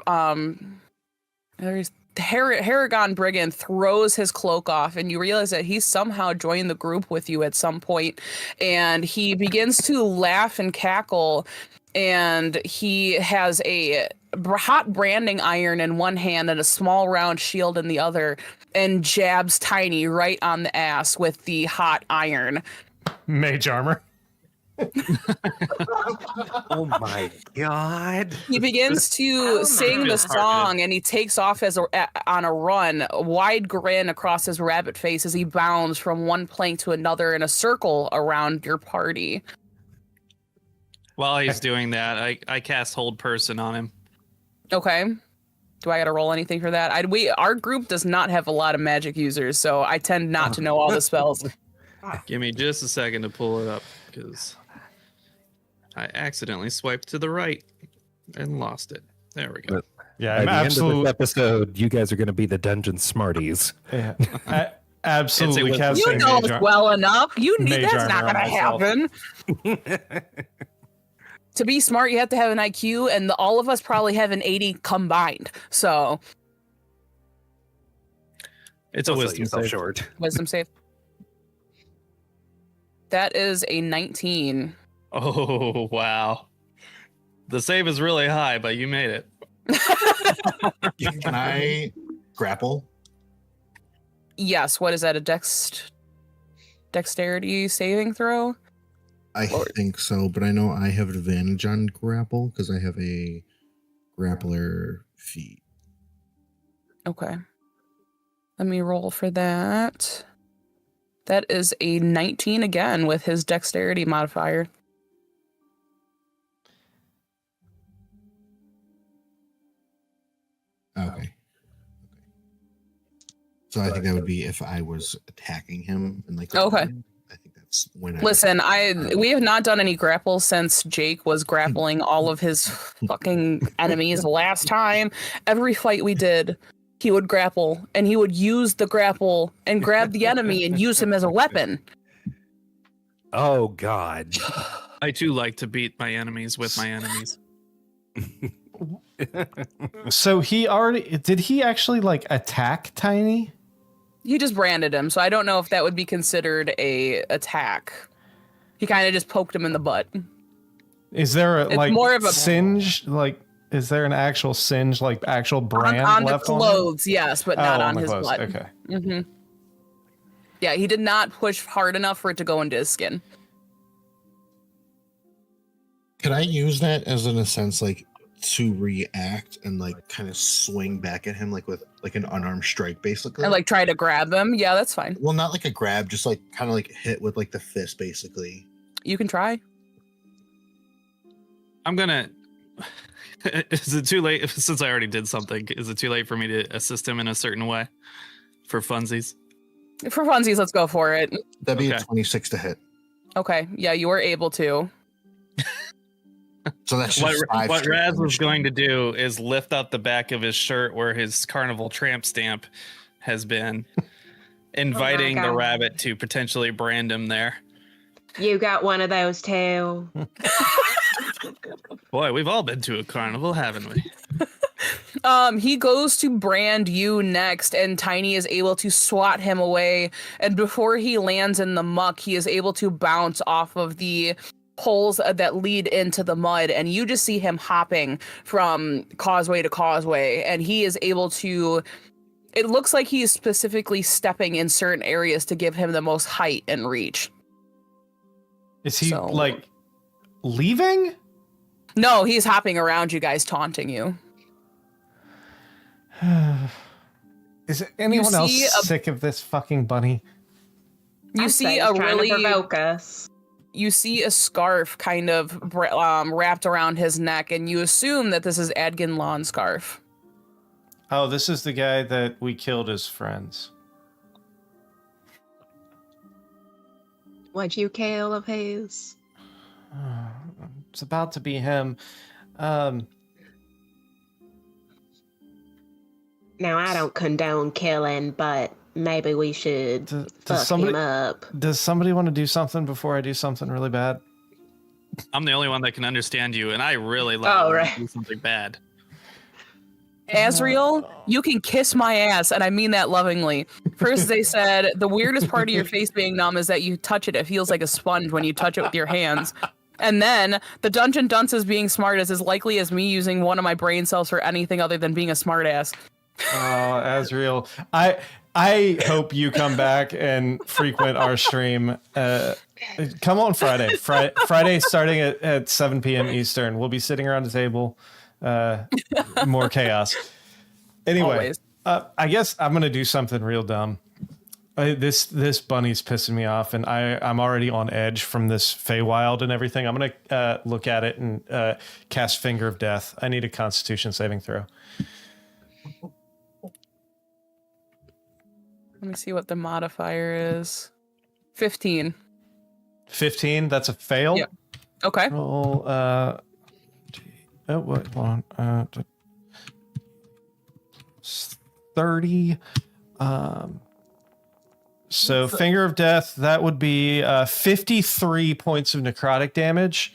Speaker 3: Haragon brigand throws his cloak off, and you realize that he's somehow joined the group with you at some point, and he begins to laugh and cackle, and he has a hot branding iron in one hand and a small round shield in the other, and jabs Tiny right on the ass with the hot iron.
Speaker 1: Mage armor.
Speaker 2: Oh my god.
Speaker 3: He begins to sing the song, and he takes off on a run, a wide grin across his rabbit face as he bounds from one plank to another in a circle around your party.
Speaker 5: While he's doing that, I cast Hold Person on him.
Speaker 3: Okay. Do I got to roll anything for that? Our group does not have a lot of magic users, so I tend not to know all the spells.
Speaker 5: Give me just a second to pull it up, because I accidentally swiped to the right and lost it. There we go.
Speaker 1: Yeah,
Speaker 2: By
Speaker 1: I'm
Speaker 2: the end of
Speaker 1: absolutely...
Speaker 2: this episode, you guys are going to be the dungeon smarties.
Speaker 1: Yeah. Absolutely
Speaker 5: You
Speaker 1: casting
Speaker 3: You know
Speaker 1: mage
Speaker 3: us well enough. You knew
Speaker 1: mage
Speaker 3: that's not
Speaker 1: armor
Speaker 3: going to
Speaker 1: on myself.
Speaker 3: happen. To be smart, you have to have an IQ, and all of us probably have an 80 combined. So,
Speaker 5: It's a
Speaker 2: Don't sell
Speaker 5: wisdom
Speaker 2: yourself
Speaker 5: save.
Speaker 2: short.
Speaker 3: wisdom save. That is a 19.
Speaker 5: Oh, wow. The save is really high, but you made it.
Speaker 6: Can I grapple?
Speaker 3: Yes. What is that? A dexterity saving throw?
Speaker 6: I think so, but I know I have advantage on grapple because I have a grappler feat.
Speaker 3: Okay. Let me roll for that. That is a 19 again with his dexterity modifier.
Speaker 6: Okay. So I think that would be if I was attacking him and like.
Speaker 3: Okay.
Speaker 6: I think that's when.
Speaker 3: Listen, we have not done any grapples since Jake was grappling all of his fucking enemies last time. Every fight we did, he would grapple and he would use the grapple and grab the enemy and use him as a weapon.
Speaker 2: Oh God.
Speaker 5: I too like to beat my enemies with my enemies.
Speaker 1: So did he actually like attack Tiny?
Speaker 3: He just branded him, so I don't know if that would be considered a attack. He kind of just poked him in the butt.
Speaker 1: Is there
Speaker 3: It's
Speaker 1: like
Speaker 3: more of a-
Speaker 1: singe? Like, is there an actual singe, like actual brand
Speaker 3: on the
Speaker 1: left on him?
Speaker 3: clothes, yes, but not on
Speaker 1: the
Speaker 3: his
Speaker 1: clothes.
Speaker 3: butt.
Speaker 1: Okay.
Speaker 3: Mm-hmm. Yeah, he did not push hard enough for it to go into his skin.
Speaker 6: Can I use that as in a sense like to react and like kind of swing back at him like with like an unarmed strike basically?
Speaker 3: And like try to grab him. Yeah, that's fine.
Speaker 6: Well, not like a grab, just like kind of like hit with like the fist basically.
Speaker 3: You can try.
Speaker 5: I'm gonna. Is it too late? Since I already did something, is it too late for me to assist him in a certain way for funsies?
Speaker 3: For funsies, let's go for it.
Speaker 6: That'd be a
Speaker 5: Okay.
Speaker 6: 26 to hit.
Speaker 3: Okay, yeah, you were able to.
Speaker 6: So that's just
Speaker 5: What Raz was going to do is lift up the back of his shirt where his carnival tramp stamp has been, inviting the
Speaker 7: God.
Speaker 5: rabbit to potentially brand him there.
Speaker 7: You got one of those too.
Speaker 5: Boy, we've all been to a carnival, haven't we?
Speaker 3: He goes to brand you next, and Tiny is able to swat him away. And before he lands in the muck, he is able to bounce off of the holes that lead into the mud, and you just see him hopping from causeway to causeway, and he is able to. It looks like he is specifically stepping in certain areas to give him the most height and reach.
Speaker 1: Is he
Speaker 3: So-
Speaker 1: like leaving?
Speaker 3: No, he's hopping around you guys, taunting you.
Speaker 1: Is anyone else
Speaker 3: see
Speaker 1: sick of this fucking bunny?
Speaker 3: You
Speaker 7: I'd
Speaker 3: see
Speaker 7: say
Speaker 3: a
Speaker 7: he's trying to
Speaker 3: really.
Speaker 7: provoke us.
Speaker 3: You see a scarf kind of wrapped around his neck, and you assume that this is Adgan Lawn's scarf.
Speaker 1: Oh, this is the guy that we killed as friends.
Speaker 7: What'd you kill of his?
Speaker 1: It's about to be him.
Speaker 7: Now I don't condone killing, but maybe we should fuck him up.
Speaker 1: Does somebody want to do something before I do something really bad?
Speaker 5: I'm the only one that can understand you, and I really love
Speaker 7: Oh,
Speaker 5: when you
Speaker 7: right.
Speaker 5: do something bad.
Speaker 3: Azriel, you can kiss my ass, and I mean that lovingly. First, they said the weirdest part of your face being numb is that you touch it. It feels like a sponge when you touch it with your hands. And then the Dungeon Dunces being smart is as likely as me using one of my brain cells for anything other than being a smart ass.
Speaker 1: Oh, Azriel. I hope you come back and frequent our stream. Come on Friday. Friday starting at 7 p.m. Eastern. We'll be sitting around the table. More chaos. Anyway, I guess I'm going to do something real dumb. This bunny's pissing me off, and I'm already on edge from this Feywild and everything. I'm going to look at it and cast Finger of Death. I need a Constitution saving throw.
Speaker 3: Let me see what the modifier is. 15.
Speaker 1: 15. That's a fail.
Speaker 3: Yep. Okay.
Speaker 1: Roll. Oh, wait, hold on. 30. So Finger of Death, that would be 53 points of necrotic damage.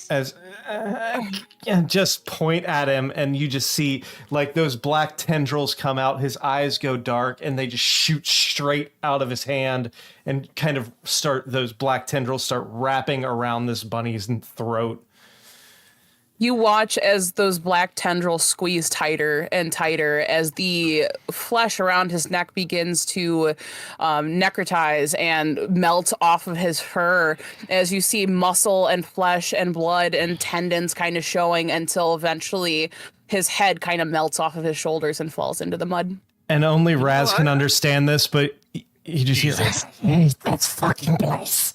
Speaker 1: As and just point at him, and you just see like those black tendrils come out. His eyes go dark, and they just shoot straight out of his hand, and kind of those black tendrils start wrapping around this bunny's throat.
Speaker 3: You watch as those black tendrils squeeze tighter and tighter as the flesh around his neck begins to necrotize and melt off of his fur, as you see muscle and flesh and blood and tendons kind of showing until eventually his head kind of melts off of his shoulders and falls into the mud.
Speaker 1: And only Raz can understand this, but he just hears that's fucking place.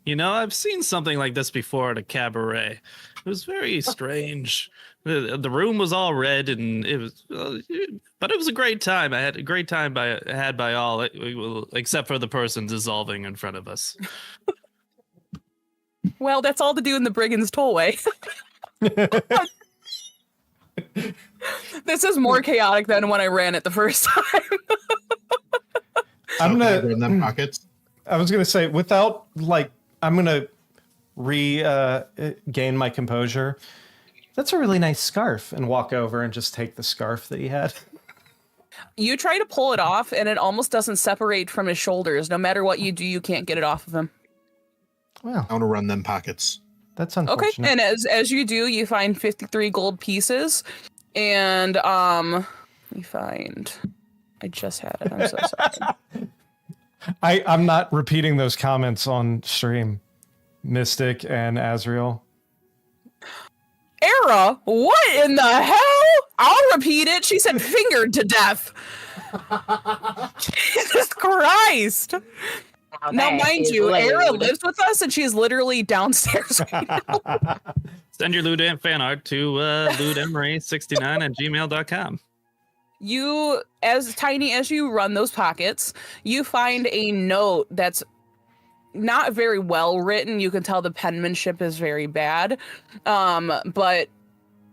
Speaker 5: You know, I've seen something like this before at a cabaret. It was very strange. The room was all red, and it was, but it was a great time. I had a great time by all, except for the person dissolving in front of us.
Speaker 3: Well, that's all to do in the Brigand's Tollway. This is more chaotic than when I ran it the first time.
Speaker 1: I'm gonna
Speaker 6: in them pockets.
Speaker 1: I was gonna say, without like, I'm gonna gain my composure. That's a really nice scarf, and walk over and just take the scarf that he had.
Speaker 3: You try to pull it off, and it almost doesn't separate from his shoulders. No matter what you do, you can't get it off of him.
Speaker 1: Well,
Speaker 6: I want to run them pockets.
Speaker 1: that's
Speaker 3: Okay,
Speaker 1: unfortunate.
Speaker 3: and as you do, you find 53 gold pieces, and let me find. I just had it. I'm so sorry.
Speaker 1: I'm not repeating those comments on stream, Mystic and Azriel.
Speaker 3: Era, what in the hell? I'll repeat it. She said fingered to death. Jesus Christ. Now, mind you, Era lives with us, and she's literally downstairs right now.
Speaker 5: Send your Lewd fan art to ludemery69@gmail.com.
Speaker 3: You, as tiny as you run those pockets, you find a note that's not very well written. You can tell the penmanship is very bad. But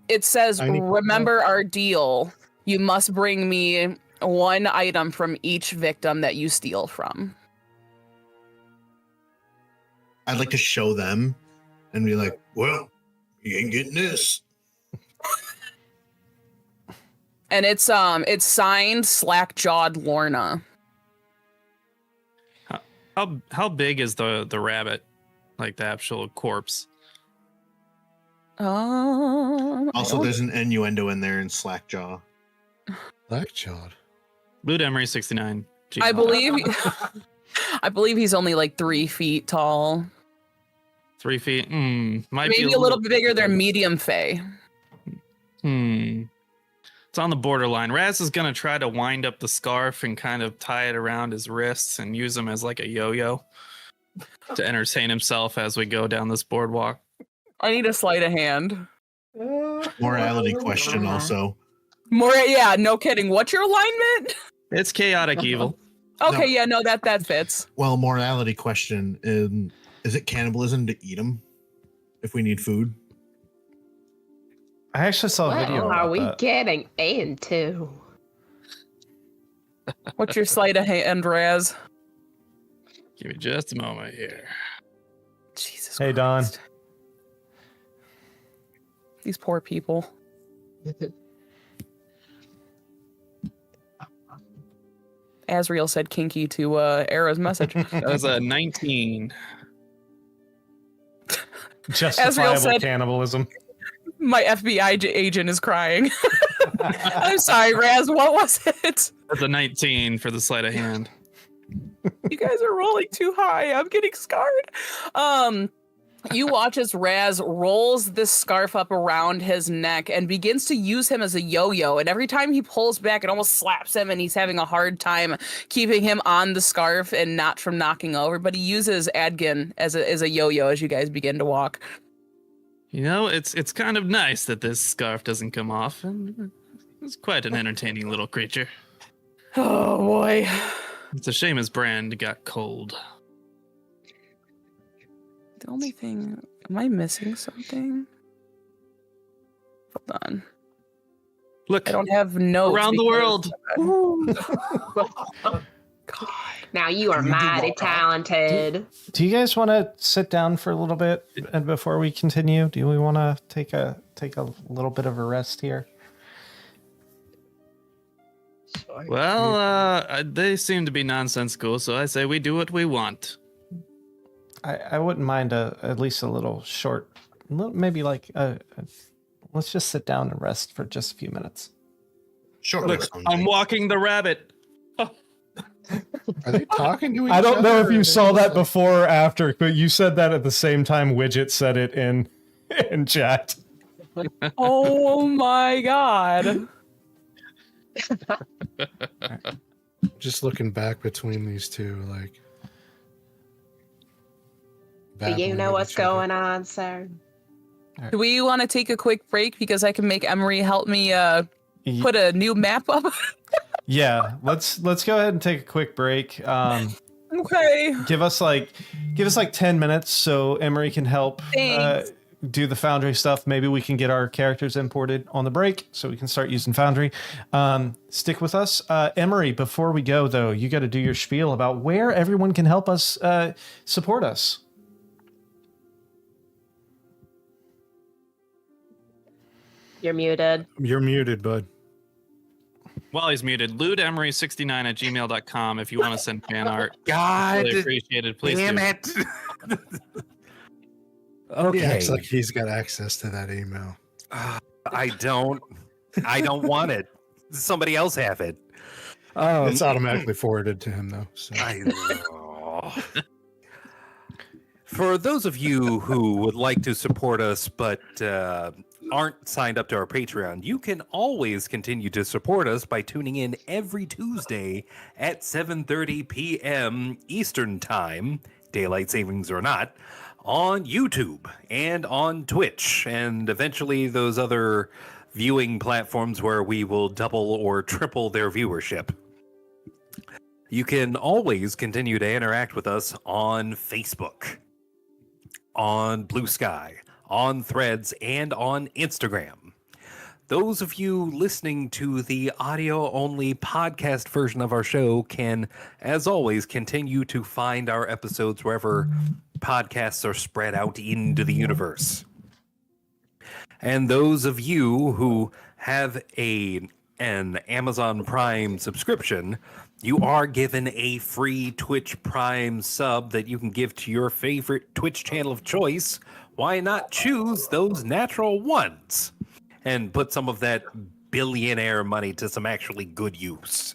Speaker 3: it says, remember our deal. You must bring me one item from each victim that you steal from.
Speaker 6: I'd like to show them and be like, well, you ain't getting this.
Speaker 3: And it's signed Slack-Jawed Lorna.
Speaker 5: How big is the rabbit? Like the actual corpse?
Speaker 6: Also, there's an innuendo in there in Slackjaw.
Speaker 4: Slack-jawed.
Speaker 5: ludemery69.
Speaker 3: I believe he's only like 3 feet tall.
Speaker 5: 3 feet. Might
Speaker 3: Maybe
Speaker 5: be
Speaker 3: a little bit bigger. They're medium fey.
Speaker 5: It's on the borderline. Raz is gonna try to wind up the scarf and kind of tie it around his wrists and use them as like a yo-yo to entertain himself as we go down this boardwalk.
Speaker 3: I need a sleight of hand.
Speaker 6: Morality question also.
Speaker 3: Yeah, no kidding. What's your alignment?
Speaker 5: It's chaotic evil.
Speaker 3: Okay, that fits.
Speaker 6: Well, morality question. Is it cannibalism to eat them if we need food?
Speaker 1: I actually saw a video.
Speaker 7: What are we
Speaker 1: that.
Speaker 7: getting into?
Speaker 3: What's your sleight of hand, Raz?
Speaker 5: Give me just a moment here.
Speaker 3: Jesus
Speaker 1: Hey,
Speaker 3: Christ.
Speaker 1: Don.
Speaker 3: These poor people. Azriel said kinky to Era's message.
Speaker 5: That was a 19.
Speaker 1: Justifiable
Speaker 3: said-
Speaker 1: cannibalism.
Speaker 3: My FBI agent is crying. I'm sorry, Raz. What was it?
Speaker 5: That's a 19 for the sleight of hand.
Speaker 3: You guys are rolling too high. I'm getting scarred. You watch as Raz rolls this scarf up around his neck and begins to use him as a yo-yo. And every time he pulls back, it almost slaps him, and he's having a hard time keeping him on the scarf and not from knocking over. But he uses Adgin as a yo-yo as you guys begin to walk.
Speaker 5: You know, it's kind of nice that this scarf doesn't come off, and it's quite an entertaining little creature.
Speaker 3: Oh boy.
Speaker 5: It's a shame his brand got cold.
Speaker 3: The only thing, am I missing something? Hold on.
Speaker 5: Look,
Speaker 3: I don't have notes.
Speaker 5: around the world.
Speaker 3: God.
Speaker 7: Now you are mighty talented.
Speaker 1: Do you guys want to sit down for a little bit and before we continue? Do we want to take a little bit of a rest here?
Speaker 5: Well, they seem to be nonsensical, so I say we do what we want.
Speaker 1: I wouldn't mind at least a little short maybe like let's just sit down and rest for just a few minutes.
Speaker 6: Sure.
Speaker 5: Look, I'm walking the rabbit.
Speaker 4: Are they talking to each other?
Speaker 1: I don't know if
Speaker 4: or
Speaker 1: you
Speaker 4: are
Speaker 1: saw
Speaker 4: they
Speaker 1: that
Speaker 4: just
Speaker 1: before or after, but you said that at the same time Widget said it in chat.
Speaker 3: Oh my god.
Speaker 4: just looking back between these two, like.
Speaker 7: Do you know what's going on, sir?
Speaker 3: Do we want to take a quick break because I can make Emery help me put a new map up?
Speaker 1: Yeah, let's go ahead and take a quick break.
Speaker 3: Okay.
Speaker 1: Give us like 10 minutes so Emery can help
Speaker 3: Thanks.
Speaker 1: do the Foundry stuff. Maybe we can get our characters imported on the break so we can start using Foundry. Stick with us. Emery, before we go, though, you got to do your spiel about where everyone can help us support us.
Speaker 7: You're muted.
Speaker 4: You're muted, bud.
Speaker 5: While he's muted, lewdemery69@gmail.com if you want to send fan art.
Speaker 2: God
Speaker 5: Really appreciate it. Please
Speaker 2: damn
Speaker 5: do.
Speaker 2: it.
Speaker 4: He
Speaker 2: Okay.
Speaker 4: acts like he's got access to that email.
Speaker 2: I don't want it. Somebody else have it.
Speaker 4: It's automatically forwarded to him, though. So.
Speaker 2: For those of you who would like to support us but aren't signed up to our Patreon, you can always continue to support us by tuning in every Tuesday at 7:30 p.m. Eastern Time, daylight savings or not, on YouTube and on Twitch, and eventually those other viewing platforms where we will double or triple their viewership. You can always continue to interact with us on Facebook, on Blue Sky, on Threads, and on Instagram. Those of you listening to the audio-only podcast version of our show can, as always, continue to find our episodes wherever podcasts are spread out into the universe. And those of you who have an Amazon Prime subscription, you are given a free Twitch Prime sub that you can give to your favorite Twitch channel of choice. Why not choose those natural ones and put some of that billionaire money to some actually good use?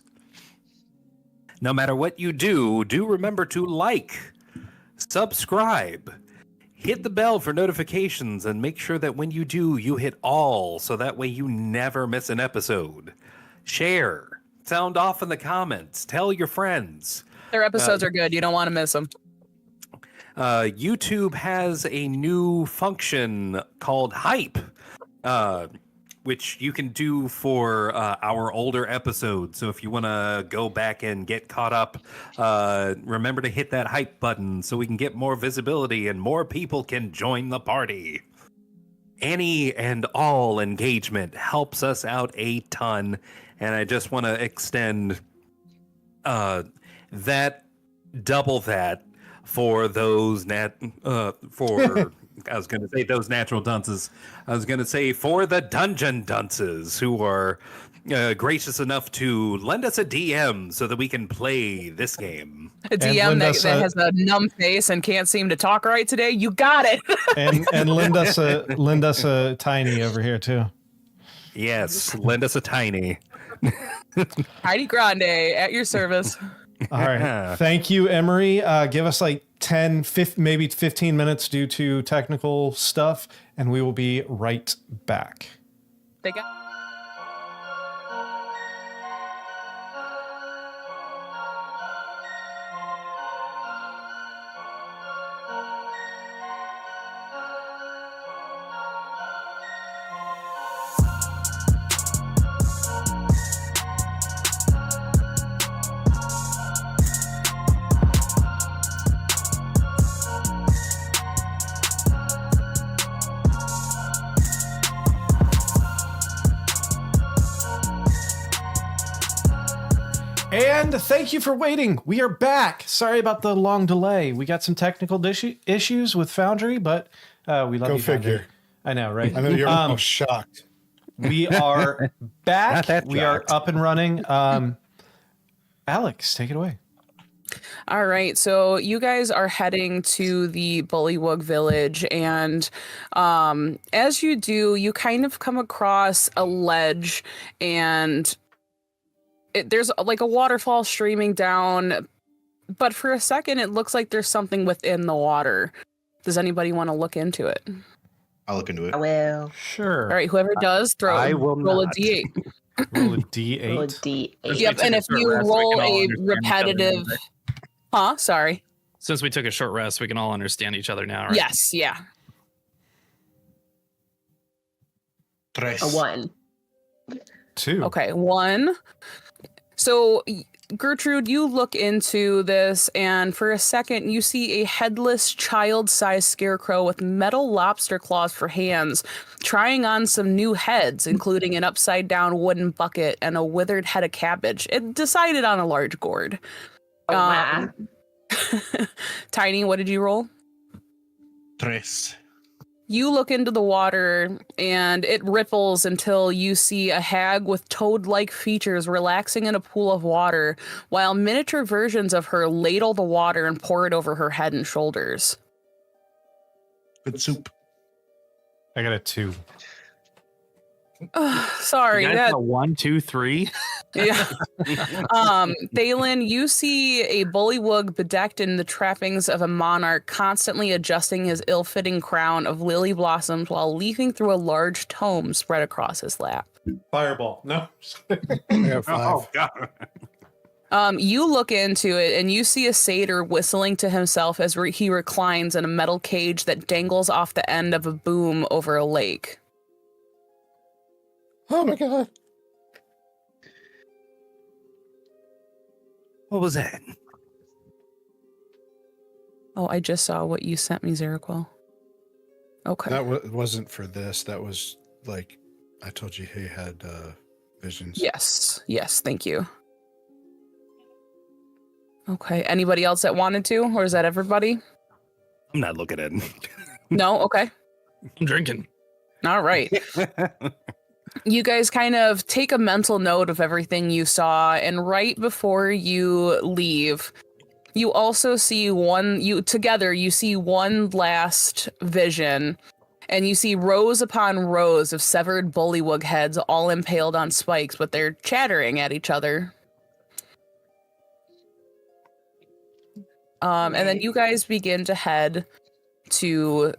Speaker 2: No matter what you do remember to like, subscribe, hit the bell for notifications, and make sure that when you do, you hit all, so that way you never miss an episode. Share, sound off in the comments, tell your friends.
Speaker 3: Their episodes are good. You don't want to miss them.
Speaker 2: YouTube has a new function called Hype, which you can do for our older episodes. So if you want to go back and get caught up, remember to hit that Hype button so we can get more visibility and more people can join the party. Any and all engagement helps us out a ton, and I just want to extend that double that for those for I was going to say those natural dunces. I was going to say for the Dungeon Dunces who are gracious enough to lend us a DM so that we can play this game.
Speaker 3: A DM that has a numb face and can't seem to talk right today. You got it.
Speaker 1: and lend us a tiny over here too.
Speaker 2: Yes, lend us a tiny.
Speaker 3: Heidi Grande at your service.
Speaker 1: All right. Thank you, Emery. Give us like 10, maybe 15 minutes due to technical stuff, and we will be right back.
Speaker 3: They got.
Speaker 1: And thank you for waiting. We are back. Sorry about the long delay. We got some technical issues with Foundry, but we love
Speaker 4: Go
Speaker 1: you, Foundry.
Speaker 4: figure.
Speaker 1: I know, right?
Speaker 4: I know you're almost shocked.
Speaker 1: We are back.
Speaker 2: Not that
Speaker 1: We are
Speaker 2: shocked.
Speaker 1: up and running. Alex, take it away.
Speaker 3: All right, so you guys are heading to the Bullywug village, and as you do, you kind of come across a ledge, and there's like a waterfall streaming down, but for a second, it looks like there's something within the water. Does anybody want to look into it?
Speaker 6: I'll look into it.
Speaker 7: I will.
Speaker 1: Sure.
Speaker 3: All right, whoever does,
Speaker 2: I will
Speaker 3: roll
Speaker 2: not.
Speaker 3: a d8.
Speaker 1: Roll a D8.
Speaker 7: Roll a D8.
Speaker 3: Yep, and if you roll a repetitive, sorry.
Speaker 5: Since we took a short rest, we can all understand each other now, right?
Speaker 3: Yes, yeah.
Speaker 6: Tres.
Speaker 7: A 1.
Speaker 1: 2.
Speaker 3: Okay, 1. So, Gertrude, you look into this, and for a second, you see a headless, child-sized scarecrow with metal lobster claws for hands, trying on some new heads, including an upside-down wooden bucket and a withered head of cabbage. It decided on a large gourd.
Speaker 7: Oh, my.
Speaker 3: Tiny, what did you roll?
Speaker 6: Tres.
Speaker 3: You look into the water, and it ripples until you see a hag with toad-like features relaxing in a pool of water, while miniature versions of her ladle the water and pour it over her head and shoulders.
Speaker 6: Good soup.
Speaker 1: I got a 2.
Speaker 3: Sorry,
Speaker 5: You guys
Speaker 3: that
Speaker 5: got 1, 2, 3.
Speaker 3: yeah. Thalen, you see a bullywug bedecked in the trappings of a monarch, constantly adjusting his ill-fitting crown of lily blossoms while leafing through a large tome spread across his lap.
Speaker 1: Fireball. No.
Speaker 4: I got 5.
Speaker 2: God.
Speaker 3: You look into it and you see a satyr whistling to himself as he reclines in a metal cage that dangles off the end of a boom over a lake.
Speaker 4: Oh my god.
Speaker 2: What was that?
Speaker 3: Oh, I just saw what you sent me, Zeraquil. Okay.
Speaker 4: That wasn't for this. That was like I told you he had visions.
Speaker 3: Yes, thank you. Okay, anybody else that wanted to, or is that everybody?
Speaker 2: I'm not looking at it.
Speaker 3: No? Okay.
Speaker 5: I'm drinking.
Speaker 3: All right. You guys kind of take a mental note of everything you saw, and right before you leave, you also see you see one last vision, and you see rows upon rows of severed bullywug heads all impaled on spikes, but they're chattering at each other. And then you guys begin to head to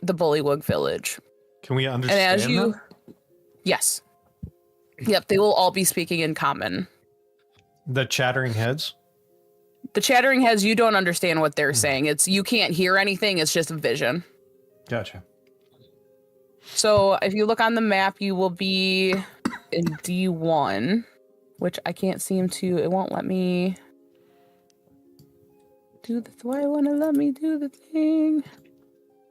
Speaker 3: the bullywug village.
Speaker 1: Can we understand
Speaker 3: And as you...
Speaker 1: them?
Speaker 3: Yes. Yep, they will all be speaking in common.
Speaker 1: The chattering heads?
Speaker 3: The chattering heads, you don't understand what they're saying. You can't hear anything, it's just a vision.
Speaker 1: Gotcha.
Speaker 3: So if you look on the map, you will be in D1, which I can't seem to, it won't let me do the, why won't it let me do the thing?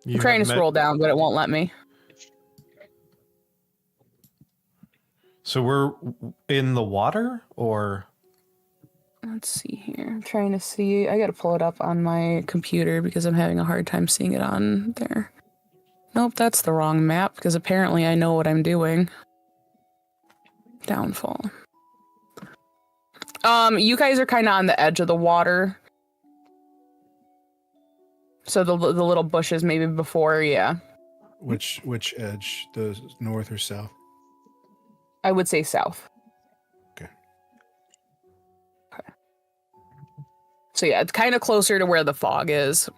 Speaker 3: I'm trying to scroll down, but it won't let me.
Speaker 1: So we're in the water, or?
Speaker 3: Let's see here. I'm trying to see. I got to pull it up on my computer because I'm having a hard time seeing it on there. Nope, that's the wrong map because apparently I know what I'm doing. Downfall. You guys are kind of on the edge of the water. So the little bushes maybe before, yeah.
Speaker 4: Which edge? The north or south?
Speaker 3: I would say south.
Speaker 4: Okay.
Speaker 3: So yeah, it's kind of closer to where the fog is.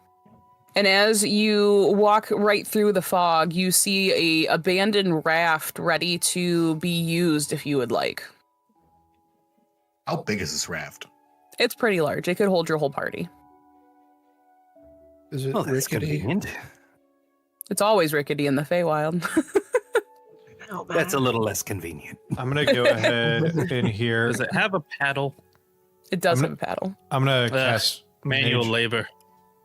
Speaker 3: And as you walk right through the fog, you see a abandoned raft ready to be used if you would like.
Speaker 6: How big is this raft?
Speaker 3: It's pretty large. It could hold your whole party.
Speaker 4: Is it
Speaker 2: Well, that's
Speaker 4: rickety?
Speaker 2: convenient.
Speaker 3: It's always rickety in the Feywild.
Speaker 7: Oh,
Speaker 2: That's a little less convenient.
Speaker 1: I'm going to go ahead in here.
Speaker 5: Does it have a paddle?
Speaker 3: It does have a paddle.
Speaker 1: I'm going to cast
Speaker 5: Manual labor.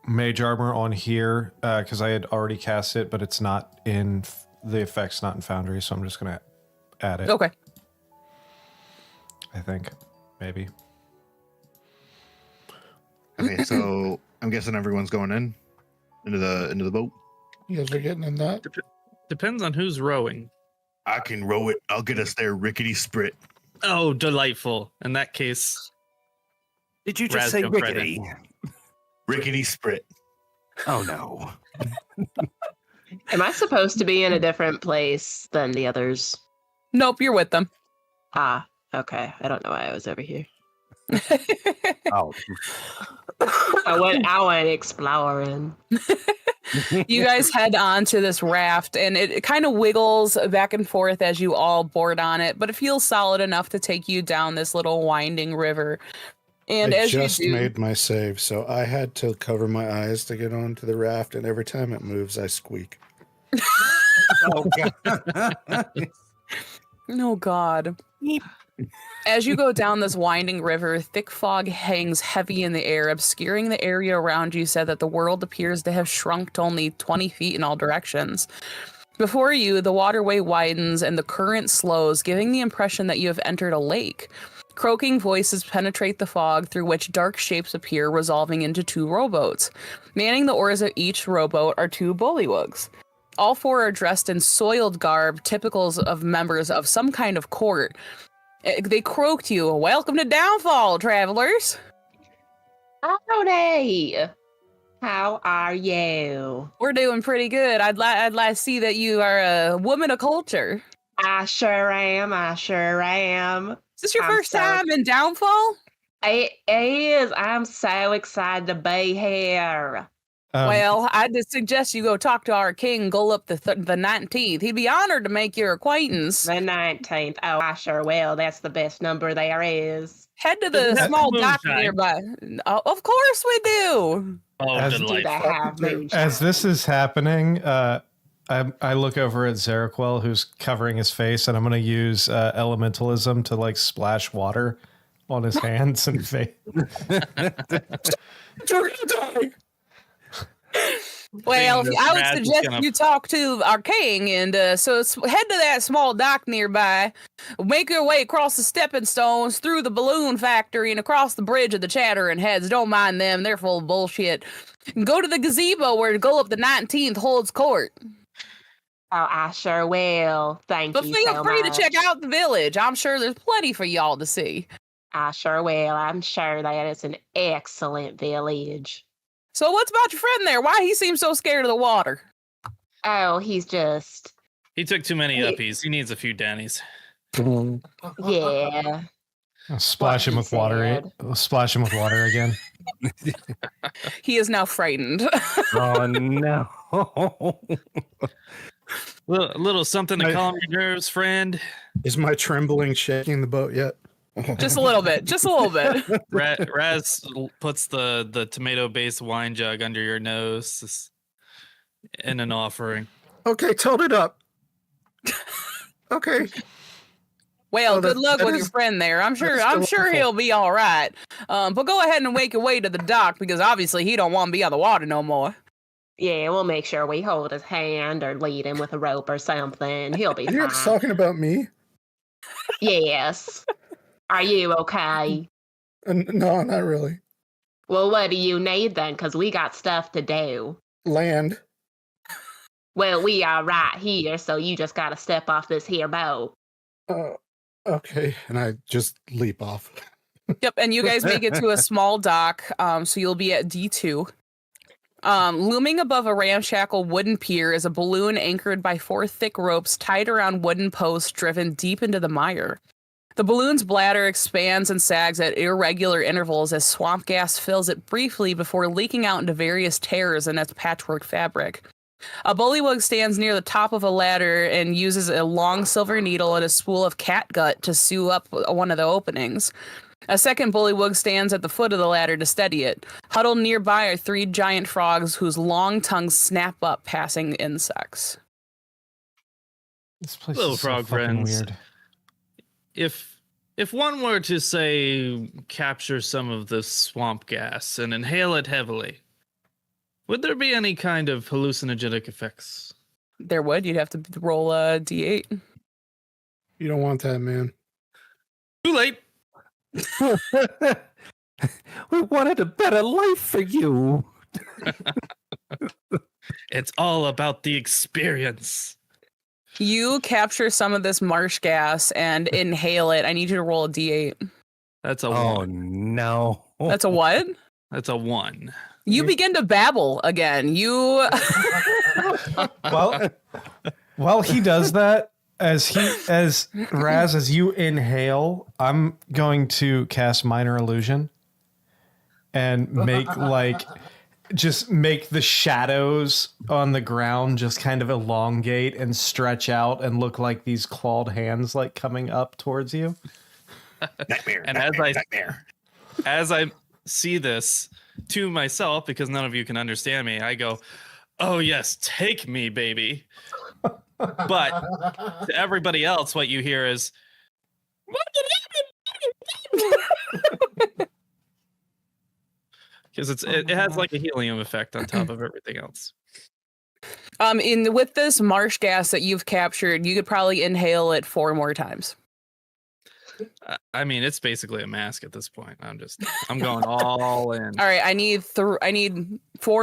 Speaker 1: Mage Armor on here because I had already cast it, but it's not in the effect's not in Foundry, so I'm just going to add it.
Speaker 3: Okay.
Speaker 1: I think maybe.
Speaker 6: Okay, so I'm guessing everyone's going into the boat.
Speaker 4: You guys are getting in that?
Speaker 5: Depends on who's rowing.
Speaker 6: I can row it. I'll get us there, rickety sprit.
Speaker 5: Oh, delightful. In that case,
Speaker 2: Did you just
Speaker 5: Raz,
Speaker 2: say
Speaker 5: go credit.
Speaker 2: rickety?
Speaker 6: Rickety sprit.
Speaker 2: Oh no.
Speaker 7: Am I supposed to be in a different place than the others?
Speaker 3: Nope, you're with them.
Speaker 7: Ah, okay. I don't know why I was over here.
Speaker 2: Oh.
Speaker 7: I went exploring.
Speaker 3: You guys head on to this raft, and it kind of wiggles back and forth as you all board on it, but it feels solid enough to take you down this little winding river. And
Speaker 4: I
Speaker 3: as
Speaker 4: just
Speaker 3: you do,
Speaker 4: made my save, so I had to cover my eyes to get onto the raft, and every time it moves, I squeak.
Speaker 6: Oh god.
Speaker 3: oh god. As you go down this winding river, thick fog hangs heavy in the air, obscuring the area around you so that the world appears to have shrunk to only 20 feet in all directions. Before you, the waterway widens and the current slows, giving the impression that you have entered a lake. Croaking voices penetrate the fog, through which dark shapes appear, resolving into 2 rowboats. Manning the oars of each rowboat are 2 bullywugs. All 4 are dressed in soiled garb, typical of members of some kind of court. They croak to you, "Welcome to Downfall, travelers."
Speaker 7: Howdy. How are you?
Speaker 3: We're doing pretty good. I'd like to see that you are a woman of culture.
Speaker 7: I sure am. I sure am.
Speaker 3: Is this your
Speaker 7: I'm
Speaker 3: first
Speaker 7: so-
Speaker 3: time in Downfall?
Speaker 7: It is. I'm so excited to be here.
Speaker 3: Well, I'd just suggest you go talk to our king, Gullup the 19th. He'd be honored to make your acquaintance.
Speaker 7: The 19th. Oh, I sure will. That's the best number there is.
Speaker 3: Head to
Speaker 5: Does it
Speaker 3: the
Speaker 5: have
Speaker 3: small dock
Speaker 5: moonshine?
Speaker 3: nearby. Of course we do.
Speaker 5: Oh,
Speaker 1: As-
Speaker 7: Do they
Speaker 5: delightful.
Speaker 7: have moonshine?
Speaker 1: As this is happening, I look over at Zeraquel, who's covering his face, and I'm going to use elementalism to like splash water on his hands and face.
Speaker 3: Well,
Speaker 5: Seeing
Speaker 3: I
Speaker 5: this,
Speaker 3: would
Speaker 5: Raz is
Speaker 3: suggest
Speaker 5: gonna-
Speaker 3: you talk to our king, and head to that small dock nearby. Make your way across the stepping stones, through the balloon factory, and across the bridge of the Chattering Heads. Don't mind them; they're full of bullshit. And go to the gazebo where Gullup the 19th holds court.
Speaker 7: Oh, I sure will. Thank
Speaker 3: But
Speaker 7: you
Speaker 3: feel
Speaker 7: so
Speaker 3: free
Speaker 7: much.
Speaker 3: to check out the village. I'm sure there's plenty for y'all to see.
Speaker 7: I sure will. I'm sure that it's an excellent village.
Speaker 3: So, what's about your friend there? Why he seems so scared of the water?
Speaker 7: Oh, he's just
Speaker 5: He took too many
Speaker 7: Hey.
Speaker 5: uppies. He needs a few Dannies.
Speaker 7: yeah.
Speaker 1: I'll splash him
Speaker 7: he
Speaker 1: with water.
Speaker 7: said.
Speaker 1: I'll splash him with water again.
Speaker 3: He is now frightened.
Speaker 2: Oh no.
Speaker 5: Little something to
Speaker 4: Right.
Speaker 5: calm your nerves, friend.
Speaker 4: Is my trembling shaking the boat yet?
Speaker 3: Just a little bit. Just a little bit.
Speaker 5: Raz puts the tomato-based wine jug under your nose in an offering.
Speaker 4: Okay, tilt it up. Okay.
Speaker 3: Well,
Speaker 4: Oh,
Speaker 3: good
Speaker 4: that-
Speaker 3: luck
Speaker 4: that
Speaker 3: with
Speaker 4: is-
Speaker 3: your friend there. I'm sure.
Speaker 4: that's
Speaker 3: I'm sure
Speaker 4: delightful.
Speaker 3: he'll be all right. But go ahead and make your way to the dock because obviously he don't want to be on the water no more.
Speaker 7: Yeah, we'll make sure we hold his hand or lead him with a rope or something. He'll be
Speaker 4: You're
Speaker 7: fine.
Speaker 4: talking about me?
Speaker 7: Yes. Are you okay?
Speaker 4: No, not really.
Speaker 7: Well, what do you need then? Because we got stuff to do.
Speaker 4: Land.
Speaker 7: Well, we are right here, so you just got to step off this here boat.
Speaker 4: Okay. And I just leap off.
Speaker 3: Yep, and you guys make it to a small dock. So you'll be at D2. Looming above a ramshackle wooden pier is a balloon anchored by 4 thick ropes tied around wooden posts driven deep into the mire. The balloon's bladder expands and sags at irregular intervals as swamp gas fills it briefly before leaking out into various tears in its patchwork fabric. A bullywug stands near the top of a ladder and uses a long silver needle and a spool of catgut to sew up one of the openings. A second bullywug stands at the foot of the ladder to steady it. Huddled nearby are 3 giant frogs whose long tongues snap up, passing insects.
Speaker 1: This place
Speaker 5: Little
Speaker 1: is
Speaker 5: frog
Speaker 1: so fucking
Speaker 5: friends.
Speaker 1: weird.
Speaker 5: If one were to say capture some of this swamp gas and inhale it heavily, would there be any kind of hallucinogenic effects?
Speaker 3: There would. You'd have to roll a d8.
Speaker 4: You don't want that, man.
Speaker 5: Too late.
Speaker 2: We wanted a better life for you.
Speaker 5: It's all about the experience.
Speaker 3: You capture some of this marsh gas and inhale it. I need you to roll a d8.
Speaker 5: That's a
Speaker 2: Oh
Speaker 5: 1.
Speaker 2: no.
Speaker 3: That's a what?
Speaker 5: That's a 1.
Speaker 3: You begin to babble again. You
Speaker 1: Well, while he does that, as Raz, as you inhale, I'm going to cast Minor Illusion and make just make the shadows on the ground just kind of elongate and stretch out and look like these clawed hands like coming up towards you.
Speaker 6: Nightmare.
Speaker 5: And
Speaker 6: nightmare.
Speaker 5: as I see this to myself, because none of you can understand me, I go, "Oh yes, take me, baby." But to everybody else, what you hear is, because it has like a helium effect on top of everything else.
Speaker 3: with this marsh gas that you've captured, you could probably inhale it 4 more times.
Speaker 5: I mean, it's basically a mask at this point. I'm going all in.
Speaker 3: All right, I need 4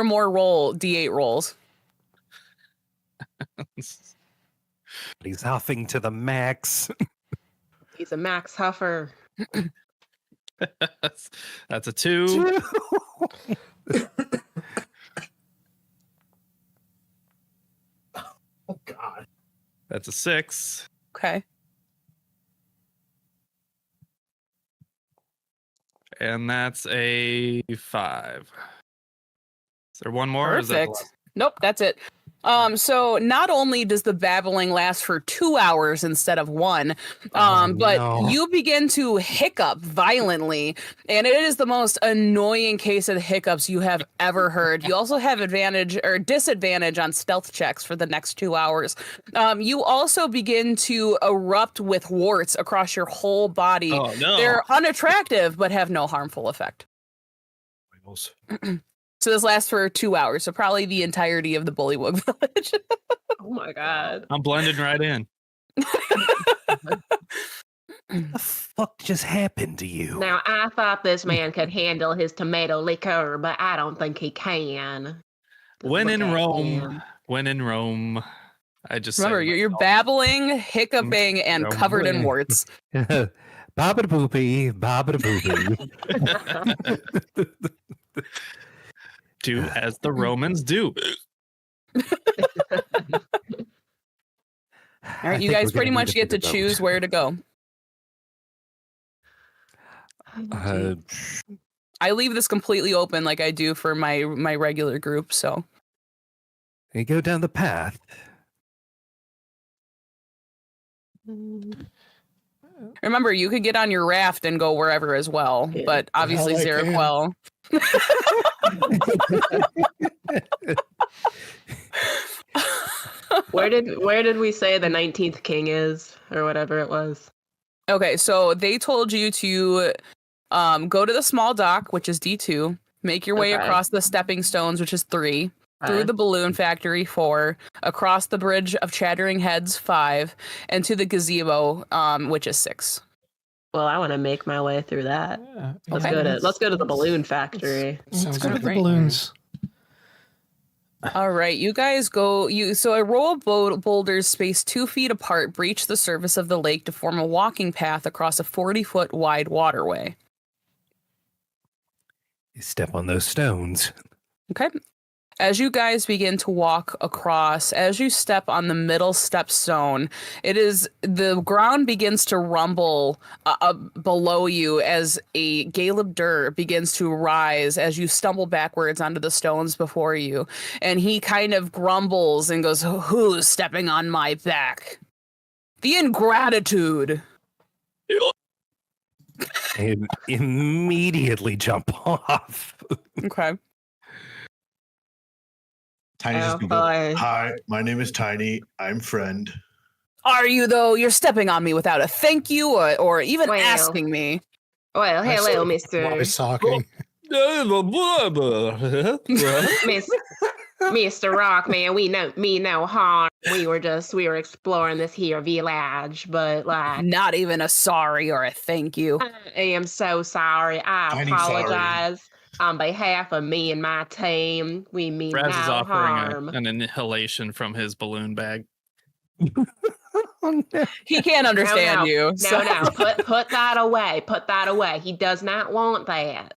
Speaker 3: more D8 rolls.
Speaker 2: He's huffing to the max.
Speaker 7: He's a max huffer.
Speaker 5: That's a 2.
Speaker 6: Oh God.
Speaker 5: That's a 6.
Speaker 3: Okay.
Speaker 5: And that's a 5. Is there one more? Or is that the
Speaker 3: Perfect.
Speaker 5: last?
Speaker 3: Nope, that's it. So not only does the babbling last for 2 hours instead of 1, but
Speaker 2: no.
Speaker 3: you begin to hiccup violently, and it is the most annoying case of hiccups you have ever heard. You also have advantage or disadvantage on stealth checks for the next 2 hours. You also begin to erupt with warts across your whole body.
Speaker 5: Oh no.
Speaker 3: They're unattractive, but have no harmful effect. So this lasts for 2 hours, so probably the entirety of the Bullywug Village.
Speaker 7: Oh my God.
Speaker 5: I'm blending right in.
Speaker 2: What the fuck just happened to you?
Speaker 7: Now, I thought this man could handle his tomato liqueur, but I don't think he can.
Speaker 5: When
Speaker 7: Look
Speaker 5: in
Speaker 7: at
Speaker 5: Rome,
Speaker 7: him.
Speaker 5: when in Rome. I just
Speaker 3: Remember,
Speaker 5: say
Speaker 3: you're babbling, hiccuping, and
Speaker 5: No
Speaker 3: covered in
Speaker 5: way.
Speaker 3: warts.
Speaker 2: Babada boopy, babada boopy.
Speaker 5: do as the Romans do.
Speaker 3: All right, you guys pretty much get to choose where to go. I leave this completely open like I do for my regular group, so.
Speaker 2: You go down the path.
Speaker 3: Remember, you could get on your raft and go wherever as well,
Speaker 7: Yeah.
Speaker 3: but obviously
Speaker 4: Hell, I can.
Speaker 3: Zeriquel.
Speaker 7: Where did we say the 19th king is, or whatever it was?
Speaker 3: Okay, so they told you to go to the small dock, which is D2, make your way
Speaker 7: Okay.
Speaker 3: across the stepping stones, which is 3, through the balloon factory 4, across the bridge of Chattering Heads 5, and to the gazebo, which is 6.
Speaker 7: Well, I want to make my way through that.
Speaker 1: Yeah.
Speaker 7: Let's
Speaker 3: Okay.
Speaker 7: go to the balloon factory.
Speaker 1: Let's go to the
Speaker 3: great.
Speaker 1: balloons.
Speaker 3: All right, you guys go. So a row of boulders spaced 2 feet apart breach the surface of the lake to form a walking path across a 40-foot wide waterway.
Speaker 2: You step on those stones.
Speaker 3: Okay. As you guys begin to walk across, as you step on the middle stepstone, the ground begins to rumble below you as a Galeb begins to rise as you stumble backwards onto the stones before you. And he kind of grumbles and goes, "Who's stepping on my back? The ingratitude."
Speaker 2: And immediately jump off.
Speaker 3: Okay.
Speaker 6: Tiny just
Speaker 7: Oh,
Speaker 6: gonna
Speaker 7: boy.
Speaker 6: go, "Hi, my name is Tiny. I'm friend."
Speaker 3: Are you, though? You're stepping on me without a thank you or even
Speaker 7: Well.
Speaker 3: asking me.
Speaker 7: Well, hello, Mister
Speaker 4: Talking.
Speaker 7: Mr. Rockman. We no harm. We were exploring this here village, but like,
Speaker 3: Not even a sorry or a thank you.
Speaker 7: I am so sorry. I
Speaker 6: Tiny sorry.
Speaker 7: apologize on behalf of me and my team. We mean
Speaker 5: Raz is
Speaker 7: no
Speaker 5: offering
Speaker 7: harm.
Speaker 5: an inhalation from his balloon bag.
Speaker 3: He can't understand you. So.
Speaker 7: No. Put that away. Put that away. He does not want that.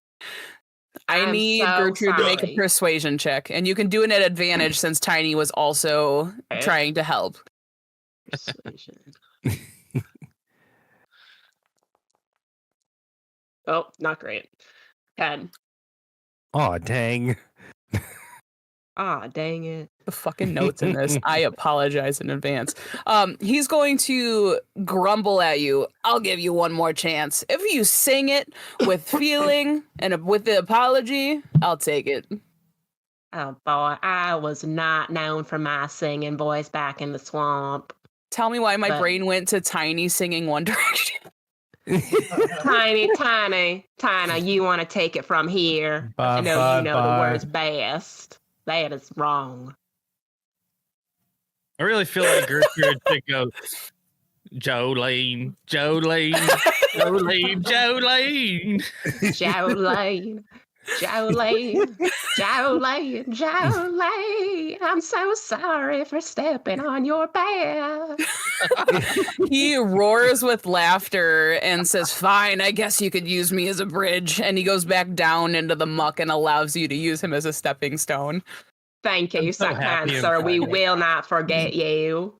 Speaker 3: I
Speaker 7: I'm
Speaker 3: need
Speaker 7: so
Speaker 3: Gertrude to make a
Speaker 7: sorry.
Speaker 3: persuasion check, and you can do it at advantage since Tiny was also trying to help.
Speaker 7: Oh, not great. 10.
Speaker 2: Aw, dang.
Speaker 7: Ah, dang it.
Speaker 3: The fucking notes in this. I apologize in advance. He's going to grumble at you. I'll give you one more chance. If you sing it with feeling and with the apology, I'll take it.
Speaker 7: Oh boy, I was not known for my singing voice back in the swamp.
Speaker 3: Tell me why my
Speaker 7: But-
Speaker 3: brain went to Tiny singing One Direction.
Speaker 7: Tiny, you want to take it from here? I know you know the words best. That is wrong.
Speaker 5: I really feel like Gertrude should go, Jolene, Jolene, Jolene, Jolene.
Speaker 7: Jolene. I'm so sorry for stepping on your back.
Speaker 3: He roars with laughter and says, fine, I guess you could use me as a bridge. And he goes back down into the muck and allows you to use him as a stepping stone.
Speaker 7: Thank you,
Speaker 5: I'm so
Speaker 7: so kind
Speaker 5: happy and
Speaker 7: sir. We
Speaker 5: proud.
Speaker 7: will not forget you.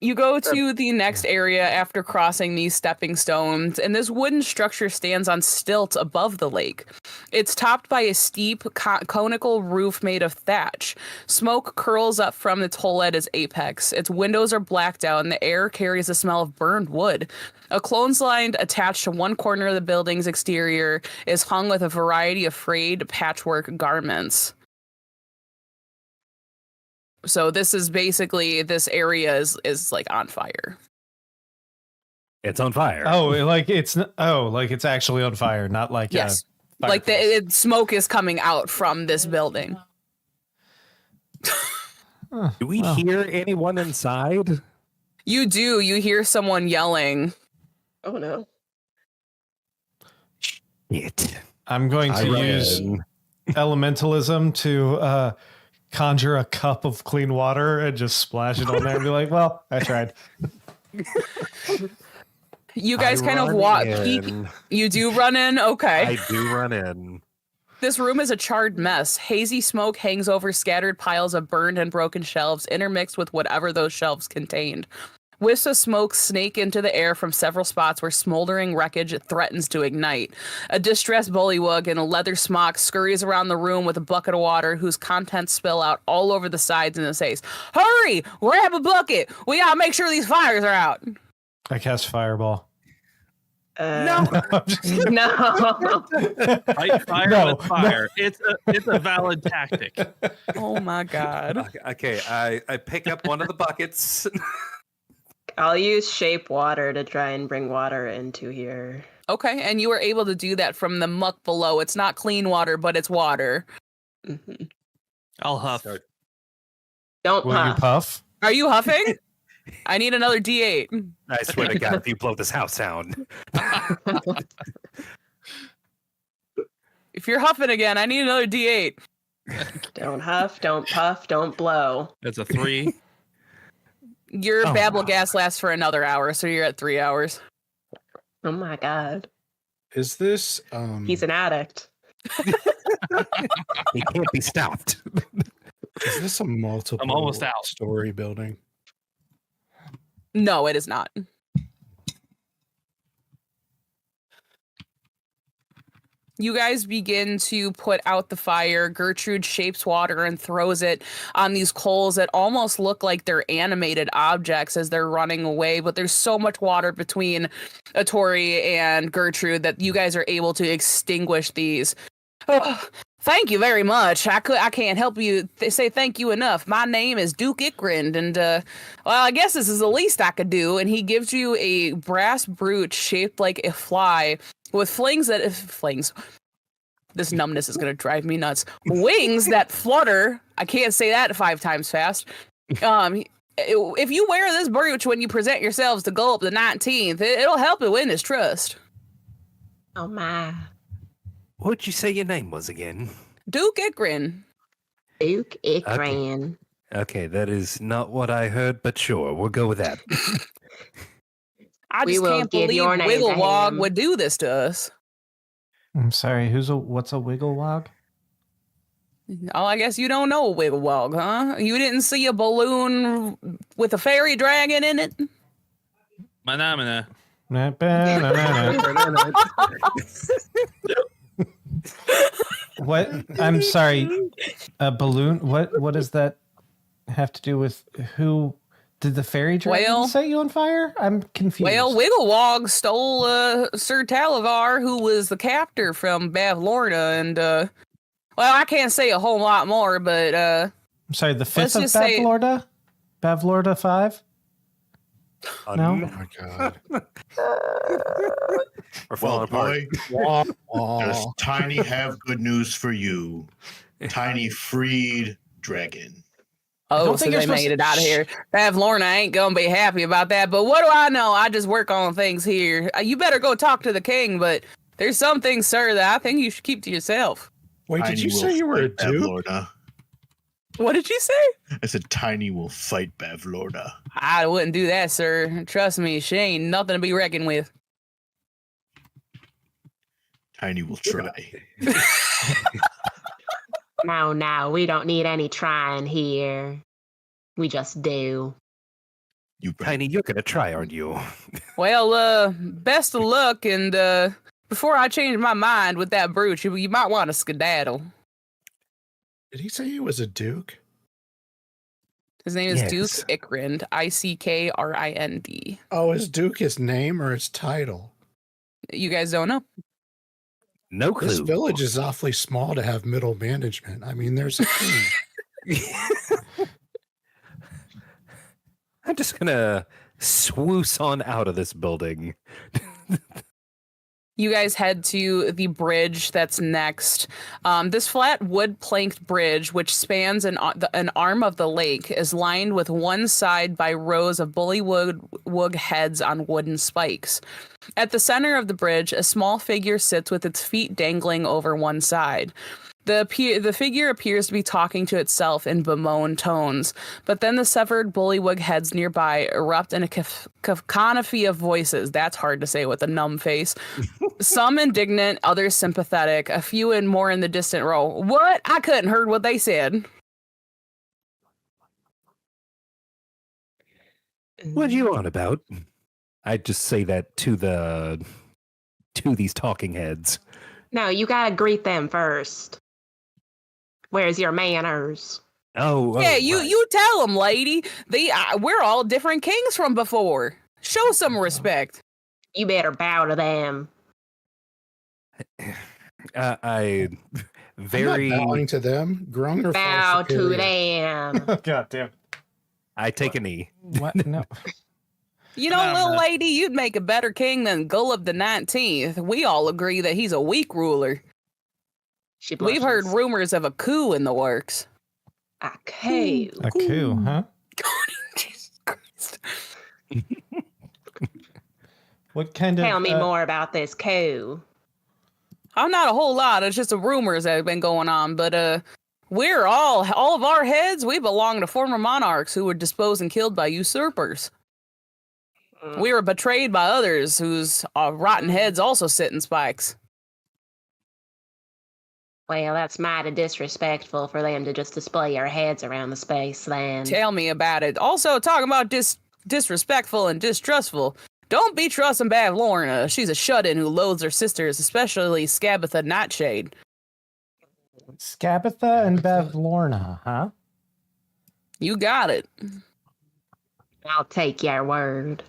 Speaker 3: You go to the next area after crossing these stepping stones, and this wooden structure stands on stilts above the lake. It's topped by a steep, conical roof made of thatch. Smoke curls up from its hole at its apex. Its windows are blacked out, and the air carries the smell of burned wood. A clothesline attached to one corner of the building's exterior is hung with a variety of frayed patchwork garments. So this is basically, this area is like on fire.
Speaker 2: It's on fire.
Speaker 1: Oh, like it's actually on fire, not like
Speaker 3: Yes.
Speaker 1: a
Speaker 3: Like
Speaker 1: fireplace.
Speaker 3: smoke is coming out from this building.
Speaker 2: Do we hear anyone inside?
Speaker 3: You do. You hear someone yelling.
Speaker 7: Oh no.
Speaker 2: Shit.
Speaker 1: I'm going to use elementalism to conjure a cup of clean water and just splash it on there and be like, well, I tried.
Speaker 3: You guys kind of
Speaker 2: run
Speaker 3: walk.
Speaker 2: in.
Speaker 3: You do run in? Okay.
Speaker 2: I do run in.
Speaker 3: This room is a charred mess. Hazy smoke hangs over scattered piles of burned and broken shelves, intermixed with whatever those shelves contained. Wisps of smoke snake into the air from several spots where smoldering wreckage threatens to ignite. A distressed bullywug in a leather smock scurries around the room with a bucket of water whose contents spill out all over the sides and the face. Hurry! Grab a bucket! We gotta make sure these fires are out!
Speaker 1: I cast fireball.
Speaker 7: No.
Speaker 1: I'm just kidding.
Speaker 7: No.
Speaker 5: Fight fire
Speaker 1: No,
Speaker 5: with fire. It's a valid tactic.
Speaker 3: Oh my god.
Speaker 2: Okay, I pick up one of the buckets.
Speaker 7: I'll use shape water to try and bring water into here.
Speaker 3: Okay, and you were able to do that from the muck below. It's not clean water, but it's water.
Speaker 7: Mhm.
Speaker 5: I'll huff.
Speaker 2: Start-
Speaker 7: Don't
Speaker 1: Will you
Speaker 7: puff.
Speaker 1: puff?
Speaker 3: Are you huffing? I need another D8.
Speaker 2: I swear to God, if you blow this house down.
Speaker 3: If you're huffing again, I need another D8.
Speaker 7: Don't huff, don't puff, don't blow.
Speaker 5: That's a 3.
Speaker 3: Your
Speaker 2: Oh,
Speaker 3: babble
Speaker 2: wow.
Speaker 3: gas lasts for another hour, so you're at 3 hours.
Speaker 7: Oh my god.
Speaker 4: Is this
Speaker 7: He's an addict.
Speaker 2: It can't be stopped.
Speaker 4: is this a multiple
Speaker 5: almost out.
Speaker 4: story building?
Speaker 3: No, it is not. You guys begin to put out the fire. Gertrude shapes water and throws it on these coals that almost look like they're animated objects as they're running away. But there's so much water between Atori and Gertrude that you guys are able to extinguish these. Oh, thank you very much. I can't help you say thank you enough. My name is Duke Ikrind, and well, I guess this is the least I could do. And he gives you a brass brooch shaped like a fly with flings. This numbness is going to drive me nuts. Wings that flutter. I can't say that 5 times fast. If you wear this brooch when you present yourselves to Gulp the 19th, it'll help you win his trust.
Speaker 7: Oh my.
Speaker 2: What'd you say your name was again?
Speaker 3: Duke Ikrin.
Speaker 7: Duke Ikran.
Speaker 2: Okay, that is not what I heard, but sure, we'll go with that.
Speaker 3: I
Speaker 7: We
Speaker 3: just
Speaker 7: will
Speaker 3: can't
Speaker 7: give
Speaker 3: believe
Speaker 7: your name to
Speaker 3: Wigglewog
Speaker 7: him.
Speaker 3: would do this to us.
Speaker 1: I'm sorry. What's a wiggle wog?
Speaker 3: Oh, I guess you don't know a Wigglewog, huh? You didn't see a balloon with a fairy dragon in it?
Speaker 5: Manamina.
Speaker 1: What? I'm sorry. A balloon? What does that have to do with who? Did the fairy dragon
Speaker 3: Well-
Speaker 1: set you on fire? I'm confused.
Speaker 3: Well, Wigglewog stole Sir Talavar, who was the captor from Bavlorna, and well, I can't say a whole lot more, but
Speaker 1: I'm sorry. The fifth
Speaker 3: let's
Speaker 1: of
Speaker 3: just say-
Speaker 1: Bavlorda? Bavlorda 5? No?
Speaker 4: Oh my god.
Speaker 2: We're falling apart.
Speaker 6: Does Tiny have good news for you? Tiny freed dragon.
Speaker 3: oh,
Speaker 1: don't
Speaker 3: so
Speaker 1: think you're
Speaker 3: they
Speaker 1: supposed
Speaker 3: made
Speaker 1: to-
Speaker 3: it out of here. Bavlorna ain't gonna be happy about that, but what do I know? I just work on things here. You better go talk to the king, but there's some things, sir, that I think you should keep to yourself.
Speaker 4: Wait, did
Speaker 6: Tiny
Speaker 4: you
Speaker 6: will
Speaker 4: say you were a
Speaker 6: fight
Speaker 4: dude?
Speaker 6: Bavlorna.
Speaker 3: What did you say?
Speaker 6: I said Tiny will fight Bavlorna.
Speaker 3: I wouldn't do that, sir. Trust me, she ain't nothing to be reckoned with.
Speaker 6: Tiny will try.
Speaker 7: No, we don't need any trying here. We just do.
Speaker 6: You bet.
Speaker 2: Tiny, you're gonna try, aren't you?
Speaker 3: Well, best of luck, and before I change my mind with that brooch, you might want to skedaddle.
Speaker 4: Did he say he was a duke?
Speaker 3: His name is
Speaker 2: Yes.
Speaker 3: Duke Ickrind, Ickrind.
Speaker 4: Oh, is duke his name or his title?
Speaker 3: You guys don't know?
Speaker 2: No clue.
Speaker 4: This village is awfully small to have middle management. I mean, there's a king.
Speaker 2: I'm just gonna swoosh on out of this building.
Speaker 3: You guys head to the bridge that's next. This flat wood planked bridge, which spans an arm of the lake, is lined with one side by rows of bullywug heads on wooden spikes. At the center of the bridge, a small figure sits with its feet dangling over one side. The figure appears to be talking to itself in bemoaned tones, but then the severed bullywug heads nearby erupt in a cacophony of voices. That's hard to say with a numb face. Some indignant, others sympathetic, a few and more in the distant row. What? I couldn't heard what they said.
Speaker 2: What are you on about? I just say that to these talking heads.
Speaker 7: No, you gotta greet them first. Where's your manners?
Speaker 2: Oh,
Speaker 3: Yeah,
Speaker 2: right.
Speaker 3: you tell them, lady. We're all different kings from before. Show some respect.
Speaker 7: You better bow to them.
Speaker 2: I very.
Speaker 4: I'm not bowing to them. Grung or
Speaker 7: Bow
Speaker 4: far
Speaker 7: to
Speaker 4: superior?
Speaker 7: them.
Speaker 1: God damn.
Speaker 2: I take a knee.
Speaker 1: What? No.
Speaker 3: You know, little lady, you'd make a better king than Gulliv the 19th. We all agree that he's a weak ruler.
Speaker 7: She
Speaker 3: We've heard
Speaker 7: blushes.
Speaker 3: rumors of a coup in the works.
Speaker 7: A coup.
Speaker 1: A coup, huh?
Speaker 3: Jesus Christ.
Speaker 1: What kind of?
Speaker 7: Tell me more about this coup.
Speaker 3: I'm not a whole lot. It's just the rumors that have been going on. But we're all of our heads, we belong to former monarchs who were disposed and killed by usurpers. We were betrayed by others whose rotten heads also sit in spikes.
Speaker 7: Well, that's mighty disrespectful for them to just display our heads around the space then.
Speaker 3: Tell me about it. Also, talking about disrespectful and distrustful. Don't be trusting Bavlorna. She's a shut-in who loathes her sisters, especially Scabatha Nightshade.
Speaker 1: Scabatha and Bavlorna, huh?
Speaker 3: You got it.
Speaker 7: I'll take your word.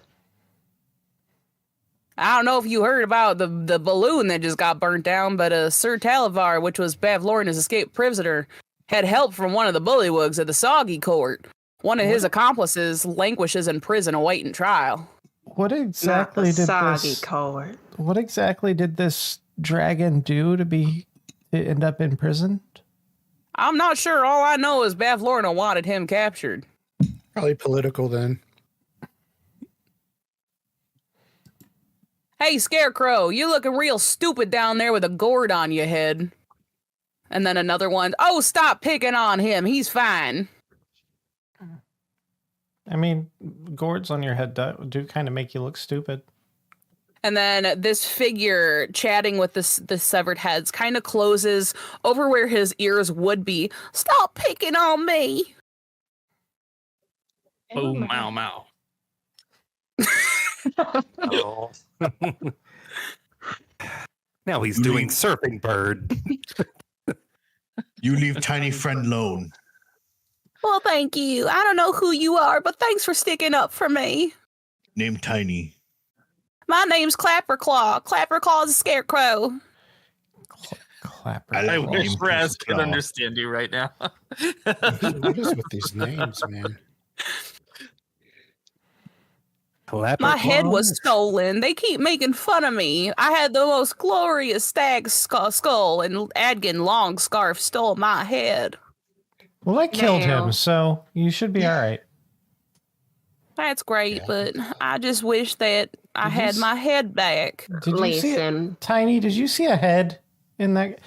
Speaker 3: I don't know if you heard about the balloon that just got burnt down, but Sir Talavar, which was Bavlorna's escaped prisoner, had help from one of the bullywugs at the Soggy Court. One of his accomplices languishes in prison awaiting trial.
Speaker 1: What
Speaker 7: Not
Speaker 1: exactly
Speaker 7: the
Speaker 1: did
Speaker 7: soggy
Speaker 1: this?
Speaker 7: court.
Speaker 1: What exactly did this dragon do to end up imprisoned?
Speaker 3: I'm not sure. All I know is Bavlorna wanted him captured.
Speaker 4: Probably political then.
Speaker 3: Hey, Scarecrow, you looking real stupid down there with a gourd on your head. And then another one, oh, stop picking on him. He's fine.
Speaker 1: I mean, gourds on your head do kind of make you look stupid.
Speaker 3: And then this figure chatting with the severed heads kind of closes over where his ears would be. Stop picking on me.
Speaker 5: Boom, mow, mow.
Speaker 2: Oh. Now he's doing surfing bird.
Speaker 6: You leave tiny friend alone.
Speaker 3: Well, thank you. I don't know who you are, but thanks for sticking up for me.
Speaker 6: Name Tiny.
Speaker 3: My name's Clapperclaw. Clapperclaw's a scarecrow.
Speaker 1: Clapper.
Speaker 5: I wish
Speaker 6: Name
Speaker 5: Raz could
Speaker 6: Claw.
Speaker 5: understand you right now.
Speaker 4: What is with these names, man?
Speaker 3: My head was stolen. They keep making fun of me. I had the most glorious stag skull, and Adkin Longscarf stole my head.
Speaker 1: Well, I killed
Speaker 7: Now.
Speaker 1: him, so you should be all right.
Speaker 3: That's great, but I just wish that I
Speaker 1: Did you
Speaker 3: had
Speaker 1: s-
Speaker 3: my head back.
Speaker 1: Did you see it?
Speaker 7: Listen,
Speaker 1: Tiny, did you see a head in that?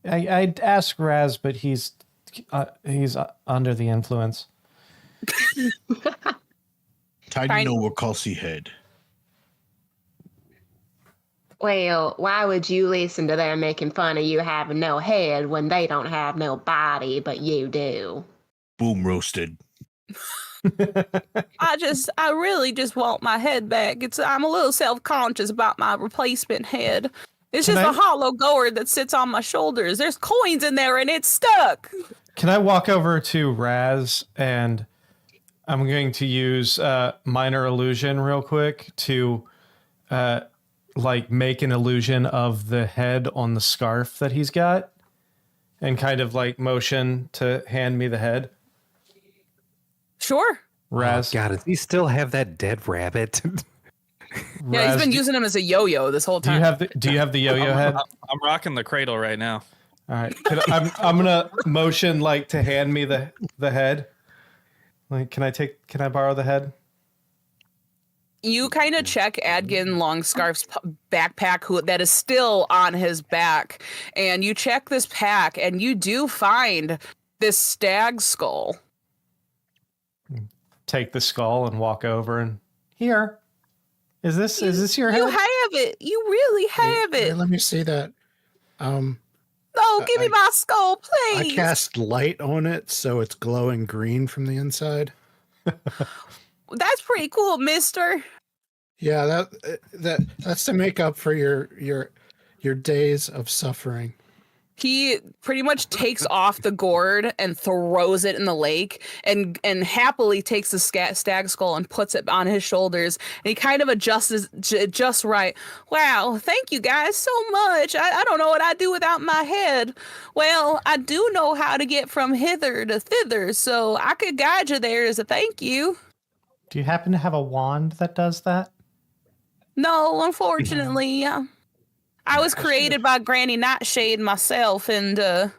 Speaker 1: I'd ask Raz, but he's under the influence.
Speaker 6: Tiny no Wakasi head.
Speaker 7: well, why would you listen to them making fun of you having no head when they don't have no body, but you do?
Speaker 6: Boom roasted.
Speaker 3: I really just want my head back. I'm a little self-conscious about my replacement head. It's
Speaker 1: Can
Speaker 3: just
Speaker 1: I-
Speaker 3: a hollow gourd that sits on my shoulders. There's coins in there and it's stuck.
Speaker 1: Can I walk over to Raz and I'm going to use minor illusion real quick to like make an illusion of the head on the scarf that he's got and kind of like motion to hand me the head.
Speaker 3: Sure.
Speaker 1: Raz,
Speaker 2: God, does he still have that dead rabbit?
Speaker 3: Yeah, he's been
Speaker 1: do-
Speaker 3: using him as a yo-yo this whole
Speaker 1: Do you
Speaker 3: time.
Speaker 1: have the yo-yo head?
Speaker 5: I'm rocking the cradle right now.
Speaker 1: All right. I'm gonna motion like to hand me the head. Like, can I borrow the head?
Speaker 3: You kind of check Adkin Longscarf's backpack that is still on his back, and you check this pack, and you do find this stag skull.
Speaker 1: Take the skull and walk over and here. Is this your
Speaker 3: You
Speaker 1: head?
Speaker 3: have it. You really have
Speaker 4: Hey,
Speaker 3: it.
Speaker 4: let me see that.
Speaker 3: No, give me my skull,
Speaker 4: I
Speaker 3: please.
Speaker 4: cast light on it, so it's glowing green from the inside.
Speaker 3: That's pretty cool, mister.
Speaker 4: Yeah, that's to make up for your days of suffering.
Speaker 3: He pretty much takes off the gourd and throws it in the lake and happily takes the stag skull and puts it on his shoulders. And he kind of adjusts just right. Wow, thank you guys so much. I don't know what I'd do without my head. Well, I do know how to get from hither to thither, so I could guide you there as a thank you.
Speaker 1: Do you happen to have a wand that does that?
Speaker 3: No, unfortunately, I was created by Granny Nightshade myself, and I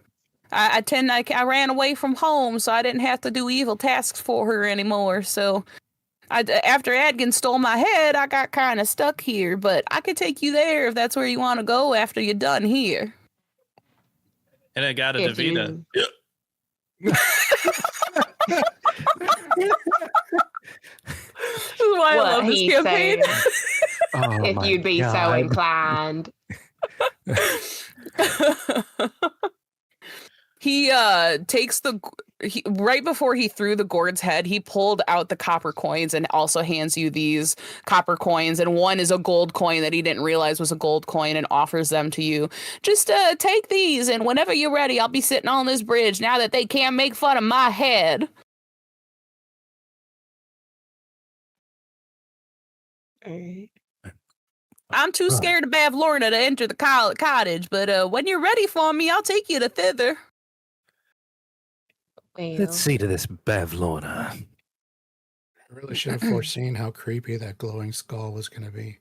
Speaker 3: ran away from home, so I didn't have to do evil tasks for her anymore. So, after Adkin stole my head, I got kind of stuck here. But I could take you there if that's where you want to go after you're done here.
Speaker 5: And I got a
Speaker 7: If
Speaker 5: Davida.
Speaker 7: you-
Speaker 3: This is why I
Speaker 7: What
Speaker 3: love this
Speaker 7: he
Speaker 3: campaign.
Speaker 7: said,
Speaker 2: Oh,
Speaker 7: if
Speaker 2: my
Speaker 7: you'd be so
Speaker 2: God.
Speaker 7: inclined.
Speaker 3: He takes right before he threw the gourd's head, he pulled out the copper coins and also hands you these copper coins, and one is a gold coin that he didn't realize was a gold coin, and offers them to you. Just take these, and whenever you're ready, I'll be sitting on this bridge now that they can't make fun of my head. I'm too scared of Bavlorna to enter the cottage, but when you're ready for me, I'll take you to thither.
Speaker 7: Well,
Speaker 2: Let's see to this Bavlorna.
Speaker 4: I really should have foreseen how creepy that glowing skull was going to be.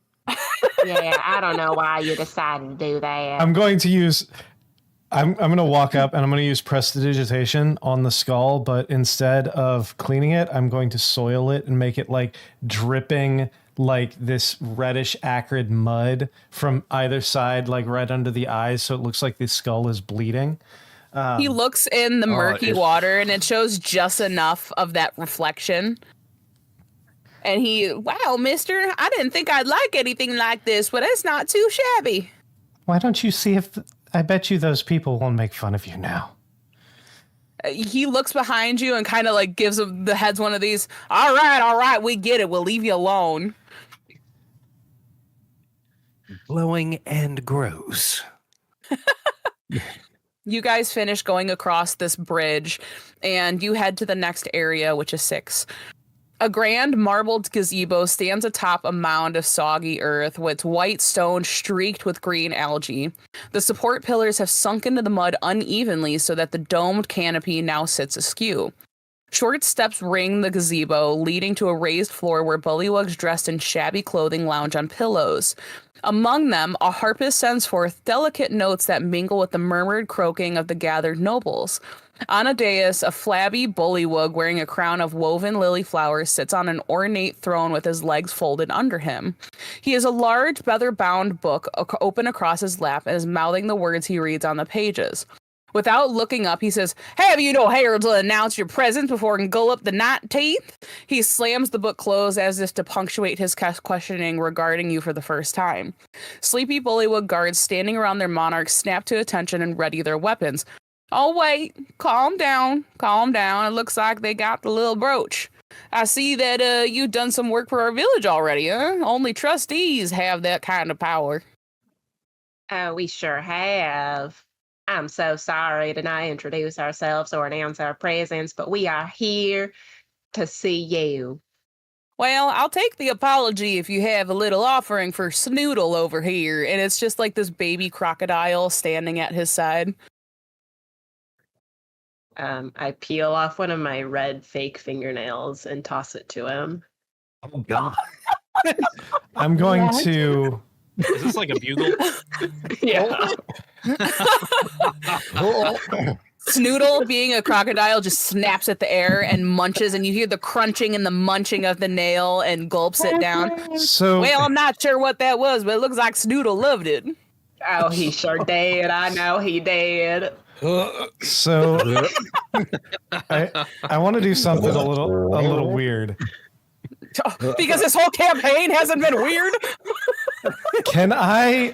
Speaker 7: yeah, I don't know why you decided to do that.
Speaker 1: I'm going to use. I'm going to walk up and I'm going to use prestidigitation on the skull, but instead of cleaning it, I'm going to soil it and make it like dripping like this reddish acrid mud from either side, like right under the eyes, so it looks like the skull is bleeding.
Speaker 3: He looks in the murky
Speaker 2: if-
Speaker 3: water and it shows just enough of that reflection. And wow, mister, I didn't think I'd like anything like this, but it's not too shabby.
Speaker 1: Why don't you see if... I bet you those people won't make fun of you now.
Speaker 3: He looks behind you and kind of like gives the heads one of these. All right, we get it. We'll leave you alone.
Speaker 2: Glowing and gross.
Speaker 3: You guys finish going across this bridge and you head to the next area, which is 6. A grand marbled gazebo stands atop a mound of soggy earth with white stone streaked with green algae. The support pillars have sunk into the mud unevenly so that the domed canopy now sits askew. Short steps ring the gazebo, leading to a raised floor where bullywugs dressed in shabby clothing lounge on pillows. Among them, a harpist sends forth delicate notes that mingle with the murmured croaking of the gathered nobles. On a dais, a flabby bullywug wearing a crown of woven lily flowers sits on an ornate throne with his legs folded under him. He has a large leather-bound book open across his lap and is mouthing the words he reads on the pages. Without looking up, he says, "Have you no heralds to announce your presence before Gullop the 19th? He slams the book closed as if to punctuate his questioning regarding you for the first time. Sleepy bullywug guards standing around their monarch snap to attention and ready their weapons. Oh, wait, calm down. It looks like they got the little brooch. I see that you've done some work for our village already, huh? Only trustees have that kind of power."
Speaker 7: We sure have. I'm so sorry to not introduce ourselves or announce our presence, but we are here to see you.
Speaker 3: Well, I'll take the apology if you have a little offering for Snoodle over here. And it's just like this baby crocodile standing at his side.
Speaker 7: I peel off one of my red fake fingernails and toss it to him.
Speaker 2: Oh, God.
Speaker 1: I'm going to...
Speaker 5: Is this like a bugle?
Speaker 7: Yeah.
Speaker 3: Snoodle, being a crocodile, just snaps at the air and munches, and you hear the crunching and the munching of the nail and gulps it down.
Speaker 1: So...
Speaker 3: Well, I'm not sure what that was, but it looks like Snoodle loved it.
Speaker 7: Oh, he sure did. I know he did.
Speaker 1: So I want to do something a little weird.
Speaker 3: Because this whole campaign hasn't been weird.
Speaker 1: Can I?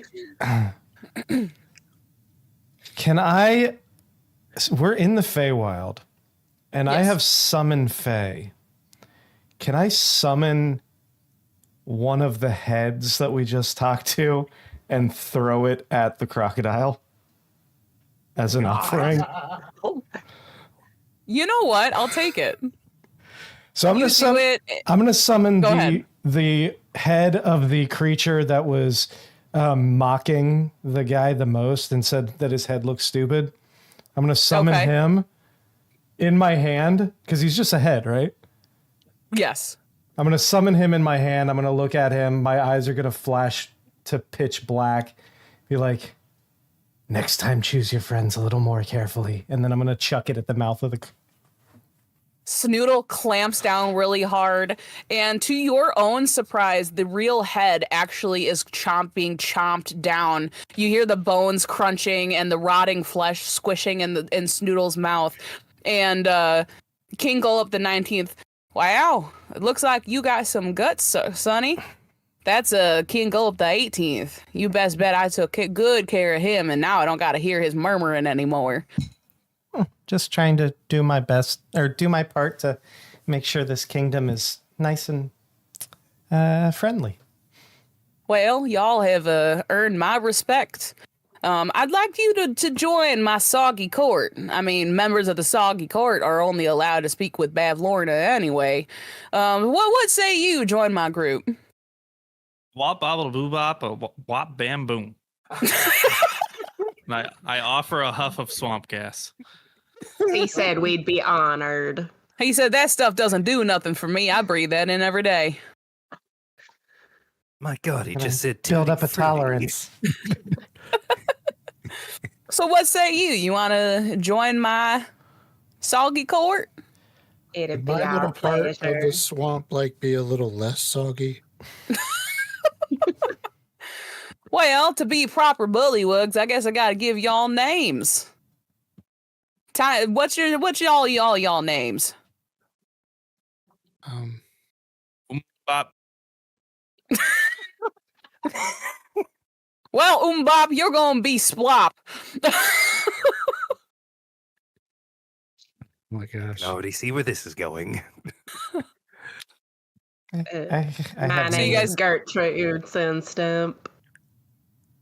Speaker 1: We're in the Feywild, and I
Speaker 3: Yes.
Speaker 1: have summoned Fey. Can I summon one of the heads that we just talked to and throw it at the crocodile as an offering?
Speaker 3: You know what? I'll take it.
Speaker 1: So I'm
Speaker 3: You
Speaker 1: gonna
Speaker 3: do
Speaker 1: summon.
Speaker 3: it.
Speaker 1: I'm gonna summon
Speaker 3: Go ahead.
Speaker 1: the head of the creature that was mocking the guy the most and said that his head looked stupid. I'm gonna summon
Speaker 3: Okay.
Speaker 1: him in my hand because he's just a head, right?
Speaker 3: Yes.
Speaker 1: I'm gonna summon him in my hand. I'm gonna look at him. My eyes are gonna flash to pitch black. Be like, next time, choose your friends a little more carefully. And then I'm gonna chuck it at the mouth of the.
Speaker 3: Snoodle clamps down really hard, and to your own surprise, the real head actually is being chomped down. You hear the bones crunching and the rotting flesh squishing in Snoodle's mouth. And King Gullop the 19th, wow, it looks like you got some guts, Sonny. That's King Gullop the 18th. You best bet I took good care of him, and now I don't got to hear his murmuring anymore.
Speaker 1: Just trying to do my best, or do my part to make sure this kingdom is nice and friendly.
Speaker 3: Well, y'all have earned my respect. I'd like you to join my Soggy Court. I mean, members of the Soggy Court are only allowed to speak with Bavlorna anyway. What say you join my group?
Speaker 5: Wop bobble boo bop, wop bam boom. I offer a huff of swamp gas.
Speaker 7: He said we'd be honored.
Speaker 3: He said that stuff doesn't do nothing for me. I breathe that in every day.
Speaker 2: My God, he just said
Speaker 1: Build up a
Speaker 2: tutti frutti.
Speaker 1: tolerance.
Speaker 3: So what say you? You want to join my Soggy Court?
Speaker 7: It'd be
Speaker 4: My
Speaker 7: our
Speaker 4: little part of
Speaker 7: pleasure.
Speaker 4: the swamp be a little less soggy.
Speaker 3: Well, to be proper bullywugs, I guess I gotta give y'all names. What's y'all names?
Speaker 5: Bop.
Speaker 3: Well, Bob, you're gonna be Splop.
Speaker 4: Oh my gosh.
Speaker 2: I already see where this is going.
Speaker 1: I
Speaker 7: My
Speaker 1: have
Speaker 3: So you
Speaker 7: name
Speaker 3: guys-
Speaker 7: is Gertrude Sunstump.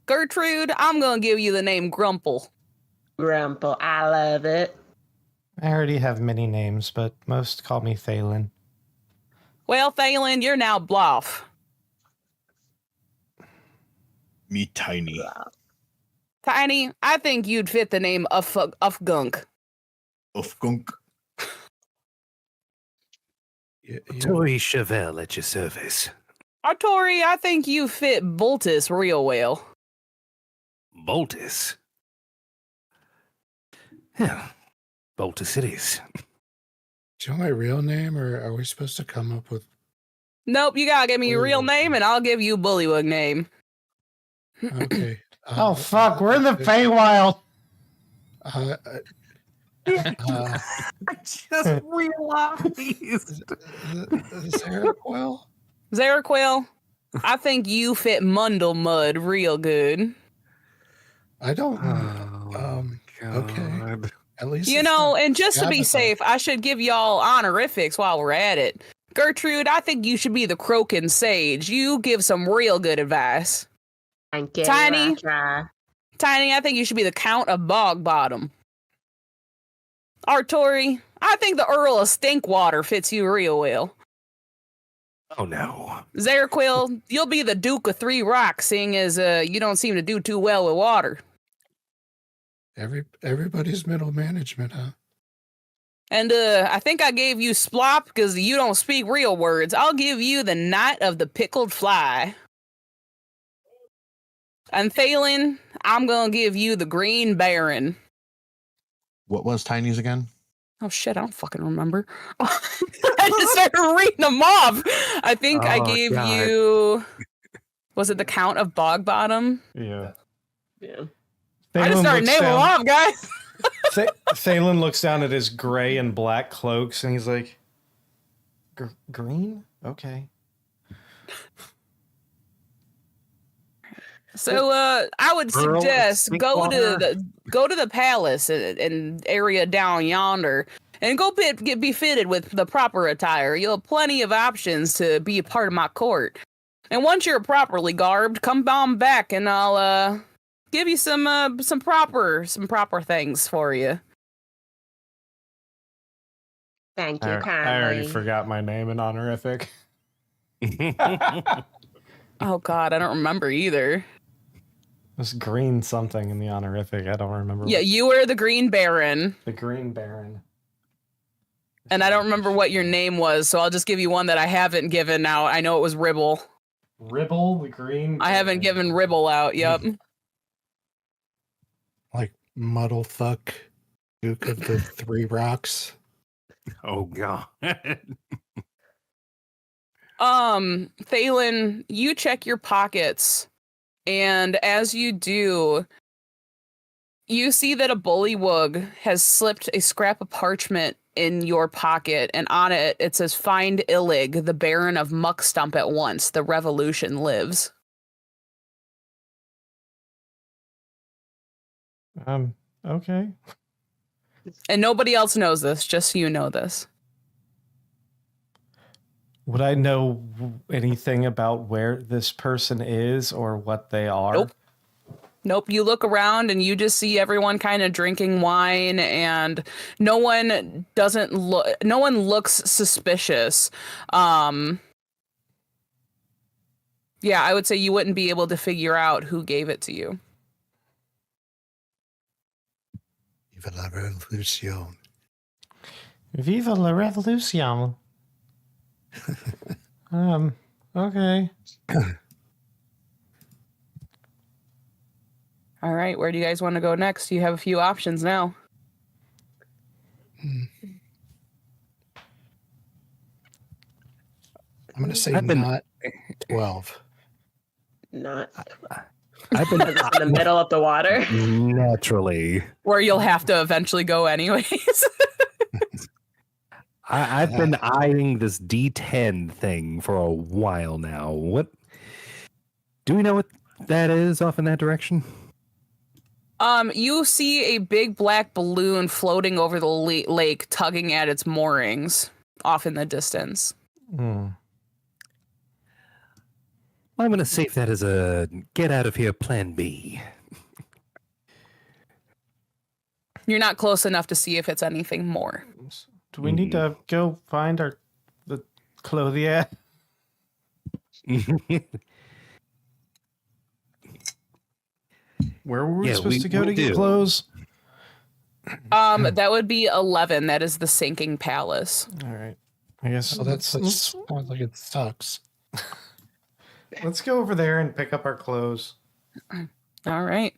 Speaker 3: Gertrude, I'm gonna give you the name Grumple.
Speaker 7: Grumple, I love it.
Speaker 1: I already have many names, but most call me Thalen.
Speaker 3: Well, Thalen, you're now Bloff.
Speaker 6: Me tiny.
Speaker 3: Tiny, I think you'd fit the name Ufgunk.
Speaker 6: Of gunk.
Speaker 2: Tori Chevelle at your service.
Speaker 3: Artori, I think you fit Boltus real well.
Speaker 2: Boltus. Yeah, Boltus it is.
Speaker 4: Do you want my real name, or are we supposed to come up with?
Speaker 3: Nope, you gotta give me your real name, and I'll give you Bullywug name.
Speaker 4: Okay.
Speaker 1: Oh fuck, we're in the Feywild.
Speaker 4: Uh,
Speaker 2: I just realized.
Speaker 4: Zaraquil?
Speaker 3: Zaraquil, I think you fit Mundle Mud real good.
Speaker 4: I don't.
Speaker 2: Oh,
Speaker 4: Okay. At least
Speaker 3: You
Speaker 4: it's
Speaker 3: know,
Speaker 4: not
Speaker 3: and just to be
Speaker 4: Gabba.
Speaker 3: safe, I should give y'all honorifics while we're at it. Gertrude, I think you should be the Croaking Sage. You give some real good advice.
Speaker 7: Thank you.
Speaker 3: Tiny.
Speaker 7: I try.
Speaker 3: Tiny, I think you should be the Count of Bog Bottom. Artori, I think the Earl of Stinkwater fits you real well.
Speaker 2: Oh no.
Speaker 3: Zaraquil, you'll be the Duke of Three Rocks, seeing as you don't seem to do too well with water.
Speaker 4: Everybody's middle management, huh?
Speaker 3: And I think I gave you Splop because you don't speak real words. I'll give you the Knight of the Pickled Fly. And Thalen, I'm gonna give you the Green Baron.
Speaker 6: What was Tiny's again?
Speaker 3: Oh shit, I don't fucking remember. I just started reading them off. I think I
Speaker 2: Oh,
Speaker 3: gave
Speaker 2: God.
Speaker 3: you. Was it the Count of Bog Bottom?
Speaker 1: Yeah.
Speaker 7: Yeah.
Speaker 3: I just started naming them off, guys.
Speaker 1: Thalen looks down at his gray and black cloaks and he's like, green? Okay.
Speaker 3: So I would
Speaker 2: Earl of
Speaker 3: suggest go to
Speaker 2: Stinkwater?
Speaker 3: the palace and area down yonder and go be fitted with the proper attire. You'll have plenty of options to be a part of my court. And once you're properly garbed, come on back and I'll give you some proper things for you.
Speaker 7: Thank you
Speaker 1: I
Speaker 7: kindly.
Speaker 1: already forgot my name in honorific.
Speaker 3: Oh God, I don't remember either.
Speaker 1: It's green something in the honorific. I don't remember.
Speaker 3: Yeah, you were the Green Baron,
Speaker 1: The Green Baron.
Speaker 3: and I don't remember what your name was, so I'll just give you one that I haven't given out. I know it was Ribble.
Speaker 1: Ribble, the Green
Speaker 3: I haven't
Speaker 1: Baron.
Speaker 3: given Ribble out. Yep.
Speaker 4: Like Muddlefuck, Duke of the Three Rocks.
Speaker 2: Oh god.
Speaker 3: Thalen, you check your pockets, and as you do, you see that a bullywug has slipped a scrap of parchment in your pocket, and on it it says, "Find Illig, the Baron of Muckstump at once. The revolution lives."
Speaker 1: Okay.
Speaker 3: And nobody else knows this, just so you know this.
Speaker 1: Would I know anything about where this person is or what they are?
Speaker 3: Nope. Nope, you look around and you just see everyone kind of drinking wine, and no one looks suspicious. Yeah, I would say you wouldn't be able to figure out who gave it to you.
Speaker 4: Viva la revolution.
Speaker 1: Viva la revolution. Okay.
Speaker 3: All right, where do you guys want to go next? You have a few options now.
Speaker 4: I'm going to say
Speaker 2: I've been-
Speaker 4: not 12.
Speaker 7: Not
Speaker 2: I've been
Speaker 7: in the middle of the water.
Speaker 2: naturally.
Speaker 3: Where you'll have to eventually go anyways.
Speaker 2: I've been eyeing this D10 thing for a while now. What do we know what that is off in that direction?
Speaker 3: You see a big black balloon floating over the lake, tugging at its moorings off in the distance.
Speaker 1: Hmm.
Speaker 2: I'm going to save that as a get out of here plan B.
Speaker 3: You're not close enough to see if it's anything more.
Speaker 1: Do we need to go find the clothier? Where were we supposed to go to get clothes?
Speaker 3: That would be 11. That is the sinking palace.
Speaker 1: All right. I guess
Speaker 4: That sounds like it sucks.
Speaker 1: let's go over there and pick up our clothes.
Speaker 3: All right.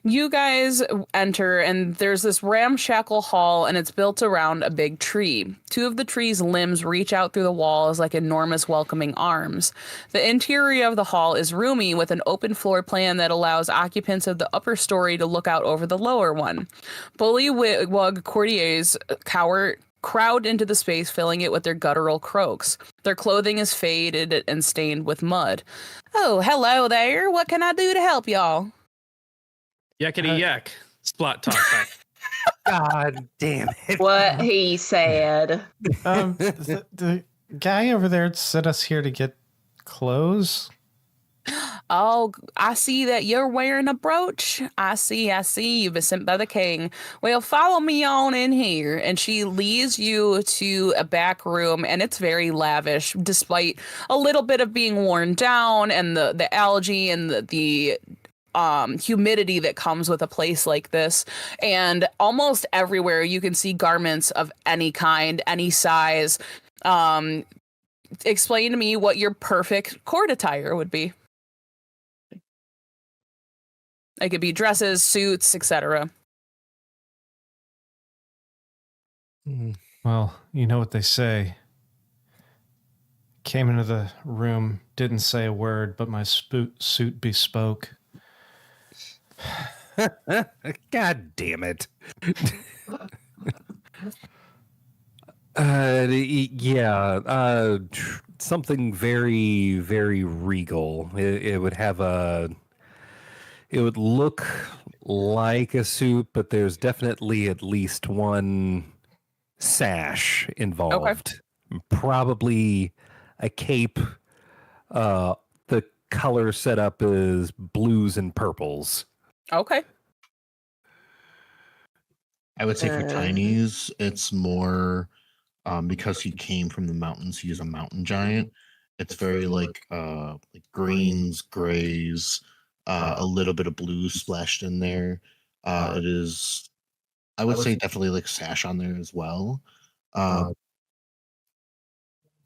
Speaker 3: You guys enter, and there's this ramshackle hall, and it's built around a big tree. Two of the tree's limbs reach out through the walls like enormous welcoming arms. The interior of the hall is roomy, with an open floor plan that allows occupants of the upper story to look out over the lower one. Bullywug courtiers crowd into the space, filling it with their guttural croaks. Their clothing is faded and stained with mud. Oh, hello there. What can I do to help y'all?
Speaker 5: Yakety yak. Splat talk.
Speaker 2: God damn it.
Speaker 7: What he said.
Speaker 1: The guy over there sent us here to get clothes.
Speaker 3: Oh, I see that you're wearing a brooch. I see. You've been sent by the king. Well, follow me on in here. And she leads you to a back room, and it's very lavish, despite a little bit of being worn down and the algae and the humidity that comes with a place like this. And almost everywhere you can see garments of any kind, any size. Explain to me what your perfect court attire would be. It could be dresses, suits, etc.
Speaker 1: Well, you know what they say. Came into the room, didn't say a word, but my suit bespoke.
Speaker 2: God damn it. Something very, very regal. It would have it would look like a suit, but there's definitely at least one sash involved. Okay. Probably a cape. The color setup is blues and purples.
Speaker 3: Okay.
Speaker 6: I would say for Tiny's, it's more because he came from the mountains. He's a mountain giant. It's very like greens, grays, a little bit of blue splashed in there. It is, I would say, definitely like sash on there as well.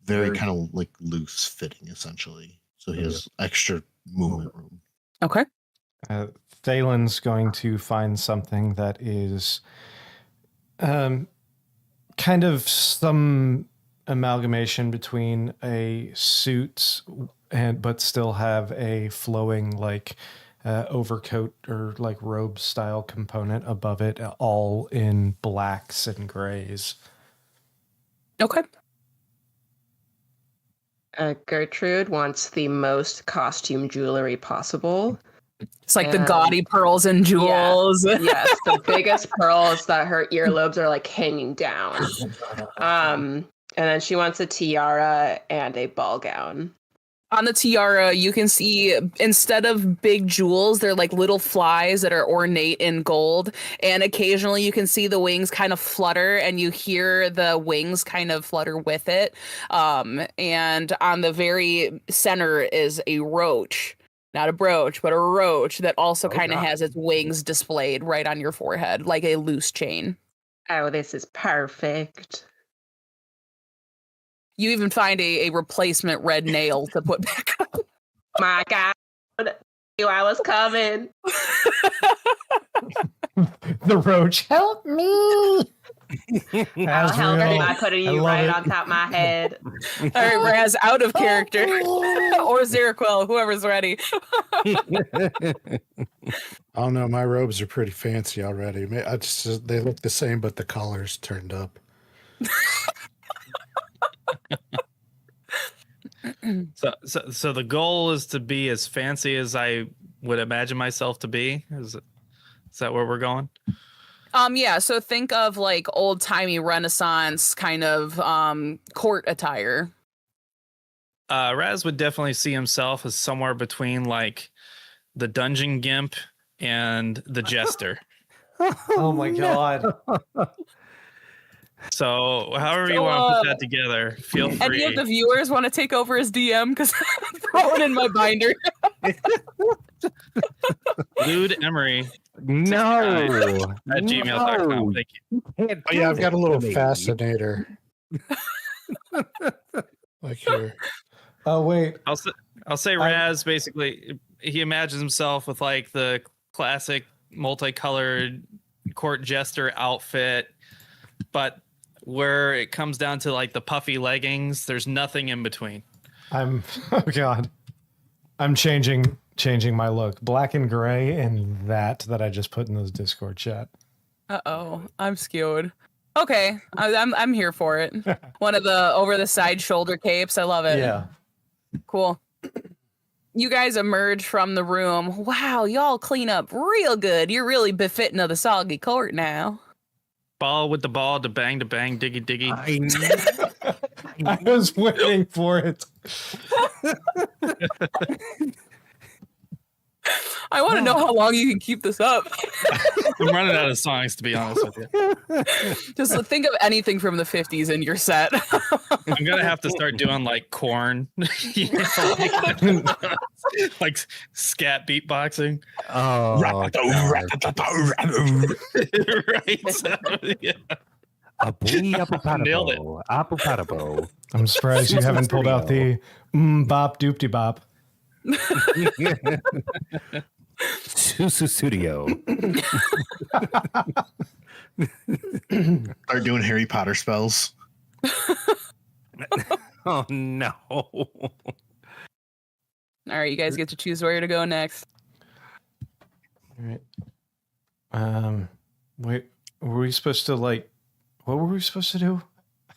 Speaker 6: Very kind of like loose fitting, essentially. So he has extra movement room.
Speaker 3: Okay.
Speaker 1: Thalen's going to find something that is kind of some amalgamation between a suit but still have a flowing like overcoat or like robe style component above it, all in blacks and grays.
Speaker 3: Okay.
Speaker 7: Gertrude wants the most costume jewelry possible.
Speaker 3: It's like the gaudy pearls and jewels.
Speaker 7: Yes, the biggest pearls that her earlobes are like hanging down. And then she wants a tiara and a ball gown.
Speaker 3: On the tiara, you can see instead of big jewels, they're like little flies that are ornate in gold. And occasionally you can see the wings kind of flutter and you hear the wings kind of flutter with it. And on the very center is a roach. Not a brooch, but a roach that also kind of has its wings displayed right on your forehead, like a loose chain.
Speaker 7: Oh, this is perfect.
Speaker 3: You even find a replacement red nail to put back up.
Speaker 7: My God, knew I was coming.
Speaker 1: The roach, help me!
Speaker 7: I'll help you by putting you right on top of my head.
Speaker 3: All right, Raz, out of character. Or Zeraquil, whoever's ready.
Speaker 4: I don't know. My robes are pretty fancy already. They look the same, but the collar's turned up.
Speaker 5: So the goal is to be as fancy as I would imagine myself to be. Is that where we're going?
Speaker 3: Yeah, so think of like old-timey Renaissance kind of court attire.
Speaker 5: Raz would definitely see himself as somewhere between like the dungeon gimp and the jester.
Speaker 1: Oh my god.
Speaker 5: So however you want to put that together, feel free.
Speaker 3: Any of the viewers want to take over as DM? Because I'm throwing in my binder.
Speaker 5: Lude Emery
Speaker 8: No.
Speaker 5: at gmail.com. Thank you.
Speaker 4: Oh, yeah, I've got a little fascinator. Like here.
Speaker 1: Oh wait.
Speaker 5: I'll say Raz basically he imagines himself with like the classic multicolored court jester outfit, but where it comes down to like the puffy leggings, there's nothing in between.
Speaker 1: Oh god. I'm changing my look. Black and gray and that I just put in this Discord chat.
Speaker 3: Uh-oh, I'm skewed. Okay, I'm here for it. One of the over the side shoulder capes. I love it.
Speaker 1: Yeah.
Speaker 3: Cool. You guys emerge from the room. Wow, y'all clean up real good. You're really befitting of the soggy court now.
Speaker 5: Ball with the ball, to bang, diggy, diggy.
Speaker 1: I was waiting for it.
Speaker 3: I want to know how long you can keep this up.
Speaker 5: I'm running out of songs, to be honest with you.
Speaker 3: Just think of anything from the 50s in your set.
Speaker 5: I'm gonna have to start doing like corn, like scat beatboxing.
Speaker 8: Oh,
Speaker 5: Right. So, yeah. Nailed it.
Speaker 8: Apple.
Speaker 1: I'm surprised you haven't pulled out the bop doopty bop.
Speaker 8: Susu Studio.
Speaker 6: Start doing Harry Potter spells.
Speaker 2: Oh no.
Speaker 3: All right, you guys get to choose where to go next.
Speaker 1: All right. Wait, were we supposed to what were we supposed to do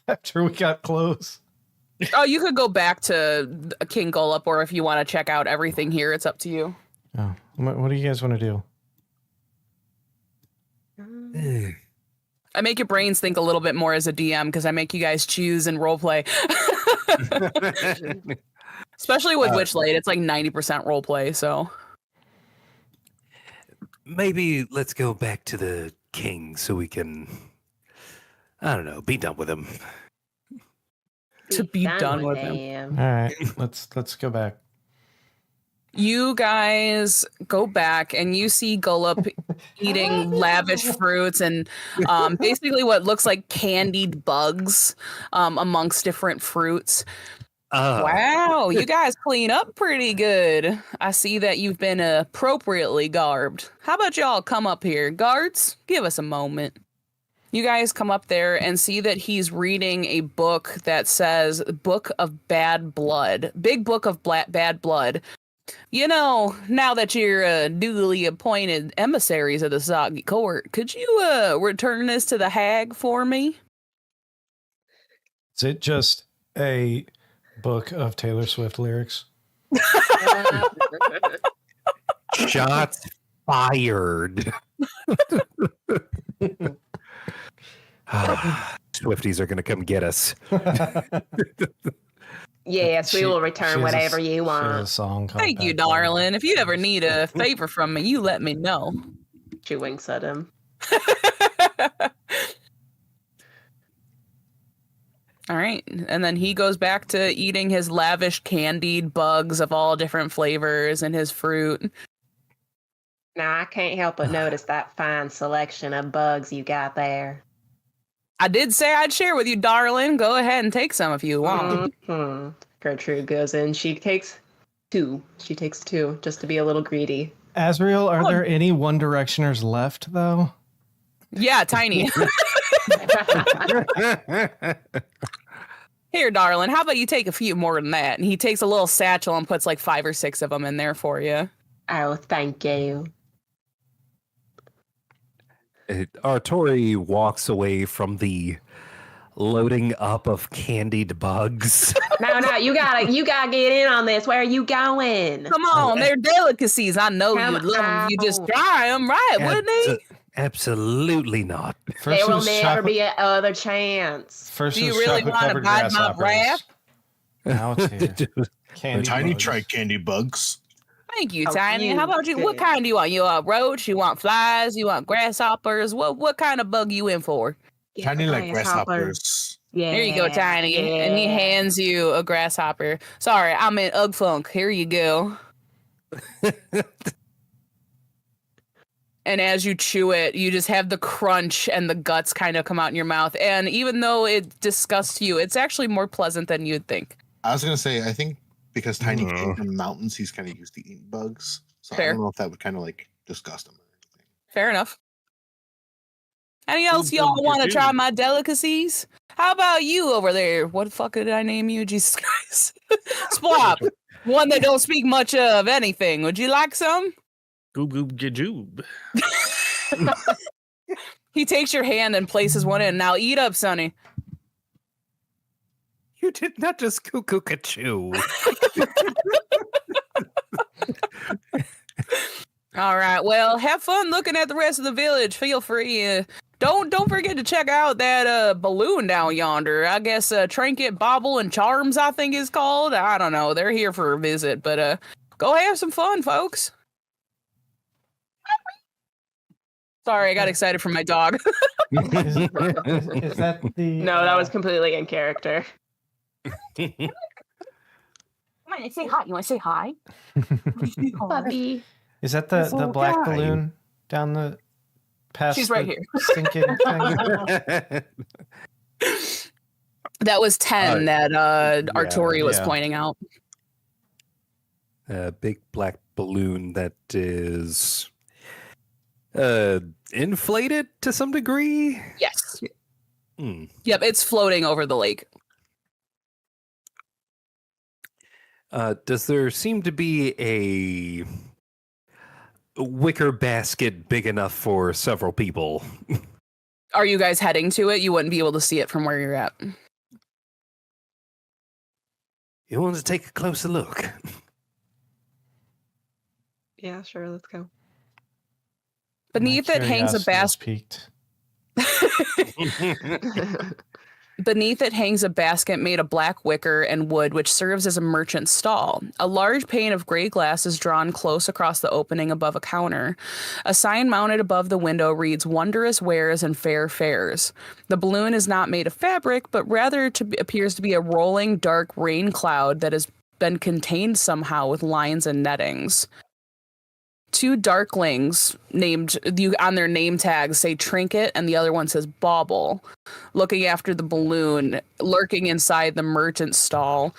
Speaker 1: after we got close?
Speaker 3: Oh, you could go back to King Gullup, or if you want to check out everything here, it's up to you.
Speaker 1: Oh, what do you guys want to do?
Speaker 3: I make your brains think a little bit more as a DM because I make you guys choose and roleplay. Especially with Witchlight, it's like 90% roleplay, so.
Speaker 2: Maybe let's go back to the king so we can, I don't know, be done with him.
Speaker 3: To be done with him.
Speaker 1: All right, let's go back.
Speaker 3: You guys go back and you see Gullup eating lavish fruits and basically what looks like candied bugs amongst different fruits. Wow, you guys clean up pretty good. I see that you've been appropriately garbed. How about y'all come up here? Guards, give us a moment. You guys come up there and see that he's reading a book that says Book of Bad Blood. Big Book of Bad Blood. You know, now that you're duly appointed emissaries of the Soggy Court, could you return this to the hag for me?
Speaker 1: Is it just a book of Taylor Swift lyrics?
Speaker 8: Shots fired.
Speaker 2: Swifties are going to come get us.
Speaker 7: Yes, we will return whatever you
Speaker 1: She has a
Speaker 7: want.
Speaker 1: song called
Speaker 3: Thank you,
Speaker 1: Bad Blood.
Speaker 3: darling. If you ever need a favor from me, you let me know.
Speaker 7: She winks at him.
Speaker 3: All right. And then he goes back to eating his lavish candied bugs of all different flavors and his fruit.
Speaker 7: Now, I can't help but notice that fine selection of bugs you got there.
Speaker 3: I did say I'd share with you, darling. Go ahead and take some if you want.
Speaker 7: Mm-hmm. Gertrude goes in. She takes two. She takes two just to be a little greedy.
Speaker 1: Asriel, are there any One Directioners left, though?
Speaker 3: Yeah, tiny. Here, darling. How about you take a few more than that? And he takes a little satchel and puts like 5 or 6 of them in there for you.
Speaker 7: Oh, thank you.
Speaker 2: Artori walks away from the
Speaker 8: loading up of candied bugs.
Speaker 7: No, you gotta get in on this. Where are you going?
Speaker 3: Come on, they're delicacies. I know
Speaker 7: Come
Speaker 3: you'd love them if you just
Speaker 7: on.
Speaker 3: try them, right? Wouldn't they?
Speaker 8: Absolutely not.
Speaker 1: First
Speaker 7: There
Speaker 1: it
Speaker 7: will
Speaker 1: was
Speaker 7: never
Speaker 1: chocolate-
Speaker 7: be another chance.
Speaker 1: First
Speaker 3: Do
Speaker 1: it
Speaker 3: you
Speaker 1: was
Speaker 3: really
Speaker 1: chocolate
Speaker 3: wanna
Speaker 1: covered
Speaker 3: bite my
Speaker 1: grasshoppers.
Speaker 3: breath?
Speaker 1: Now it's here. Candy
Speaker 6: Tiny
Speaker 1: bugs.
Speaker 6: tried candy bugs.
Speaker 3: Thank you,
Speaker 7: Oh,
Speaker 3: Tiny.
Speaker 7: you
Speaker 3: How about you? What
Speaker 7: good.
Speaker 3: kind do you want? You want roach? You want flies? You want grasshoppers? What kind of bug you in for?
Speaker 7: Yeah,
Speaker 6: Tiny like
Speaker 7: grasshopper.
Speaker 6: grasshoppers.
Speaker 7: Yeah.
Speaker 3: Here you go, Tiny. And he hands you a grasshopper. Sorry, I'm in Ugg Funk. Here you go. And as you chew it, you just have the crunch and the guts kind of come out in your mouth. And even though it disgusts you, it's actually more pleasant than you'd think.
Speaker 6: I was gonna say, I think because Tiny
Speaker 8: Mhm.
Speaker 6: came from the mountains, he's kind of used to eating bugs. So
Speaker 3: Fair.
Speaker 6: I don't know if that would kind of like disgust him or anything.
Speaker 3: Fair enough. Any else
Speaker 5: Ooh,
Speaker 3: y'all
Speaker 5: good
Speaker 3: want to
Speaker 5: dude.
Speaker 3: try my delicacies? How about you over there? What the fuck did I name you? Jesus Christ. Splop. One that don't speak much of anything. Would you like some?
Speaker 5: Goob goob gajoob.
Speaker 3: He takes your hand and places one in. Now eat up, Sonny.
Speaker 8: You did not just cuckoo choo.
Speaker 3: All right. Well, have fun looking at the rest of the village. Feel free. Don't forget to check out that balloon down yonder. I guess Trinket, Bauble, and Charms, I think is called. I don't know. They're here for a visit, but go have some fun, folks. Sorry, I got excited for my dog.
Speaker 1: Is that the?
Speaker 7: No, that was completely in character.
Speaker 3: Come on, say hi. You want to say hi?
Speaker 7: Puppy.
Speaker 1: Is that the
Speaker 8: little
Speaker 1: black
Speaker 8: guy.
Speaker 1: balloon down the past?
Speaker 3: She's right
Speaker 1: the
Speaker 3: here.
Speaker 1: Stinking thing.
Speaker 3: That was 10 that Arturi was
Speaker 1: yeah.
Speaker 3: pointing out.
Speaker 8: A big black balloon that is inflated to some degree.
Speaker 3: Yes.
Speaker 8: Hmm.
Speaker 3: Yep, it's floating over the lake.
Speaker 8: Does there seem to be a wicker basket big enough for several people?
Speaker 3: Are you guys heading to it? You wouldn't be able to see it from where you're at.
Speaker 8: You want to take a closer look?
Speaker 7: Yeah, sure. Let's go.
Speaker 3: Beneath
Speaker 1: My
Speaker 3: it hangs a
Speaker 1: curiosity was
Speaker 3: basket.
Speaker 1: piqued.
Speaker 3: Beneath it hangs a basket made of black wicker and wood, which serves as a merchant's stall. A large pane of gray glass is drawn close across the opening above a counter. A sign mounted above the window reads "Wondrous Wares and Fair Fares." The balloon is not made of fabric, but rather appears to be a rolling, dark rain cloud that has been contained somehow with lines and nettings. Two darklings named on their name tags say Trinket and the other one says Bauble, looking after the balloon, lurking inside the merchant's stall.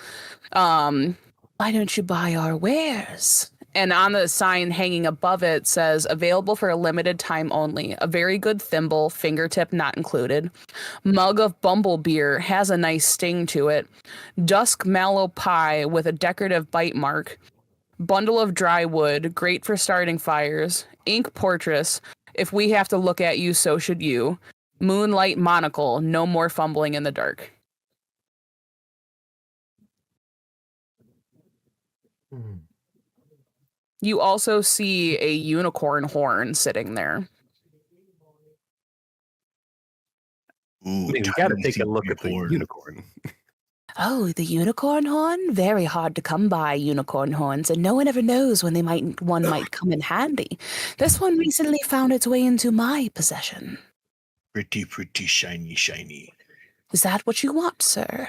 Speaker 3: Why don't you buy our wares? And on the sign hanging above it says available for a limited time only. A very good thimble, fingertip not included. Mug of bumble beer has a nice sting to it. Dusk mallow pie with a decorative bite mark. Bundle of dry wood, great for starting fires. Ink portraits. If we have to look at you, so should you. Moonlight monocle. No more fumbling in the dark. You also see a unicorn horn sitting there.
Speaker 6: Ooh,
Speaker 8: We got to
Speaker 6: tiny
Speaker 8: take a look at the
Speaker 6: unicorn.
Speaker 8: unicorn.
Speaker 9: Oh, the unicorn horn? Very hard to come by unicorn horns, and no one ever knows when one might come in handy. This one recently found its way into my possession.
Speaker 6: Pretty, pretty shiny, shiny.
Speaker 9: Is that what you want, sir?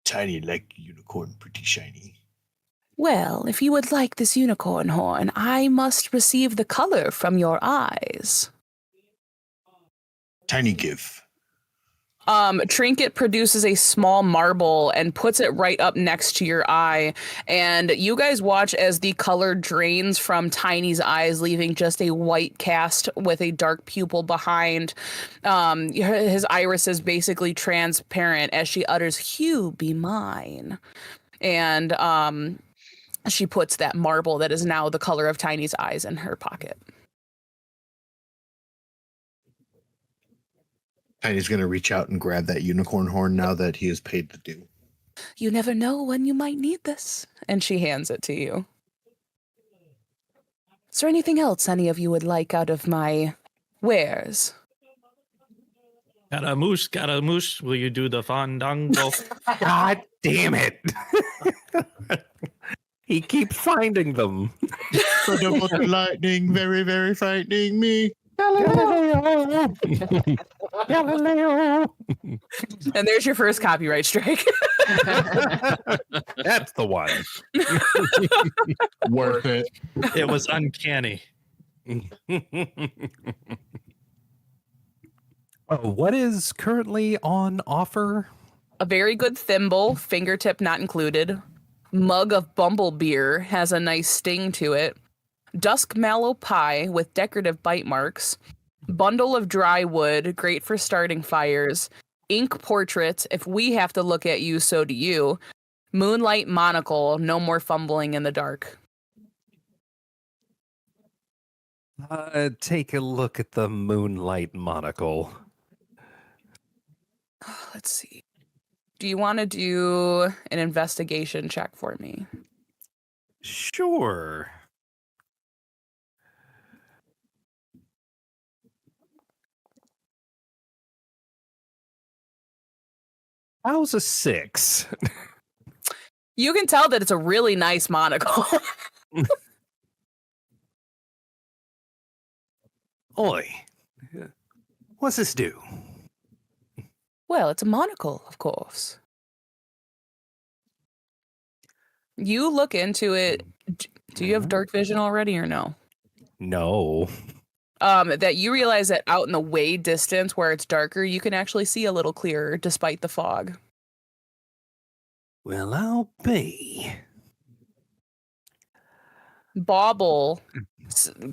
Speaker 6: Tiny like unicorn, pretty shiny.
Speaker 9: Well, if you would like this unicorn horn, I must receive the color from your eyes.
Speaker 6: Tiny give.
Speaker 3: Trinket produces a small marble and puts it right up next to your eye. And you guys watch as the color drains from Tiny's eyes, leaving just a white cast with a dark pupil behind. His iris is basically transparent as she utters, "Hugh, be mine." And she puts that marble that is now the color of Tiny's eyes in her pocket.
Speaker 6: Tiny's going to reach out and grab that unicorn horn now that he is paid the due.
Speaker 9: You never know when you might need this.
Speaker 3: And she hands it to you.
Speaker 9: Is there anything else any of you would like out of my wares?
Speaker 5: Scaramouche, will you do the fandango?
Speaker 2: God damn it. He keeps finding them.
Speaker 6: Thunderbolt and lightning, very, very frightening me.
Speaker 2: Galileo. Galileo.
Speaker 3: And there's your first copyright strike.
Speaker 2: That's the one.
Speaker 6: Worth it.
Speaker 5: It was uncanny.
Speaker 2: What is currently on offer?
Speaker 3: A very good thimble, fingertip not included. Mug of bumble beer has a nice sting to it. Dusk mallow pie with decorative bite marks. Bundle of dry wood, great for starting fires. Ink portrait, if we have to look at you, so do you. Moonlight monocle, no more fumbling in the dark.
Speaker 2: Take a look at the moonlight monocle.
Speaker 3: Let's see. Do you want to do an investigation check for me?
Speaker 2: Sure. How's a 6?
Speaker 3: You can tell that it's a really nice monocle.
Speaker 2: Oi. What's this do?
Speaker 3: Well, it's a monocle, of course. You look into it. Do you have dark vision already or no?
Speaker 2: No.
Speaker 3: That you realize that out in the way distance where it's darker, you can actually see a little clearer despite the fog.
Speaker 2: Well, I'll be.
Speaker 3: Bauble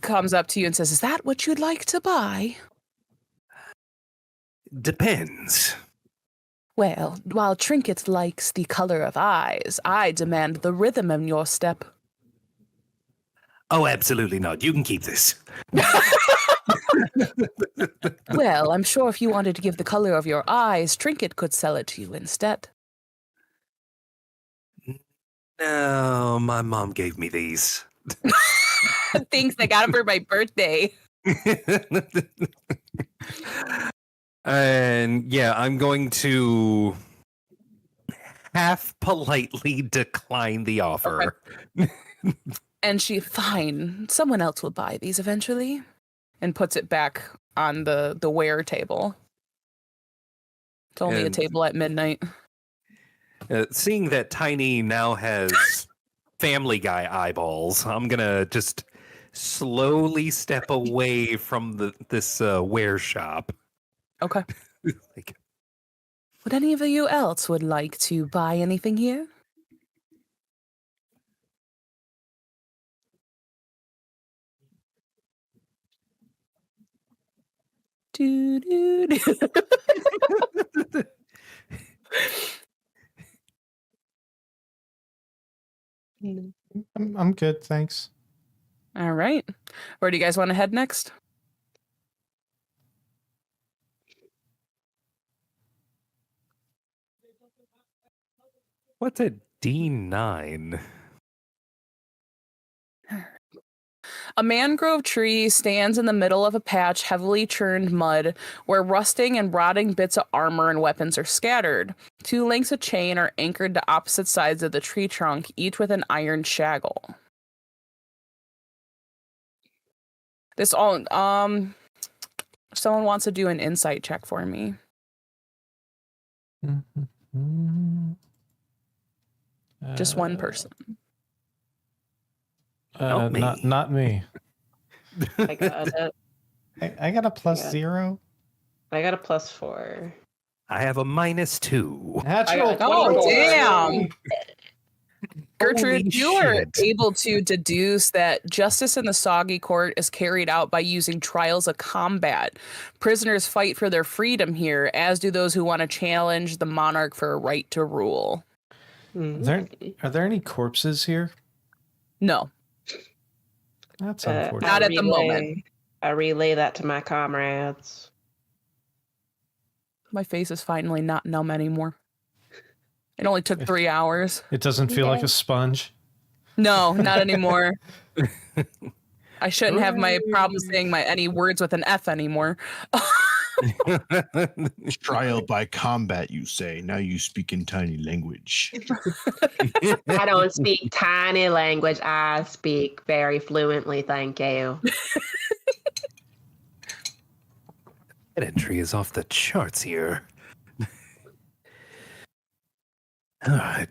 Speaker 3: comes up to you and says, "Is that what you'd like to buy?"
Speaker 2: Depends.
Speaker 9: Well, while Trinket likes the color of eyes, I demand the rhythm in your step.
Speaker 2: Oh, absolutely not. You can keep this.
Speaker 9: Well, I'm sure if you wanted to give the color of your eyes, Trinket could sell it to you instead.
Speaker 2: No, my mom gave me these.
Speaker 3: Thanks, I got them for my birthday.
Speaker 2: And yeah, I'm going to half politely decline the offer.
Speaker 3: Okay.
Speaker 9: And fine, someone else will buy these eventually.
Speaker 3: And puts it back on the wear table. It's only a
Speaker 2: And-
Speaker 3: table at midnight.
Speaker 2: Seeing that Tiny now has Family Guy eyeballs, I'm gonna just slowly step away from this wear shop.
Speaker 3: Okay.
Speaker 2: Like,
Speaker 9: Would any of you else would like to buy anything here?
Speaker 3: Doo, doo, doo.
Speaker 1: I'm good, thanks.
Speaker 3: All right. Where do you guys want to head next?
Speaker 2: what's a D9?
Speaker 3: A mangrove tree stands in the middle of a patch heavily churned mud where rusting and rotting bits of armor and weapons are scattered. 2 lengths of chain are anchored to opposite sides of the tree trunk, each with an iron shaggle. This all someone wants to do an insight check for me. Just one person.
Speaker 2: Not me.
Speaker 1: Not me.
Speaker 7: I got it.
Speaker 1: I got a plus
Speaker 7: Yeah.
Speaker 1: 0.
Speaker 7: I got a +4.
Speaker 2: I have a -2.
Speaker 1: Natural.
Speaker 3: Oh,
Speaker 1: 24.
Speaker 3: damn. Gertrude,
Speaker 2: Holy
Speaker 3: you are
Speaker 2: shit.
Speaker 3: able to deduce that justice in the Soggy Court is carried out by using trials of combat. Prisoners fight for their freedom here, as do those who want to challenge the monarch for a right to rule.
Speaker 1: Are there any corpses here?
Speaker 3: No.
Speaker 1: That's
Speaker 7: Not
Speaker 1: unfortunate.
Speaker 3: Not at the moment.
Speaker 7: I relay that to my comrades.
Speaker 3: My face is finally not numb anymore. It only took 3 hours.
Speaker 1: It doesn't feel like a sponge.
Speaker 3: No, not anymore. I shouldn't have my problem saying any words with an F anymore.
Speaker 6: Trial by combat, you say. Now you speak in tiny language.
Speaker 7: I don't speak tiny language. I speak very fluently. Thank you.
Speaker 8: That entry is off the charts here. All right.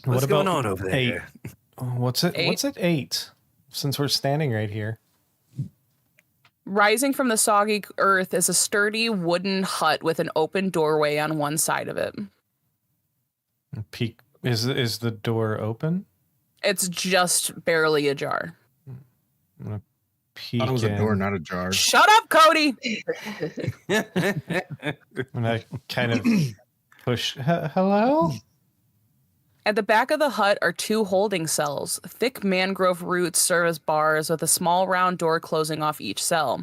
Speaker 8: What's
Speaker 1: What
Speaker 8: going
Speaker 1: about
Speaker 8: on over
Speaker 1: 8?
Speaker 8: there?
Speaker 1: What's it? What's at 8? Since we're standing right here.
Speaker 3: Rising from the soggy earth is a sturdy wooden hut with an open doorway on one side of it.
Speaker 1: Peek. Is the door open?
Speaker 3: It's just barely ajar.
Speaker 1: I'm gonna peek
Speaker 6: That was a door,
Speaker 1: in.
Speaker 6: not a jar.
Speaker 3: Shut up, Cody!
Speaker 1: I'm gonna kind of push. Hello?
Speaker 3: At the back of the hut are 2 holding cells. Thick mangrove roots serve as bars with a small round door closing off each cell.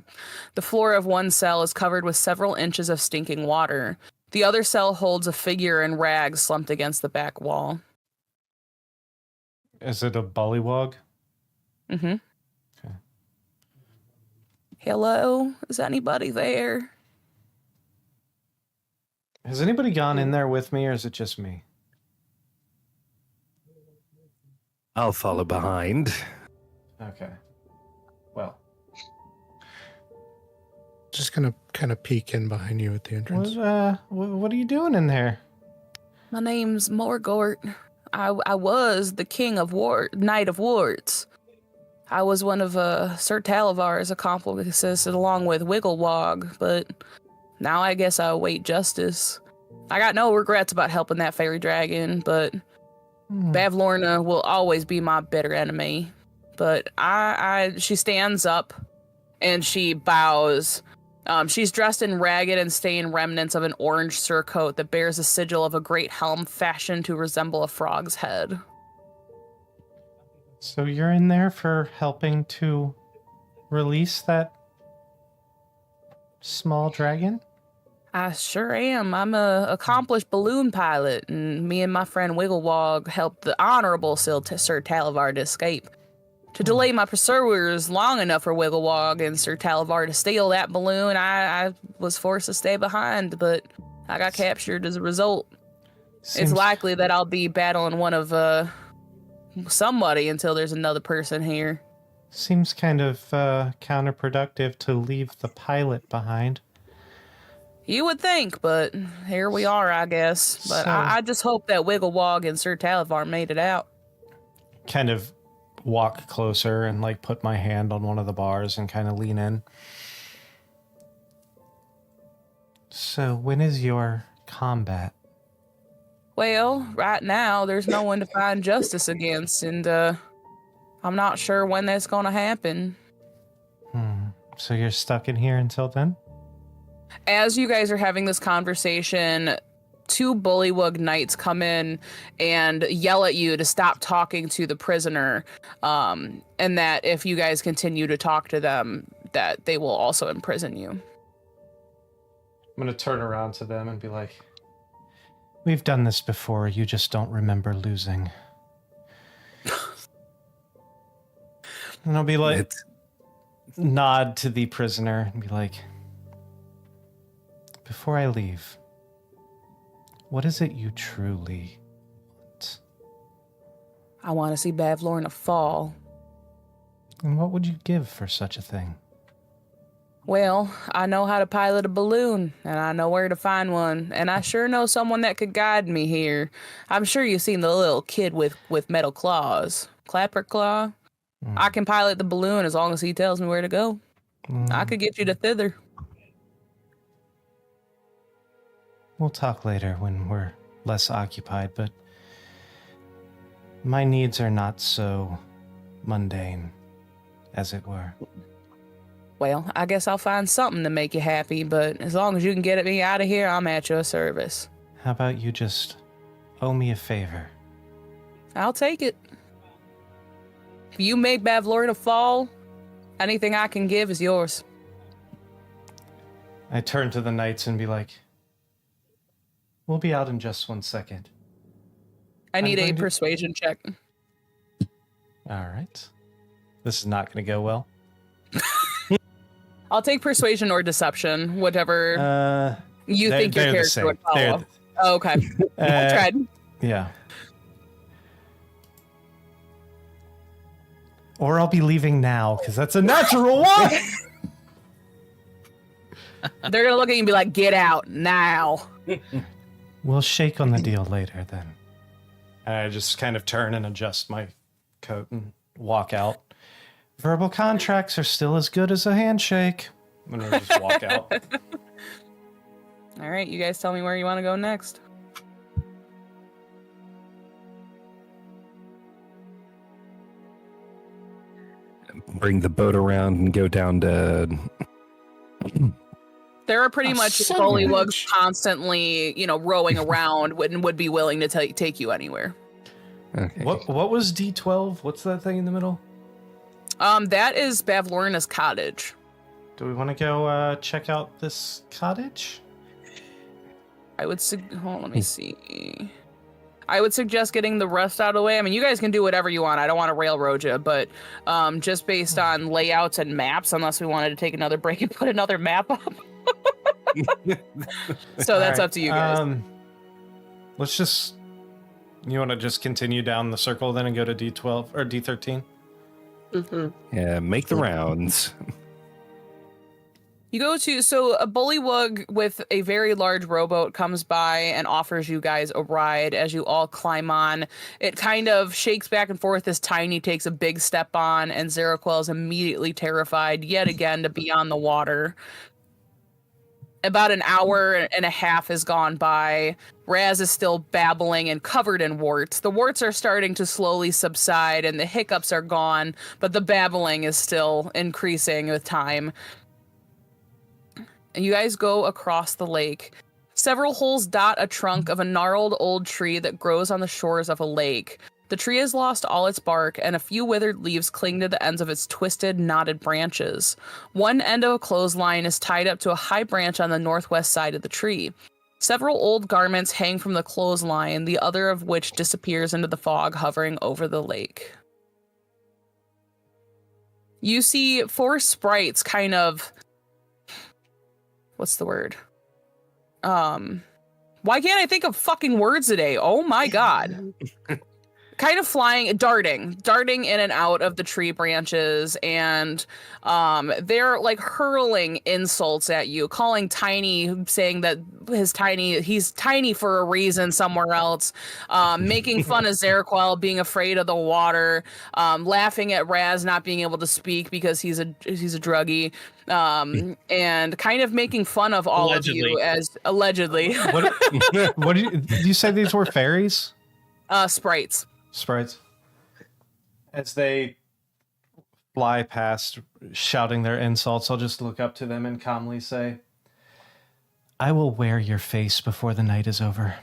Speaker 3: The floor of one cell is covered with several inches of stinking water. The other cell holds a figure in rags slumped against the back wall.
Speaker 1: Is it a bullywog?
Speaker 3: Mm-hmm.
Speaker 1: Okay.
Speaker 3: Hello? Is anybody there?
Speaker 1: Has anybody gone in there with me, or is it just me?
Speaker 8: I'll follow behind.
Speaker 1: Okay. Well,
Speaker 4: Just gonna kind of peek in behind you at the entrance.
Speaker 1: what are you doing in there?
Speaker 3: My name's Morgort. I was the king of Knight of Wards. I was one of Sir Talavar's accomplices along with Wigglewog, but now I guess I await justice. I got no regrets about helping that fairy dragon, but Bavlorna will always be my bitter enemy. But she stands up and she bows. She's dressed in ragged and stained remnants of an orange surcoat that bears a sigil of a great helm fashioned to resemble a frog's head.
Speaker 1: So you're in there for helping to release that small dragon?
Speaker 3: I sure am. I'm a accomplished balloon pilot, and me and my friend Wigglewog helped the honorable Sir Talavar to escape. To delay my pursuers long enough for Wigglewog and Sir Talavar to steal that balloon, I was forced to stay behind, but I got captured as a result. It's likely that I'll be battling one of somebody until there's another person here.
Speaker 1: Seems kind of counterproductive to leave the pilot behind.
Speaker 3: You would think, but here we are, I guess. But
Speaker 1: So-
Speaker 3: I just hope that Wigglewog and Sir Talavar made it out.
Speaker 1: Kind of walk closer and like put my hand on one of the bars and kind of lean in. So when is your combat?
Speaker 3: Well, right now, there's no one to find justice against, and I'm not sure when that's going to happen.
Speaker 1: So you're stuck in here until then?
Speaker 3: As you guys are having this conversation, 2 bullywug knights come in and yell at you to stop talking to the prisoner, and that if you guys continue to talk to them, that they will also imprison you.
Speaker 1: I'm going to turn around to them and be like, we've done this before, you just don't remember losing. And I'll be like, nod to the prisoner and be like, before I leave, what is it you truly want?
Speaker 3: I want to see Bavlorna fall.
Speaker 1: And what would you give for such a thing?
Speaker 3: Well, I know how to pilot a balloon, and I know where to find one, and I sure know someone that could guide me here. I'm sure you've seen the little kid with metal claws. Clapper Claw? I can pilot the balloon as long as he tells me where to go. I could get you to thither.
Speaker 1: We'll talk later when we're less occupied, but my needs are not so mundane, as it were.
Speaker 3: Well, I guess I'll find something to make you happy, but as long as you can get me out of here, I'm at your service.
Speaker 1: How about you just owe me a favor?
Speaker 3: I'll take it. If you make Bavlorna fall, Anything I can give is yours.
Speaker 1: I turn to the knights and be like, we'll be out in just 1 second.
Speaker 3: I need a
Speaker 1: going to-
Speaker 3: persuasion check.
Speaker 1: All right. This is not going to go well.
Speaker 3: I'll take persuasion or deception, whatever you
Speaker 1: they're-
Speaker 3: think your
Speaker 1: they're the
Speaker 3: character
Speaker 1: same.
Speaker 3: would follow.
Speaker 1: They're
Speaker 3: Oh, okay. I tried.
Speaker 1: Yeah. Or I'll be leaving now, because that's a natural one!
Speaker 3: They're gonna look at you and be like, "Get out now."
Speaker 1: We'll shake on the deal later, then. I just kind of turn and adjust my coat and walk out. Verbal contracts are still as good as a handshake. I'm gonna just walk out.
Speaker 3: All right, you guys tell me where you want to go next.
Speaker 8: Bring the boat around and go down to.
Speaker 3: There are pretty
Speaker 6: A
Speaker 3: much
Speaker 6: sandwich.
Speaker 3: bullywugs constantly, rowing around and would be willing to take you anywhere.
Speaker 8: Okay.
Speaker 1: What was D12? What's that thing in the middle?
Speaker 3: That is Bavlorna's cottage.
Speaker 1: Do we want to go check out this cottage?
Speaker 3: I would hold on, let me see. I would suggest getting the rest out of the way. I mean, you guys can do whatever you want. I don't want to railroad you, but just based on layouts and maps, unless we wanted to take another break and put another map up. So that's up to you guys.
Speaker 1: Let's just. You want to just continue down the circle then and go to D12 or D13?
Speaker 7: Mm-hmm.
Speaker 8: Yeah, make the rounds.
Speaker 3: You go to, so a bullywug with a very large rowboat comes by and offers you guys a ride as you all climb on. It kind of shakes back and forth as Tiny takes a big step on, and Zeraquel is immediately terrified yet again to be on the water. About an hour and a half has gone by. Raz is still babbling and covered in warts. The warts are starting to slowly subside and the hiccups are gone, but the babbling is still increasing with time. And you guys go across the lake. Several holes dot a trunk of a gnarled old tree that grows on the shores of a lake. The tree has lost all its bark, and a few withered leaves cling to the ends of its twisted, knotted branches. One end of a clothesline is tied up to a high branch on the northwest side of the tree. Several old garments hang from the clothesline, the other of which disappears into the fog hovering over the lake. You see 4 sprites kind of... What's the word? Why can't I think of fucking words today? Oh my god. Kind of flying, darting in and out of the tree branches, and they're like hurling insults at you, calling Tiny, saying that he's tiny for a reason somewhere else, making fun of Zeraquel being afraid of the water, laughing at Raz not being able to speak because he's a druggie, and kind of making fun of all of you as allegedly.
Speaker 1: What did you say these were fairies?
Speaker 3: Sprites.
Speaker 1: Sprites. As they fly past, shouting their insults, I'll just look up to them and calmly say, I will wear your face before the night is over.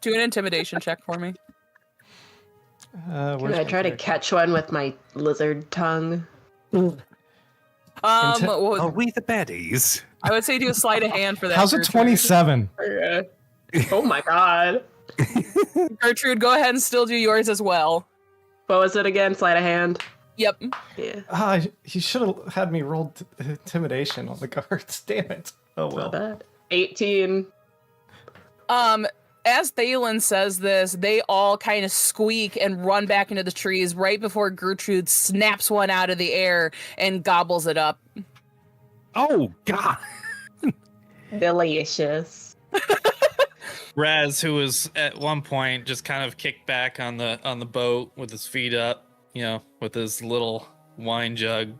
Speaker 3: Do an intimidation check for me.
Speaker 7: Can I try to catch one with my lizard tongue?
Speaker 8: Are we the baddies?
Speaker 3: I would say do a sleight of hand for that.
Speaker 1: How's a
Speaker 3: Gertrude.
Speaker 1: 27?
Speaker 7: Oh my god.
Speaker 3: Gertrude, go ahead and still do yours as well.
Speaker 7: What was it again? Sleight of hand?
Speaker 3: Yep.
Speaker 7: Yeah.
Speaker 1: He should have had me roll intimidation on the cards. Damn it. Oh
Speaker 7: Not
Speaker 1: well.
Speaker 7: bad. 18.
Speaker 3: As Thalen says this, they all kind of squeak and run back into the trees right before Gertrude snaps one out of the air and gobbles it up.
Speaker 8: Oh, God.
Speaker 7: Delicious.
Speaker 5: Raz, who was at one point just kind of kicked back on the boat with his feet up, with his little wine jug,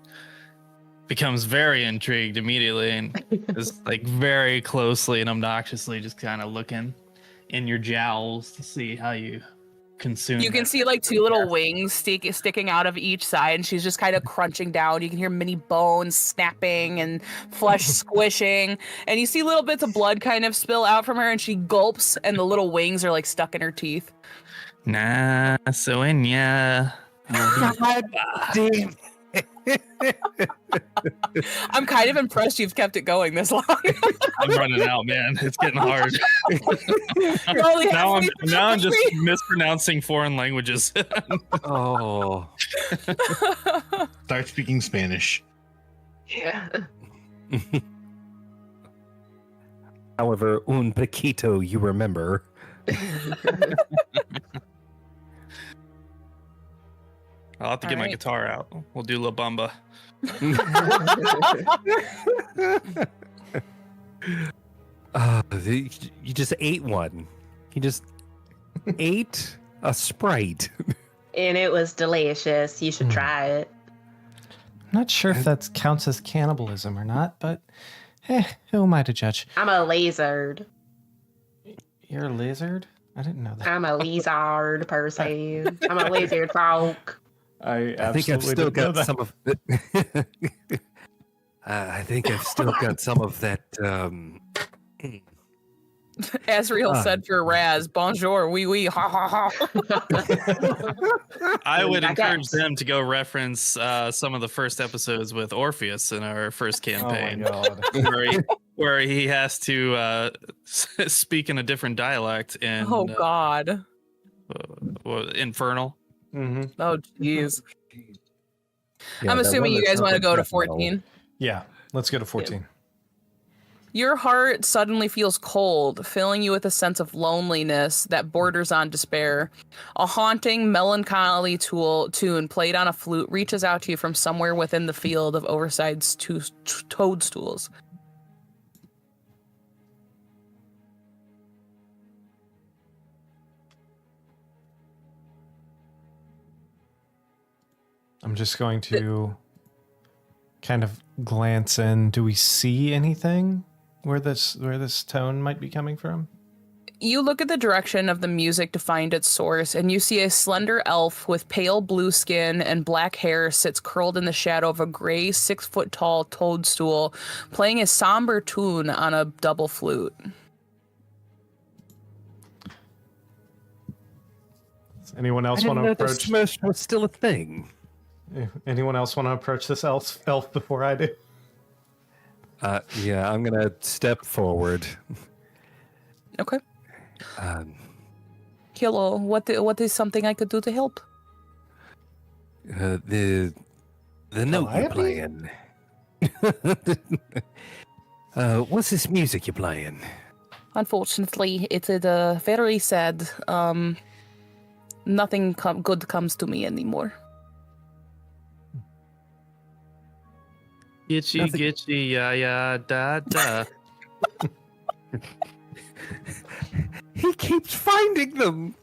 Speaker 5: becomes very intrigued immediately and is like very closely and obnoxiously just kind of looking in your jowls to see how you consume.
Speaker 3: You can see like 2 little wings sticking out of each side, and she's just kind of crunching down. You can hear mini bones snapping and flesh squishing, and you see little bits of blood kind of spill out from her, and she gulps, and the little wings are like stuck in her teeth.
Speaker 5: Nah, so in ya.
Speaker 8: God damn.
Speaker 3: I'm kind of impressed you've kept it going this long.
Speaker 5: I'm running out, man. It's getting hard.
Speaker 3: You're only
Speaker 5: now
Speaker 3: halfway through
Speaker 5: I'm just
Speaker 3: me.
Speaker 5: mispronouncing foreign languages.
Speaker 8: Oh.
Speaker 6: Start speaking Spanish.
Speaker 7: Yeah.
Speaker 8: However, un poquito, you remember.
Speaker 5: I'll have to get my
Speaker 3: Alright.
Speaker 5: guitar out. We'll do La Bamba.
Speaker 8: You just ate one. You just ate a Sprite.
Speaker 7: And it was delicious. You should
Speaker 1: Hmm.
Speaker 7: try it.
Speaker 1: I'm not sure if that counts as cannibalism or not, but who am I to judge?
Speaker 7: I'm a lizard.
Speaker 1: You're a lizard? I didn't know that.
Speaker 7: I'm a lizard person. I'm a lizard folk.
Speaker 8: I think I've still got some of. I think I've still got some of that.
Speaker 3: Asriel said for Raz, bonjour, oui, oui, ha, ha, ha.
Speaker 5: I would
Speaker 7: I
Speaker 5: encourage
Speaker 7: guess.
Speaker 5: them to go reference some of the first episodes with Orpheus in our first
Speaker 1: Oh my
Speaker 5: campaign,
Speaker 1: god.
Speaker 5: where he has to speak in a different dialect in
Speaker 3: Oh, God.
Speaker 5: Infernal.
Speaker 1: Mm-hmm.
Speaker 3: Oh, jeez.
Speaker 8: Yeah,
Speaker 3: I'm
Speaker 8: that
Speaker 3: assuming
Speaker 8: one
Speaker 3: you
Speaker 8: that's
Speaker 3: guys
Speaker 8: not
Speaker 3: want to
Speaker 8: like
Speaker 3: go to
Speaker 8: death metal.
Speaker 3: 14.
Speaker 1: Yeah, let's go to 14.
Speaker 3: Your heart suddenly feels cold, filling you with a sense of loneliness that borders on despair. A haunting, melancholy tune played on a flute reaches out to you from somewhere within the field of oversized toadstools.
Speaker 1: I'm just going to kind of glance in. Do we see anything where this tone might be coming from?
Speaker 3: You look at the direction of the music to find its source, and you see a slender elf with pale blue skin and black hair sits curled in the shadow of a gray 6-foot-tall toadstool, playing a somber tune on a double flute.
Speaker 1: Does anyone else
Speaker 8: I
Speaker 1: want
Speaker 8: didn't
Speaker 1: to
Speaker 8: know this
Speaker 1: approach?
Speaker 8: Smash was still a thing.
Speaker 1: Anyone else want to approach this elf before I do?
Speaker 8: Yeah, I'm gonna step forward.
Speaker 3: Okay.
Speaker 8: Um,
Speaker 3: Hello, what is something I could do to help?
Speaker 8: the note you're
Speaker 1: Calliope?
Speaker 8: playing. What's this music you're playing?
Speaker 3: Unfortunately, it is very sad. Nothing good comes to me anymore.
Speaker 5: Gitchy,
Speaker 8: Nothing-
Speaker 5: gitchy, ya, ya, da, da.
Speaker 8: He keeps finding them.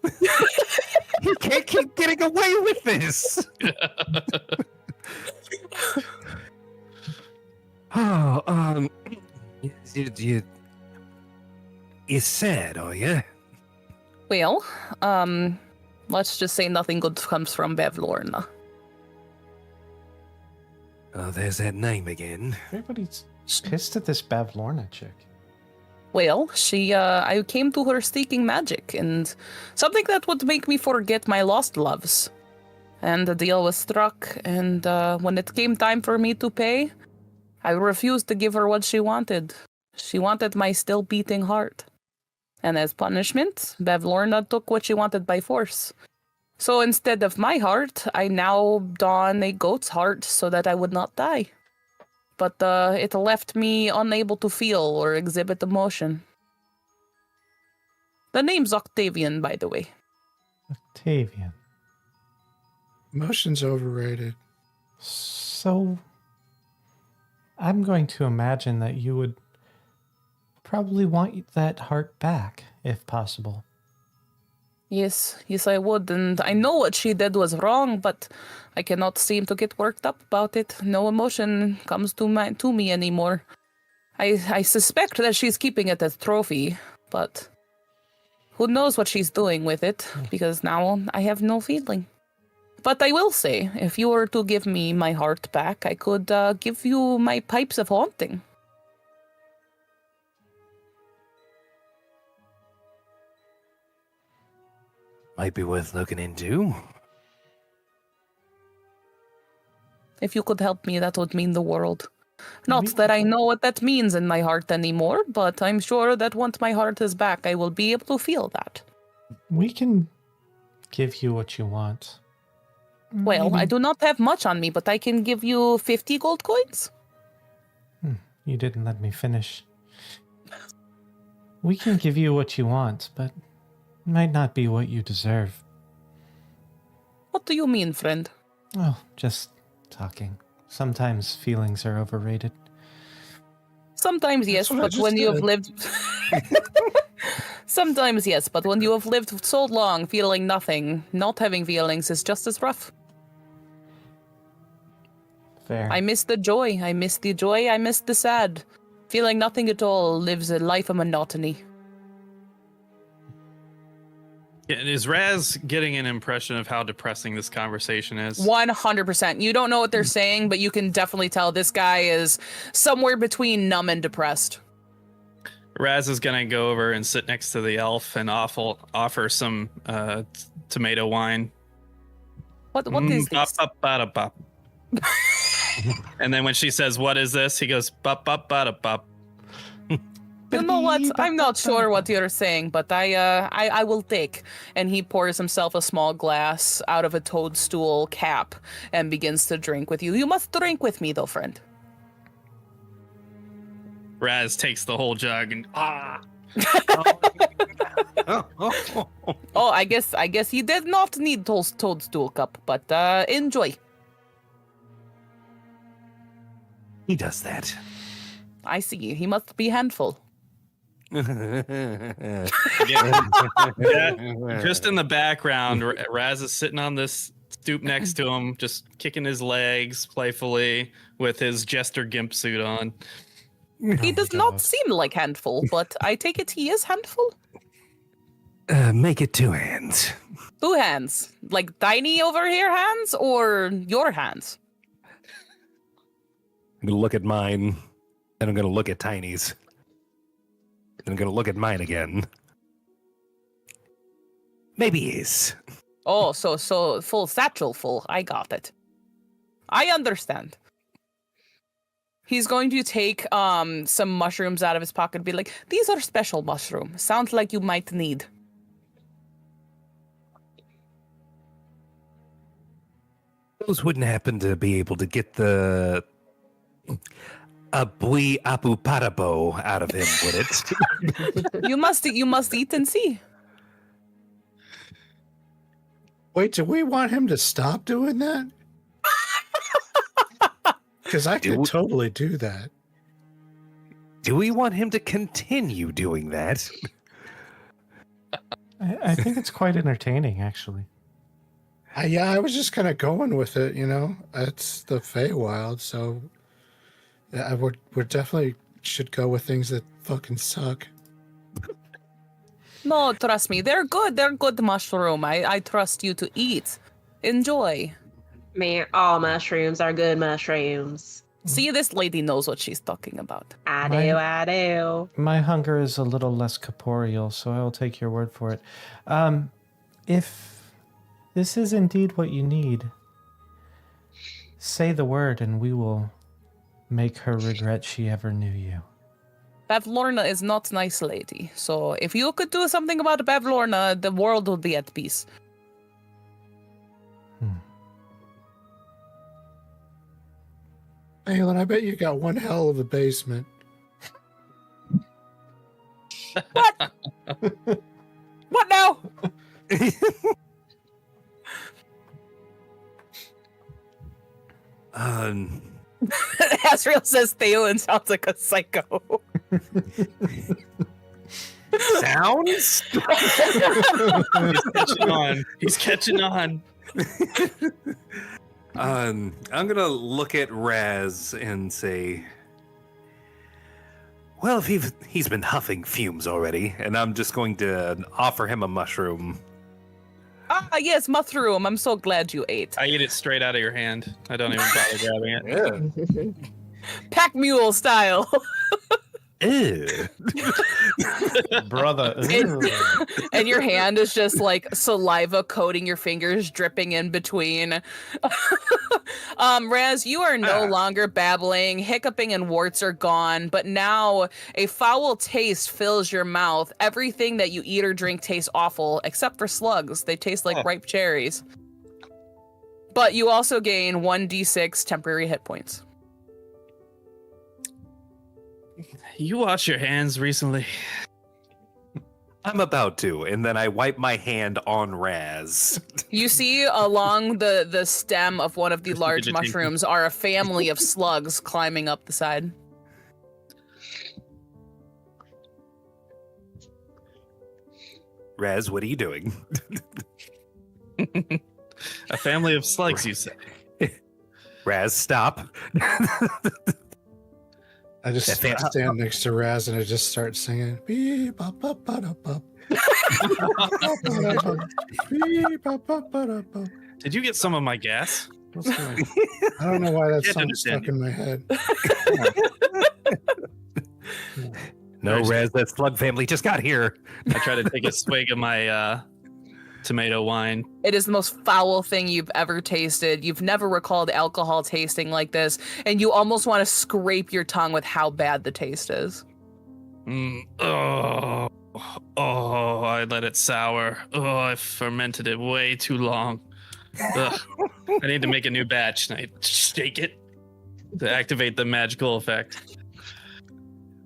Speaker 8: He can't keep getting away with this. Oh, you're sad, are you?
Speaker 3: Well, let's just say nothing good comes from Bevlorna.
Speaker 8: Oh, there's that name again.
Speaker 1: Everybody's pissed at this Bavlorna chick.
Speaker 3: Well, I came to her seeking magic and something that would make me forget my lost loves. And the deal was struck, and when it came time for me to pay, I refused to give her what she wanted. She wanted my still beating heart. And as punishment, Bevlorna took what she wanted by force. So instead of my heart, I now don a goat's heart so that I would not die. But it left me unable to feel or exhibit emotion. The name's Octavian, by the way.
Speaker 1: Octavian.
Speaker 4: Emotion's overrated.
Speaker 1: So, I'm going to imagine that you would probably want that heart back, if possible.
Speaker 3: Yes, I would, and I know what she did was wrong, but I cannot seem to get worked up about it. No emotion comes to me anymore. I suspect that she's keeping it as a trophy, but who knows what she's doing with it, because now I have no feeling. But I will say, if you were to give me my heart back, I could give you my pipes of haunting.
Speaker 8: Might be worth looking into.
Speaker 3: If you could help me, that would mean the world. Not that I know what that means in my heart anymore, but I'm sure that once my heart is back, I will be able to feel that.
Speaker 1: We can give you what you want.
Speaker 3: Well, I do not have much on me, but I can give you 50 gold coins.
Speaker 1: You didn't let me finish. We can give you what you want, but it might not be what you deserve.
Speaker 3: What do you mean, friend?
Speaker 1: Oh, just talking. Sometimes feelings are overrated.
Speaker 3: Sometimes yes,
Speaker 4: what I
Speaker 3: but
Speaker 4: just
Speaker 3: when you have
Speaker 4: said.
Speaker 3: lived... Sometimes yes, but when you have lived so long feeling nothing, not having feelings is just as rough.
Speaker 1: Fair.
Speaker 3: I miss the joy. I miss the joy. I miss the sad. Feeling nothing at all lives a life of monotony.
Speaker 5: Yeah, is Raz getting an impression of how depressing this conversation is?
Speaker 3: 100%. You don't know what they're saying, but you can definitely tell this guy is somewhere between numb and depressed.
Speaker 5: Raz is gonna go over and sit next to the elf and offer some tomato wine.
Speaker 3: What is this?
Speaker 5: Bop. And then when she says, "What is this?" he goes, "Bop bop bop bop."
Speaker 3: You know what? I'm not sure what you're saying, but I will take. And he pours himself a small glass out of a toadstool cap and begins to drink with you. You must drink with me, though, friend.
Speaker 5: Raz takes the whole jug and
Speaker 3: Oh, I guess he did not need toadstool cup, but enjoy.
Speaker 2: He does that.
Speaker 3: I see. He must be handful.
Speaker 5: just in the background, Raz is sitting on this stoop next to him, just kicking his legs playfully with his jester gimp suit on.
Speaker 3: He does not seem like handful, but I take it he is handful.
Speaker 2: Make it 2 hands.
Speaker 3: 2 hands, like tiny over here hands, or your hands.
Speaker 2: I'm gonna look at mine, and I'm gonna look at Tiny's. And I'm gonna look at mine again. Maybe his.
Speaker 3: Oh, so full satchel full. I got it. I understand. He's going to take some mushrooms out of his pocket and be like, "These are special mushrooms. Sounds like you might need."
Speaker 2: Those wouldn't happen to be able to get the Abui Apu Parabo out of him, would it?
Speaker 3: You must eat and see.
Speaker 4: Wait, do we want him to stop doing that? Because I could totally do that.
Speaker 2: Do we want him to continue doing that?
Speaker 1: I think it's quite entertaining, actually.
Speaker 4: I was just kind of going with it, you know. It's the Feywild, so yeah, we're definitely should go with things that fucking suck.
Speaker 3: No, trust me. They're good. They're good mushroom. I trust you to eat. Enjoy.
Speaker 7: Man, all mushrooms are good mushrooms.
Speaker 3: See, this lady knows what she's talking about.
Speaker 7: I do.
Speaker 1: My hunger is a little less corporeal, so I will take your word for it. If this is indeed what you need, say the word and we will make her regret she ever knew you.
Speaker 3: Bavlorna is not nice lady, so if you could do something about Bavlorna, the world would be at peace.
Speaker 4: Alan, I bet you got one hell of a basement.
Speaker 3: What? What now? Asriel says Theoden sounds like a psycho.
Speaker 2: Sounds?
Speaker 5: He's catching on.
Speaker 2: I'm gonna look at Raz and say, well, if he's been huffing fumes already, and I'm just going to offer him a mushroom.
Speaker 3: Ah, yes, mushroom. I'm so glad you ate.
Speaker 5: I eat it straight out of your hand. I don't even bother grabbing it.
Speaker 2: Yeah.
Speaker 3: Pack mule style.
Speaker 2: Ew.
Speaker 1: Brother.
Speaker 3: And your hand is just like saliva coating your fingers, dripping in between. Raz, you are no longer babbling, hiccuping and warts are gone, but now a foul taste fills your mouth. Everything that you eat or drink tastes awful, except for slugs. They taste like ripe cherries. But you also gain 1d6 temporary hit points.
Speaker 5: You wash your hands recently?
Speaker 2: I'm about to, and then I wipe my hand on Raz.
Speaker 3: You see along the stem of one of the large
Speaker 5: vegetation.
Speaker 3: mushrooms are a family of slugs climbing up the side.
Speaker 2: Raz, what are you doing?
Speaker 5: A family of slugs, you say?
Speaker 2: Raz, stop.
Speaker 4: I just stand next to Raz and I just start singing. Beep, bop, bop, ba-da, bop. Beep, bop, bop, ba-da, bop.
Speaker 5: Did you get some of my gas? What's going on?
Speaker 4: I don't know why that
Speaker 5: Can't
Speaker 4: song's
Speaker 5: understand
Speaker 4: stuck in my head.
Speaker 2: No, Raz, that slug family just got here.
Speaker 5: I try to take a swig of my tomato wine.
Speaker 3: It is the most foul thing you've ever tasted. You've never recalled alcohol tasting like this, and you almost want to scrape your tongue with how bad the taste is.
Speaker 5: Oh, I let it sour. Oh, I fermented it way too long. Ugh. I need to make a new batch, and I shake it to activate the magical effect.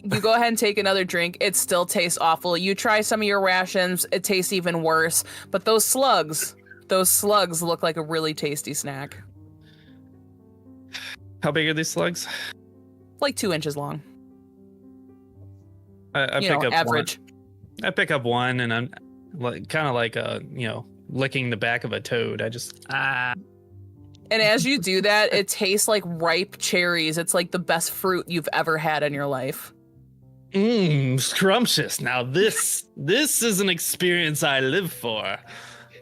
Speaker 3: You go ahead and take another drink. It still tastes awful. You try some of your rations. It tastes even worse. But those slugs look like a really tasty snack.
Speaker 5: How big are these slugs?
Speaker 3: Like 2 inches long.
Speaker 5: I pick up
Speaker 3: average.
Speaker 5: one. I pick up one, and I'm like kind of like licking the back of a toad. I just
Speaker 3: And as you do that, it tastes like ripe cherries. It's like the best fruit you've ever had in your life.
Speaker 5: Scrumptious. Now this is an experience I live for.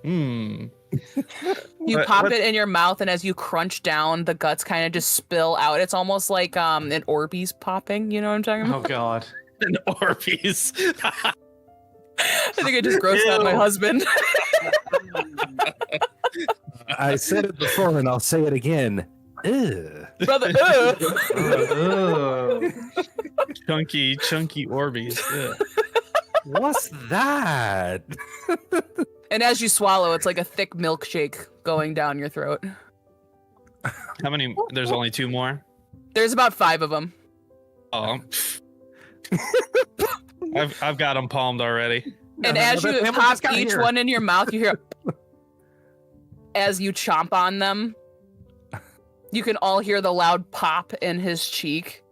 Speaker 3: You pop it in your mouth, and as you crunch down, the guts kind of just spill out. It's almost like an Orbeez popping. You know what I'm talking about?
Speaker 1: Oh, God.
Speaker 5: An Orbeez.
Speaker 3: I think I just grossed out my husband.
Speaker 8: I said it before and I'll say it again. Ew.
Speaker 3: Brother,
Speaker 5: chunky Orbeez. Yeah.
Speaker 2: What's that?
Speaker 3: And as you swallow, it's like a thick milkshake going down your throat.
Speaker 5: How many? There's only 2 more.
Speaker 3: There's about 5 of them.
Speaker 5: Oh, I've got them palmed already.
Speaker 3: And as you pop each one in your mouth, you hear as you chomp on them. You can all hear the loud pop in his cheek.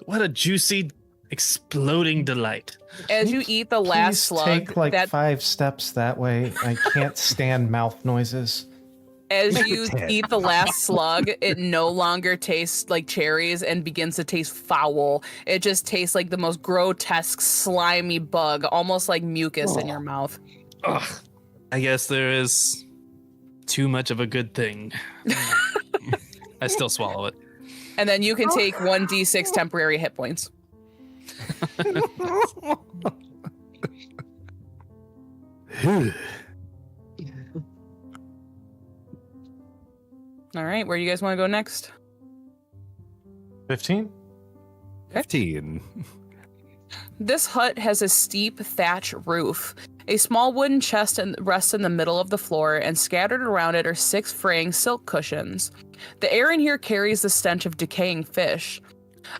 Speaker 5: What a juicy, exploding delight.
Speaker 3: As you eat the last slug,
Speaker 1: take like 5 steps that way. I can't stand mouth noises.
Speaker 3: As you eat the last slug, it no longer tastes like cherries and begins to taste foul. It just tastes like the most grotesque, slimy bug, almost like mucus in your mouth.
Speaker 5: Ugh. I guess there is too much of a good thing. I still swallow it.
Speaker 3: And then you can take 1d6 temporary hit points. All right, where do you guys want to go next?
Speaker 1: 15?
Speaker 2: 15.
Speaker 3: This hut has a steep thatch roof. A small wooden chest rests in the middle of the floor, and scattered around it are 6 fraying silk cushions. The air in here carries the stench of decaying fish.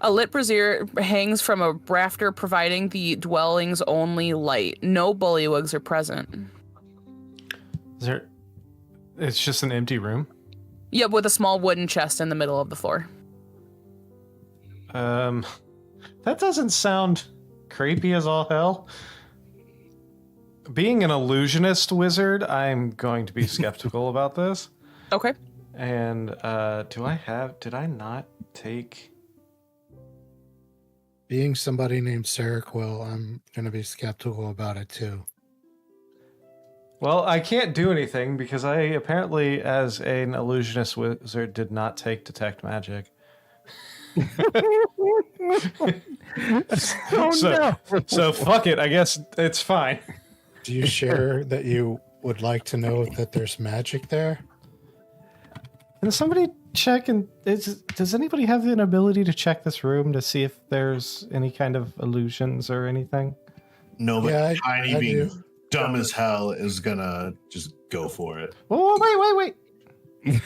Speaker 3: A lit brazier hangs from a rafter, providing the dwelling's only light. No bullywugs are present.
Speaker 1: It's just an empty room?
Speaker 3: Yep, with a small wooden chest in the middle of the floor.
Speaker 1: That doesn't sound creepy as all hell. Being an illusionist wizard, I'm going to be skeptical about this.
Speaker 3: Okay.
Speaker 1: And did I not take...
Speaker 4: Being somebody named Seroquel, I'm going to be skeptical about it too.
Speaker 1: Well, I can't do anything because I apparently, as an illusionist wizard, did not take detect magic. So fuck it. I guess it's fine.
Speaker 4: Do you share that you would like to know that there's magic there?
Speaker 1: Can somebody check and does anybody have an ability to check this room to see if there's any kind of illusions or anything?
Speaker 6: No, but
Speaker 4: Yeah,
Speaker 6: Tiny
Speaker 4: I
Speaker 6: being
Speaker 4: do.
Speaker 6: dumb as hell is gonna just go for it.
Speaker 1: Oh, wait.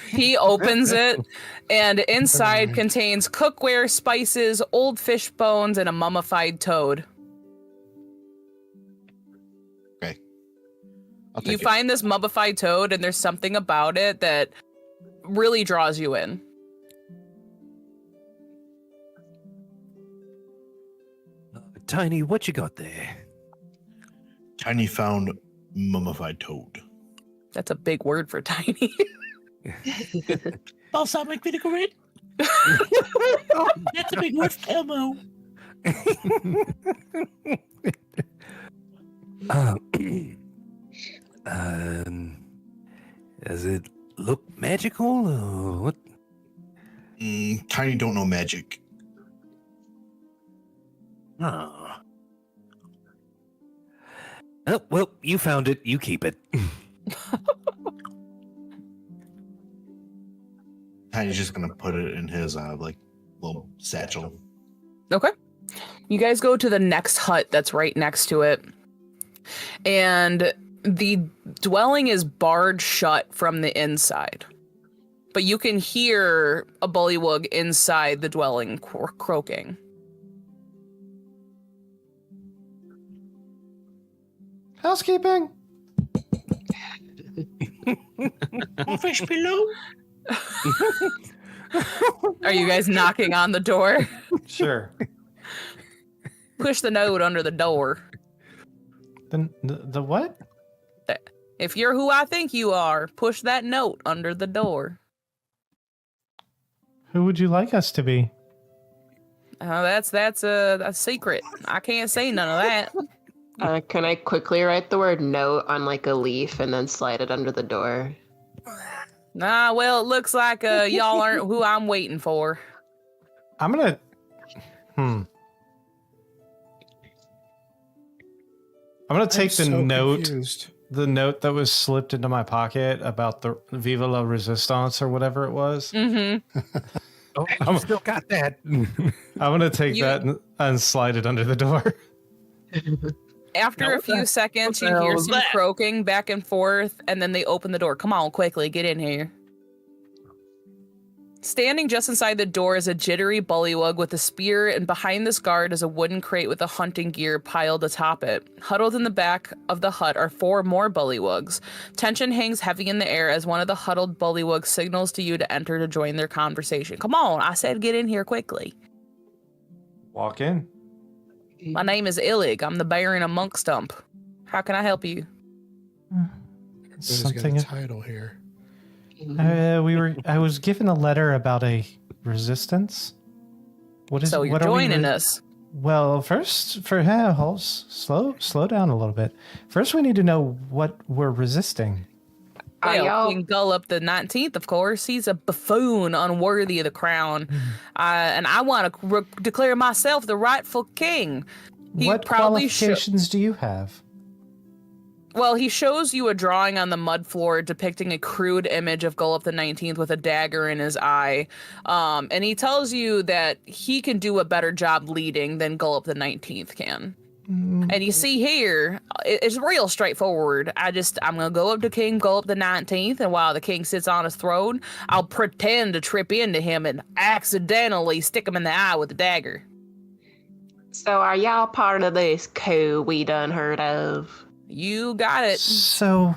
Speaker 3: He opens it, and inside
Speaker 4: mind.
Speaker 3: contains cookware, spices, old fish bones, and a mummified toad.
Speaker 6: Okay. I'll
Speaker 3: You
Speaker 6: take it.
Speaker 3: find this mummified toad, and there's something about it that really draws you in.
Speaker 8: Tiny, what you got there?
Speaker 6: Tiny found mummified toad.
Speaker 3: That's a big word for tiny.
Speaker 6: Balsamic vinaigrette. That's a big word for Elmo.
Speaker 8: Does it look magical or what?
Speaker 6: Tiny don't know magic.
Speaker 8: Oh. Oh, well, you found it. You keep it.
Speaker 6: Tiny's just gonna put it in his like little satchel.
Speaker 3: Okay. You guys go to the next hut that's right next to it. And the dwelling is barred shut from the inside. But you can hear a bullywug inside the dwelling croaking.
Speaker 1: Housekeeping.
Speaker 6: Fish below.
Speaker 3: Are you guys knocking on the door?
Speaker 1: Sure.
Speaker 3: Push the note under the door.
Speaker 1: The what?
Speaker 3: If you're who I think you are, push that note under the door.
Speaker 1: Who would you like us to be?
Speaker 3: That's a secret. I can't say none of that.
Speaker 7: Can I quickly write the word note on like a leaf and then slide it under the door?
Speaker 3: Nah, well, it looks like y'all aren't who I'm waiting for.
Speaker 1: I'm gonna. I'm gonna take the note.
Speaker 4: Confused.
Speaker 1: The note that was slipped into my pocket about the Viva la Resistance or whatever it was.
Speaker 3: Mm-hmm.
Speaker 8: Oh, I still got that.
Speaker 1: I'm gonna take that and slide it under the door.
Speaker 3: After a few seconds, you hear some croaking back and forth, and then they open the door. Come on, quickly, get in here. Standing just inside the door is a jittery bullywug with a spear, and behind this guard is a wooden crate with a hunting gear piled atop it. Huddled in the back of the hut are 4 more bullywugs. Tension hangs heavy in the air as one of the huddled bullywugs signals to you to enter to join their conversation. Come on, I said get in here quickly.
Speaker 1: Walk in.
Speaker 3: My name is Illig. I'm the Baron of Monkstump. How can I help you?
Speaker 4: Who's got a title here?
Speaker 1: I was given a letter about a resistance. What is?
Speaker 3: So you're
Speaker 1: what are we
Speaker 3: joining us.
Speaker 1: Well, first, slow down a little bit. First, we need to know what we're resisting.
Speaker 3: Well, King Gullop the 19th, of course. He's a buffoon unworthy of the crown. And I want to declare myself the rightful king.
Speaker 1: What qualifications do you have?
Speaker 3: Well, he shows you a drawing on the mud floor depicting a crude image of Gullop the 19th with a dagger in his eye. And he tells you that he can do a better job leading than Gullop the 19th can. And you see here, it's real straightforward. I'm going to go up to King Gullop the 19th, and while the king sits on his throne, I'll pretend to trip into him and accidentally stick him in the eye with a dagger.
Speaker 7: So are y'all part of this coup we done heard of?
Speaker 3: You got it.
Speaker 1: So,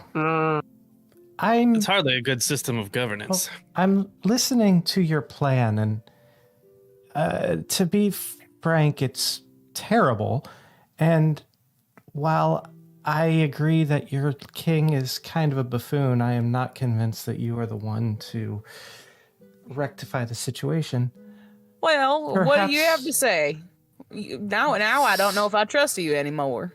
Speaker 5: It's hardly a good system of governance.
Speaker 1: I'm listening to your plan, and to be frank, it's terrible. And while I agree that your king is kind of a buffoon, I am not convinced that you are the one to rectify the situation.
Speaker 3: Well, what do you have to say? Now I don't know if I trust you anymore.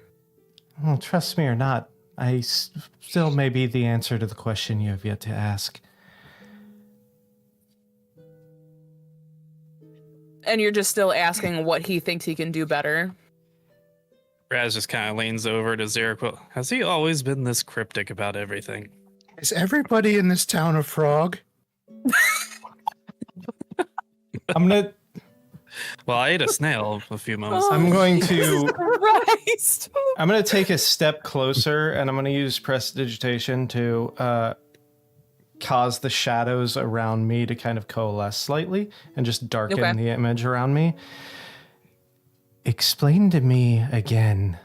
Speaker 1: Well, trust me or not, I still may be the answer to the question you have yet to ask.
Speaker 3: And you're just still asking what he thinks he can do better.
Speaker 5: Raz just kind of leans over to Zerek. Has he always been this cryptic about everything?
Speaker 4: Is everybody in this town a frog?
Speaker 1: I'm gonna.
Speaker 5: Well, I ate a snail a few moments ago.
Speaker 1: I'm going to.
Speaker 3: Christ.
Speaker 1: I'm going to take a step closer, and I'm going to use prestidigitation to cause the shadows around me to kind of coalesce slightly and just darken the image around me. Explain to me again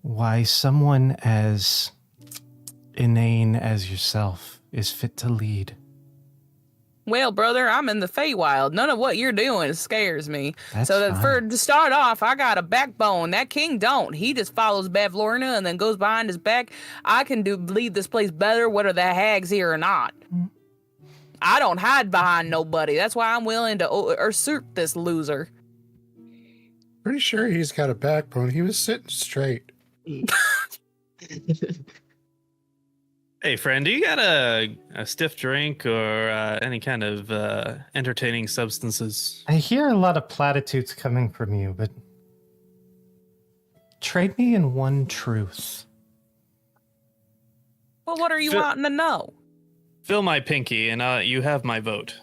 Speaker 1: why someone as inane as yourself is fit to lead.
Speaker 3: Well, brother, I'm in the Feywild. None of what you're doing scares me.
Speaker 1: That's
Speaker 3: so
Speaker 1: fine.
Speaker 3: to start off, I got a backbone. That king don't. He just follows Bavlorna and then goes behind his back. I can lead this place better, whether the hag's here or not. I don't hide behind nobody. That's why I'm willing to usurp this loser.
Speaker 4: Pretty sure he's got a backbone. He was sitting straight.
Speaker 5: Hey, friend, do you got a stiff drink or any kind of entertaining substances?
Speaker 1: I hear a lot of platitudes coming from you, but trade me in one truth.
Speaker 3: Well, what are you wanting to know?
Speaker 5: Fill my pinky, and you have my vote.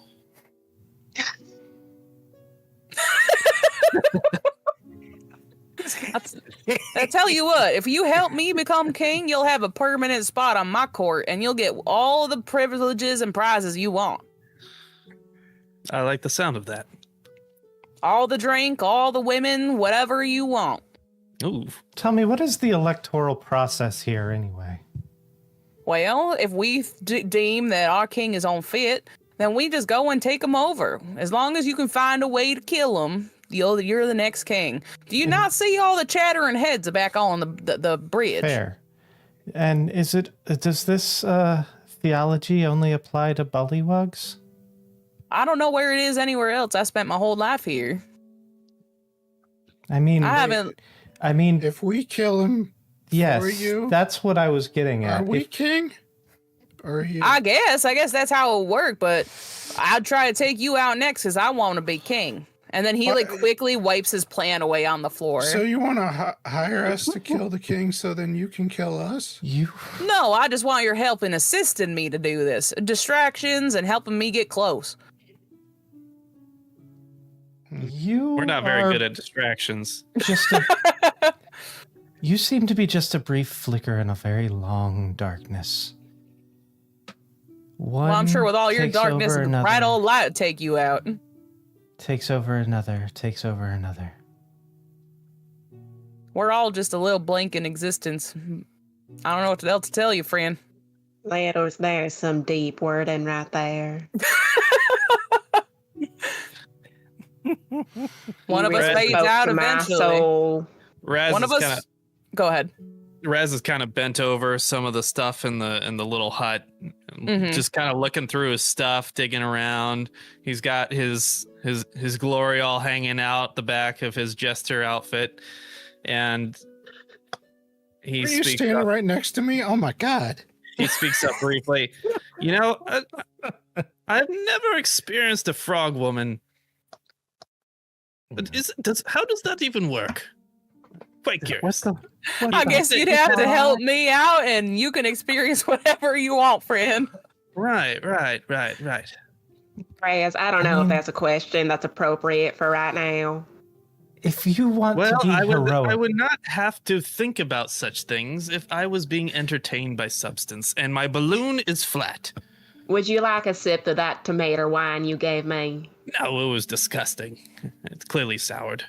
Speaker 3: I tell you what, if you help me become king, you'll have a permanent spot on my court, and you'll get all the privileges and prizes you want.
Speaker 5: I like the sound of that.
Speaker 3: All the drink, all the women, whatever you want.
Speaker 5: Ooh.
Speaker 1: Tell me, what is the electoral process here anyway?
Speaker 3: Well, if we deem that our king is unfit, then we just go and take him over. As long as you can find a way to kill him, you're the next king. Do you not see all the chattering heads back on the bridge?
Speaker 1: Fair. And does this theology only apply to bullywugs?
Speaker 3: I don't know where it is anywhere else. I spent my whole life here.
Speaker 1: I mean,
Speaker 4: if we kill him,
Speaker 1: yes,
Speaker 4: for you,
Speaker 1: that's what I was getting at.
Speaker 4: Are we king? Or are you?
Speaker 3: I guess that's how it worked, but I'd try to take you out next because I want to be king. And then he quickly wipes his plan away on the floor.
Speaker 4: So you want to hire us to kill the king so then you can kill us?
Speaker 3: No, I just want your help in assisting me to do this. Distractions and helping me get close.
Speaker 5: We're not very good at distractions.
Speaker 1: You seem to be just a brief flicker in a very long darkness.
Speaker 3: Well, I'm sure with all your darkness, the bright old light would take you out.
Speaker 1: Takes over another.
Speaker 3: We're all just a little blank in existence. I don't know what else to tell you, friend.
Speaker 7: There's some deep wording right there.
Speaker 3: One of us fades out eventually. Go ahead.
Speaker 5: Raz is kind of bent over some of the stuff in the little hut, just kind of looking through his stuff, digging around. He's got his glory all hanging out the back of his jester outfit, and
Speaker 4: Are you standing right next to me? Oh my god!
Speaker 5: He speaks up briefly. You know, I've never experienced a frog woman. But how does that even work? Quite curious.
Speaker 3: I guess you'd have to help me out, and you can experience whatever you want, friend.
Speaker 5: Right.
Speaker 7: Raz, I don't know if that's a question that's appropriate for right now.
Speaker 1: If you want to be heroic,
Speaker 5: I would not have to think about such things if I was being entertained by substance, and my balloon is flat.
Speaker 7: Would you like a sip of that tomato wine you gave me?
Speaker 5: No, it was disgusting. It's clearly soured.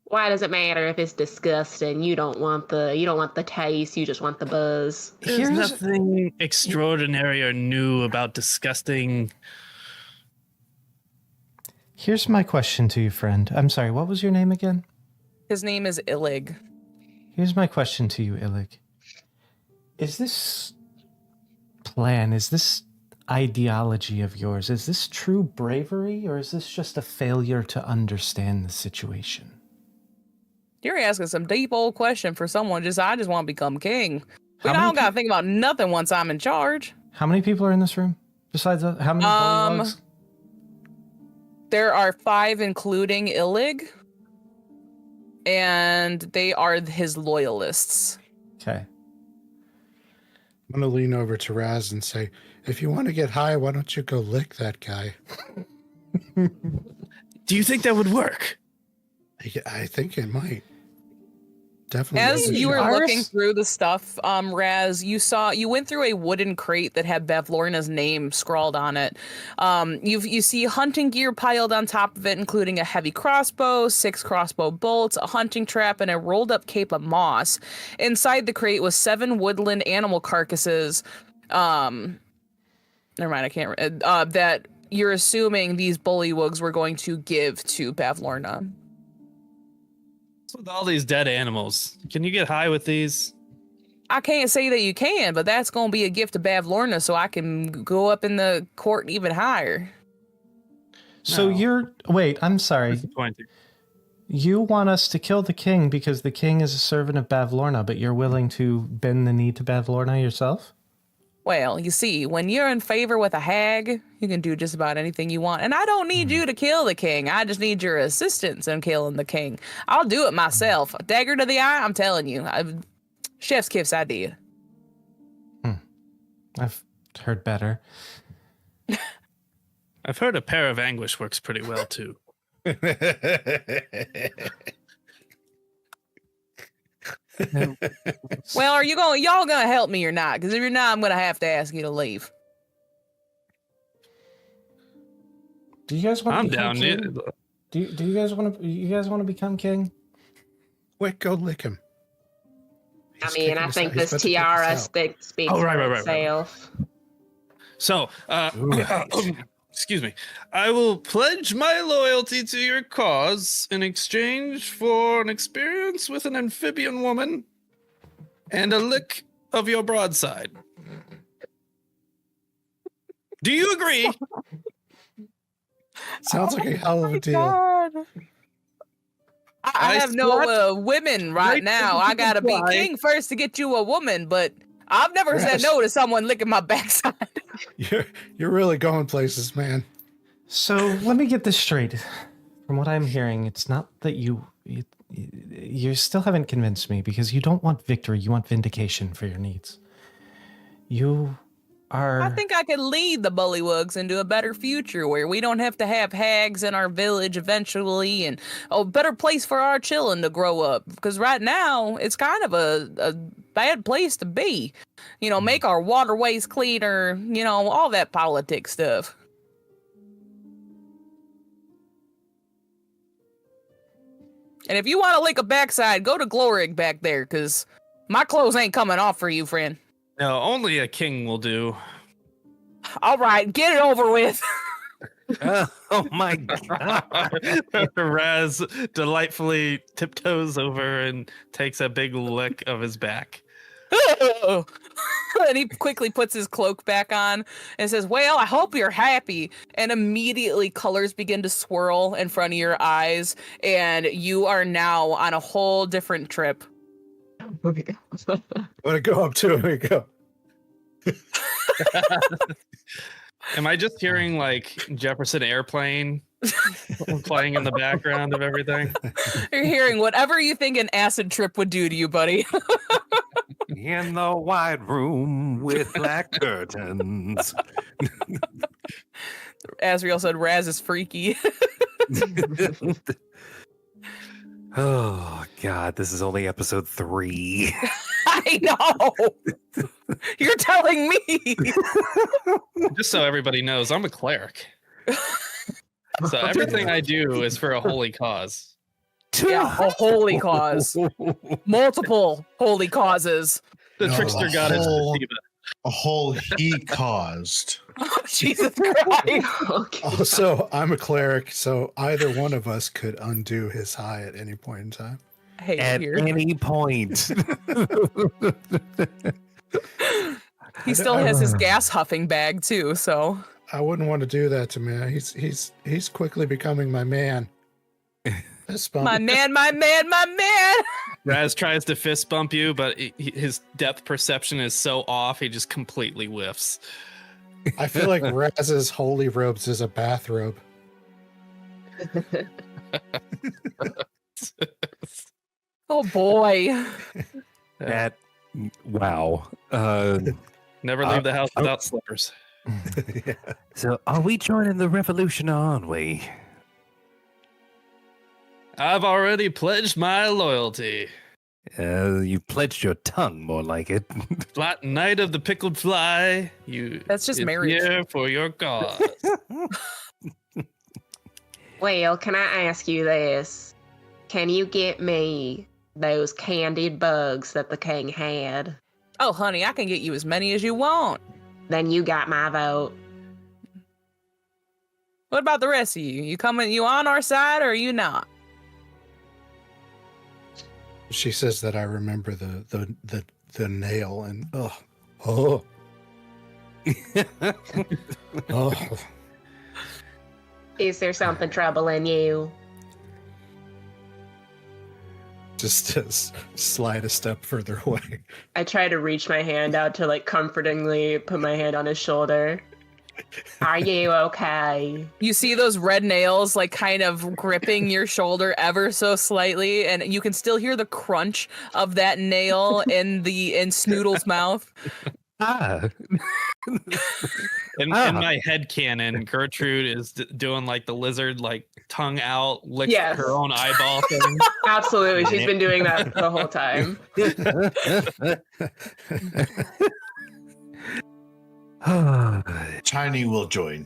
Speaker 7: Why does it matter if it's disgusting? You don't want the taste, you just want the buzz.
Speaker 5: There's nothing extraordinary or new about disgusting.
Speaker 1: Here's my question to you, friend. I'm sorry, what was your name again?
Speaker 3: His name is Illig.
Speaker 1: Here's my question to you, Illig. Is this plan, is this ideology of yours, is this true bravery, or is this just a failure to understand the situation?
Speaker 3: You're asking some deep old question for someone I just want to become king. I don't got to think about nothing once I'm in charge.
Speaker 1: How many people are in this room? Besides how many bullywugs?
Speaker 3: There are 5, including Illig, and they are his loyalists.
Speaker 1: Okay.
Speaker 4: I'm going to lean over to Raz and say, if you want to get high, why don't you go lick that guy?
Speaker 5: Do you think that would work?
Speaker 4: I think it might. Definitely.
Speaker 3: As you were looking through the stuff, Raz, you went through a wooden crate that had Bavlorna's name scrawled on it. You see hunting gear piled on top of it, including a heavy crossbow, 6 crossbow bolts, a hunting trap, and a rolled up cape of moss. Inside the crate was 7 woodland animal carcasses. Never mind, I can't. That you're assuming these bullywugs were going to give to Bavlorna.
Speaker 5: With all these dead animals, can you get high with these?
Speaker 3: I can't say that you can, but that's going to be a gift to Bavlorna, so I can go up in the court even higher.
Speaker 1: So wait, I'm sorry.
Speaker 5: Disappointing.
Speaker 1: You want us to kill the king because the king is a servant of Bavlorna, but you're willing to bend the knee to Bavlorna yourself?
Speaker 3: Well, you see, when you're in favor with a hag, you can do just about anything you want. And I don't need you to kill the king. I just need your assistance in killing the king. I'll do it myself. A dagger to the eye, I'm telling you. Chef's kiss idea.
Speaker 1: I've heard better.
Speaker 5: I've heard a pair of anguish works pretty well, too.
Speaker 3: Well, are y'all gonna help me or not? Because if you're not, I'm gonna have to ask you to leave.
Speaker 1: Do you guys want to
Speaker 5: I'm
Speaker 1: become
Speaker 5: down.
Speaker 1: king? Do you guys want to become king?
Speaker 4: Quick, go lick him.
Speaker 7: I mean, I think this tiara speaks for itself.
Speaker 5: So, excuse me. I will pledge my loyalty to your cause in exchange for an experience with an amphibian woman and a lick of your broadside. Do you agree?
Speaker 4: Sounds like a hell of a deal.
Speaker 3: God. I have no women right now. I gotta be king first to get you a woman, but I've never said no to someone licking my backside.
Speaker 4: You're really going places, man.
Speaker 1: So let me get this straight. From what I'm hearing, it's not that you still haven't convinced me because you don't want victory. You want vindication for your needs. You are...
Speaker 3: I think I could lead the bullywugs into a better future where we don't have to have hags in our village eventually and a better place for our children to grow up. Because right now, it's kind of a bad place to be. You know, make our waterways cleaner, you know, all that politics stuff. And if you want to lick a backside, go to Glorig back there, because my clothes ain't coming off for you, friend.
Speaker 5: No, only a king will do.
Speaker 3: All right, get it over with.
Speaker 2: Oh my god.
Speaker 5: Raz delightfully tiptoes over and takes a big lick of his back.
Speaker 3: And he quickly puts his cloak back on and says, well, I hope you're happy. And immediately colors begin to swirl in front of your eyes, and you are now on a whole different trip.
Speaker 4: I'm gonna go up to him and go.
Speaker 5: Am I just hearing like Jefferson Airplane playing in the background of everything?
Speaker 3: You're hearing whatever you think an acid trip would do to you, buddy.
Speaker 2: In the white room with black curtains.
Speaker 3: Asriel said Raz is freaky.
Speaker 2: Oh god, this is only episode 3.
Speaker 3: I know. You're telling me.
Speaker 5: Just so everybody knows, I'm a cleric. So everything I do is for a holy cause.
Speaker 3: Yeah, a holy cause. Multiple holy causes.
Speaker 5: The trickster goddess.
Speaker 6: A hole he caused.
Speaker 3: Oh, Jesus Christ.
Speaker 7: Okay.
Speaker 4: Also, I'm a cleric, so either one of us could undo his high at any point in time.
Speaker 3: Hey,
Speaker 2: At
Speaker 3: here.
Speaker 2: any point.
Speaker 3: He still has his gas huffing bag too, so
Speaker 4: I wouldn't want to do that to me. He's quickly becoming my man. Fist bump.
Speaker 3: my man.
Speaker 5: Raz tries to fist bump you, but his depth perception is so off, he just completely whiffs.
Speaker 4: I feel like Raz's holy robes is a bathrobe.
Speaker 3: Oh boy.
Speaker 2: That wow.
Speaker 5: Never leave the house without slippers.
Speaker 4: Yeah.
Speaker 2: So are we joining the revolution, or aren't we?
Speaker 5: I've already pledged my loyalty.
Speaker 2: You pledged your tongue, more like it.
Speaker 5: Flat Knight of the Pickled Fly.
Speaker 3: That's just
Speaker 5: is
Speaker 3: marriage.
Speaker 5: here for your cause.
Speaker 7: Well, can I ask you this? Can you get me those candied bugs that the king had?
Speaker 3: Oh, honey, I can get you as many as you want.
Speaker 7: Then you got my vote.
Speaker 3: What about the rest of you? You on our side or are you not?
Speaker 4: She says that I remember the nail and oh.
Speaker 7: Is there something troubling you?
Speaker 4: Just slide a step further away.
Speaker 7: I try to reach my hand out to like comfortingly put my hand on his shoulder. Are you okay?
Speaker 3: You see those red nails like kind of gripping your shoulder ever so slightly, and you can still hear the crunch of that nail in Snoodle's mouth.
Speaker 5: In my head canon, Gertrude is doing like the lizard, like tongue out, lick
Speaker 7: Yes.
Speaker 5: her own eyeball thing.
Speaker 7: Absolutely. She's been doing that the whole time.
Speaker 6: Tiny will join.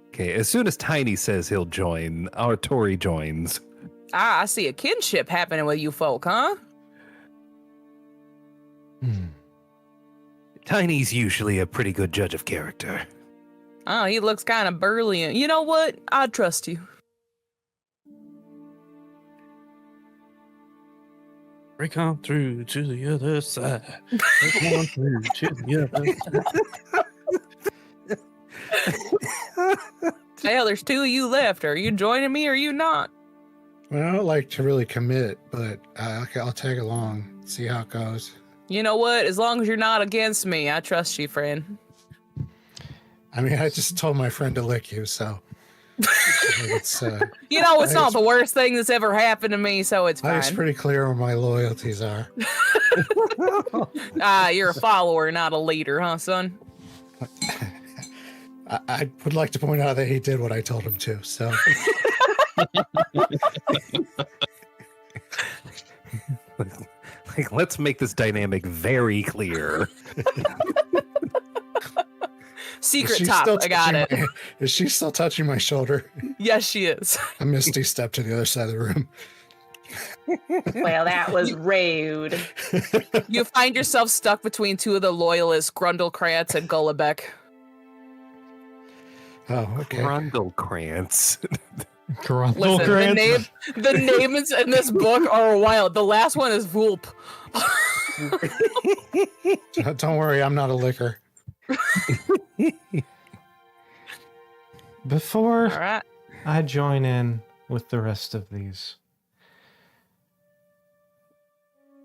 Speaker 2: Okay, as soon as Tiny says he'll join, our Tory joins.
Speaker 3: I see a kinship happening with you folk, huh?
Speaker 2: Tiny's usually a pretty good judge of character.
Speaker 3: Oh, he looks kind of burly. You know what? I trust you.
Speaker 5: Break on through to the other side. Break on through to the other side.
Speaker 3: Hell, there's two of you left. Are you joining me or are you not?
Speaker 4: Well, I don't like to really commit, but I'll tag along, see how it goes.
Speaker 3: You know what? As long as you're not against me, I trust you, friend.
Speaker 4: I mean, I just told my friend to lick you, so it's
Speaker 3: You know, it's not the worst thing that's ever happened to me, so it's
Speaker 4: I was
Speaker 3: fine.
Speaker 4: pretty clear where my loyalties are.
Speaker 3: You're a follower, not a leader, huh, son?
Speaker 4: I would like to point out that he did what I told him to, so
Speaker 2: Like, let's make this dynamic very clear.
Speaker 3: Secret
Speaker 4: She's
Speaker 3: top,
Speaker 4: still
Speaker 3: I got
Speaker 4: touching
Speaker 3: it.
Speaker 4: Is she still touching my shoulder?
Speaker 3: Yes, she is.
Speaker 4: I misty step to the other side of the room.
Speaker 7: Well, that was rude.
Speaker 3: You find yourself stuck between two of the loyalists, Grundlecrantz and Gullibeck.
Speaker 4: Oh, okay.
Speaker 2: Grundlecrantz.
Speaker 3: Listen, the names in this book are wild. The last one is Vulp.
Speaker 4: Don't worry, I'm not a licker.
Speaker 1: Before
Speaker 3: All right.
Speaker 1: I join in with the rest of these,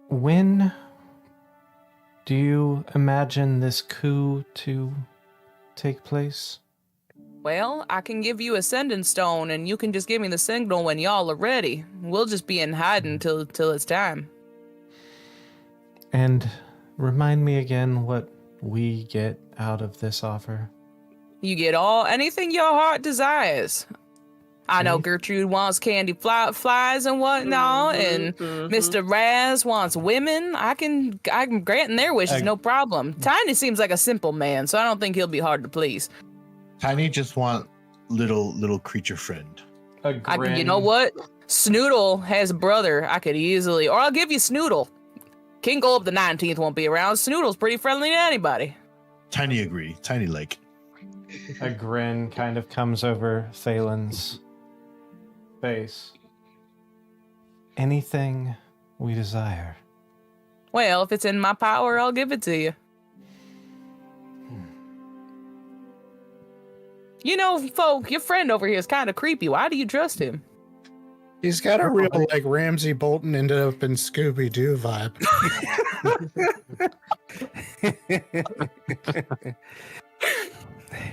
Speaker 1: when do you imagine this coup to take place?
Speaker 3: Well, I can give you a sending stone, and you can just give me the signal when y'all are ready. We'll just be in hiding till it's time.
Speaker 1: And remind me again what we get out of this offer.
Speaker 3: You get anything your heart desires. I know Gertrude wants candy flies and whatnot, and Mr. Raz wants women. I'm granting their wishes, no problem. Tiny seems like a simple man, so I don't think he'll be hard to please.
Speaker 6: Tiny just want little creature friend.
Speaker 3: You know what? Snoodle has a brother. I could easily, or I'll give you Snoodle. King Golub the 19th won't be around. Snoodle's pretty friendly to anybody.
Speaker 6: Tiny agree. Tiny like.
Speaker 1: A grin kind of comes over Phelan's face. Anything we desire.
Speaker 3: Well, if it's in my power, I'll give it to you. You know, folk, your friend over here is kind of creepy. Why do you trust him?
Speaker 4: He's got a real like Ramsey Bolton ended up in Scooby Doo vibe.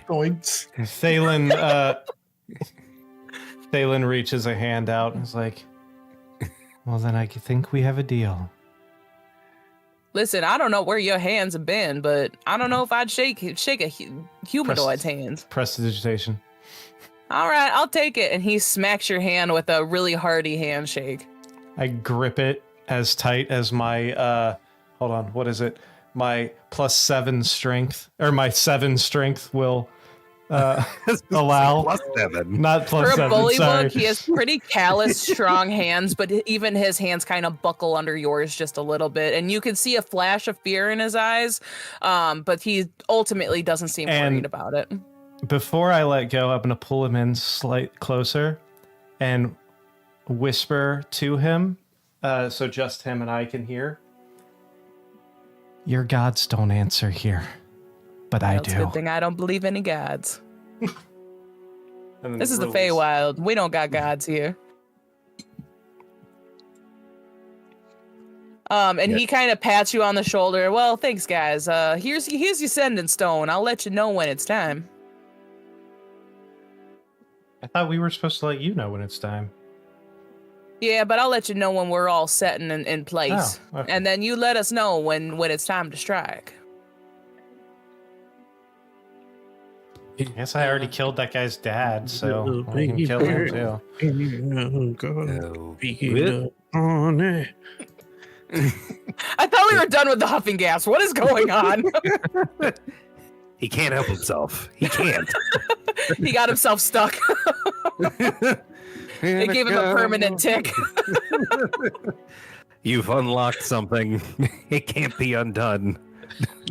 Speaker 6: Points.
Speaker 1: Thalen reaches a hand out and is like, well, then I think we have a deal.
Speaker 3: Listen, I don't know where your hands have been, but I don't know if I'd shake a humanoid's hands.
Speaker 1: Prestidigitation.
Speaker 3: All right, I'll take it. And he smacks your hand with a really hearty handshake.
Speaker 1: I grip it as tight as my, hold on, what is it? My +7 strength, or my 7 strength will allow.
Speaker 2: +7.
Speaker 1: Not
Speaker 3: For
Speaker 1: +7,
Speaker 3: a bully
Speaker 1: sorry.
Speaker 3: book, he has pretty callous, strong hands, but even his hands kind of buckle under yours just a little bit. And you can see a flash of fear in his eyes, but he ultimately doesn't seem worried about it.
Speaker 1: Before I let go, I'm going to pull him in slight closer and whisper to him, so just him and I can hear. Your gods don't answer here, but I
Speaker 3: It's
Speaker 1: do.
Speaker 3: a good thing I don't believe any gods.
Speaker 1: And
Speaker 3: This is the Feywild. We don't got gods here. And he kind of pats you on the shoulder. Well, thanks, guys. Here's your sending stone. I'll let you know when it's time.
Speaker 1: I thought we were supposed to let you know when it's time.
Speaker 3: Yeah, but I'll let you know when we're all setting in place.
Speaker 1: Oh, okay.
Speaker 3: And then you let us know when it's time to strike.
Speaker 1: I guess I already killed that guy's dad, so I can kill him too.
Speaker 3: I thought we were done with the huffing gas. What is going on?
Speaker 2: He can't help himself. He can't.
Speaker 3: He got himself stuck. It gave him a permanent tick.
Speaker 2: You've unlocked something. It can't be undone.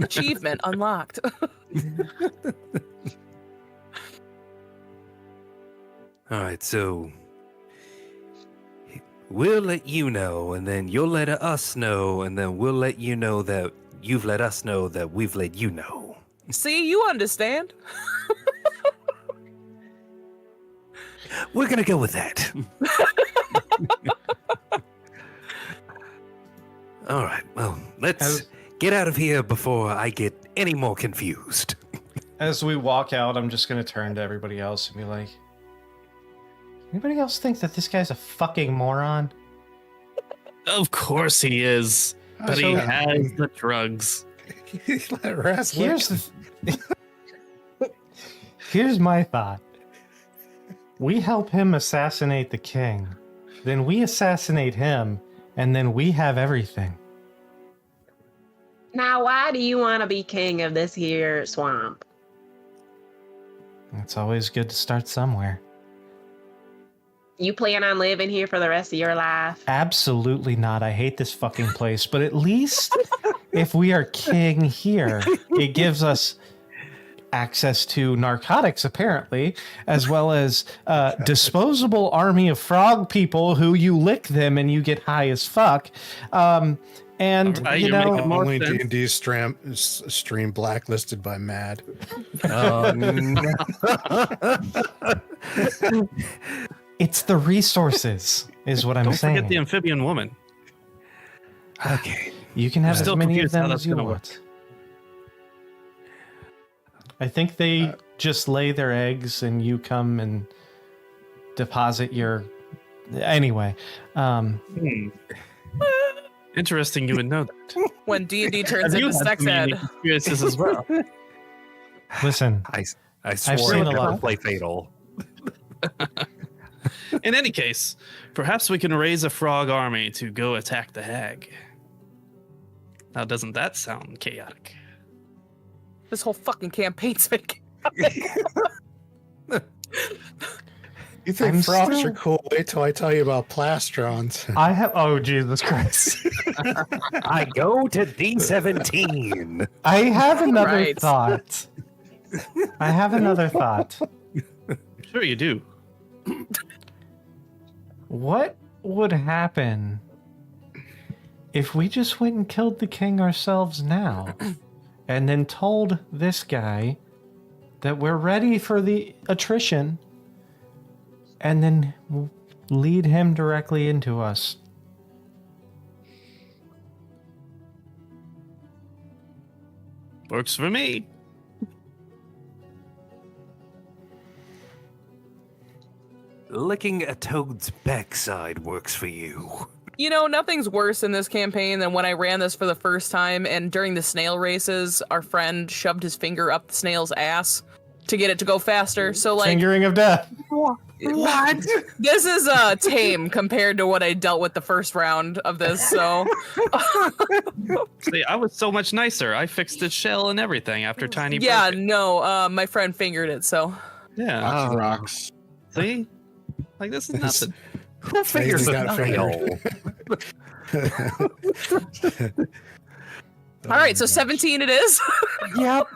Speaker 3: Achievement unlocked.
Speaker 2: All right, so we'll let you know, and then you'll let us know, and then we'll let you know that you've let us know that we've let you know.
Speaker 3: See, you understand.
Speaker 2: We're gonna go with that. All right, well, let's get out of here before I get any more confused.
Speaker 1: As we walk out, I'm just going to turn to everybody else and be like, anybody else think that this guy's a fucking moron?
Speaker 5: Of course he is, but he has the drugs.
Speaker 1: Here's my thought. We help him assassinate the king, then we assassinate him, and then we have everything.
Speaker 7: Now, why do you want to be king of this here swamp?
Speaker 1: It's always good to start somewhere.
Speaker 7: You plan on living here for the rest of your life?
Speaker 1: Absolutely not. I hate this fucking place. But at least if we are king here, it gives us access to narcotics, apparently, as well as disposable army of frog people who you lick them and you get high as fuck. And you know,
Speaker 4: only D&D stream blacklisted by Mad.
Speaker 1: it's the resources, is what I'm saying.
Speaker 5: Don't forget the amphibian woman.
Speaker 2: Okay.
Speaker 1: You can have as
Speaker 5: Still
Speaker 1: many of
Speaker 5: confused how
Speaker 1: them
Speaker 5: that's
Speaker 1: as you
Speaker 5: gonna
Speaker 1: want. I think they just lay their eggs and you come and deposit your... Anyway.
Speaker 5: Interesting you would know that.
Speaker 3: When D&D turns
Speaker 5: You
Speaker 3: into
Speaker 5: had
Speaker 3: sex
Speaker 5: some
Speaker 3: ed.
Speaker 5: unique experiences as well.
Speaker 1: Listen,
Speaker 2: I
Speaker 1: I've
Speaker 2: swore
Speaker 1: seen
Speaker 2: I'd
Speaker 1: a
Speaker 2: never
Speaker 1: lot.
Speaker 2: play Fatal.
Speaker 5: In any case, perhaps we can raise a frog army to go attack the hag. Now, doesn't that sound chaotic?
Speaker 3: This whole fucking campaign's making.
Speaker 4: You think
Speaker 1: I'm
Speaker 4: frogs
Speaker 1: still-
Speaker 4: are cool? Wait till I tell you about plastrons.
Speaker 1: I have... Oh, Jesus Christ.
Speaker 2: I go to D17.
Speaker 1: I have another
Speaker 3: Right.
Speaker 1: thought. I have another thought.
Speaker 5: Sure you do.
Speaker 1: What would happen if we just went and killed the king ourselves now and then told this guy that we're ready for the attrition and then lead him directly into us?
Speaker 5: Works for me.
Speaker 2: licking a toad's backside works for you.
Speaker 3: You know, nothing's worse in this campaign than when I ran this for the first time, and during the snail races, our friend shoved his finger up the snail's ass to get it to go faster. So, like,
Speaker 1: Fingering of death.
Speaker 8: What?
Speaker 3: this is tame compared to what I dealt with the first round of this. So,
Speaker 5: See, I was so much nicer. I fixed its shell and everything after Tiny.
Speaker 3: yeah,
Speaker 5: broke it.
Speaker 3: no, my friend fingered it. So,
Speaker 5: Yeah.
Speaker 6: Lots of rocks.
Speaker 5: See, like this is nothing.
Speaker 8: Who figures
Speaker 4: He's
Speaker 8: it
Speaker 4: got
Speaker 8: out?
Speaker 3: all right, so 17 it is.
Speaker 8: Yep.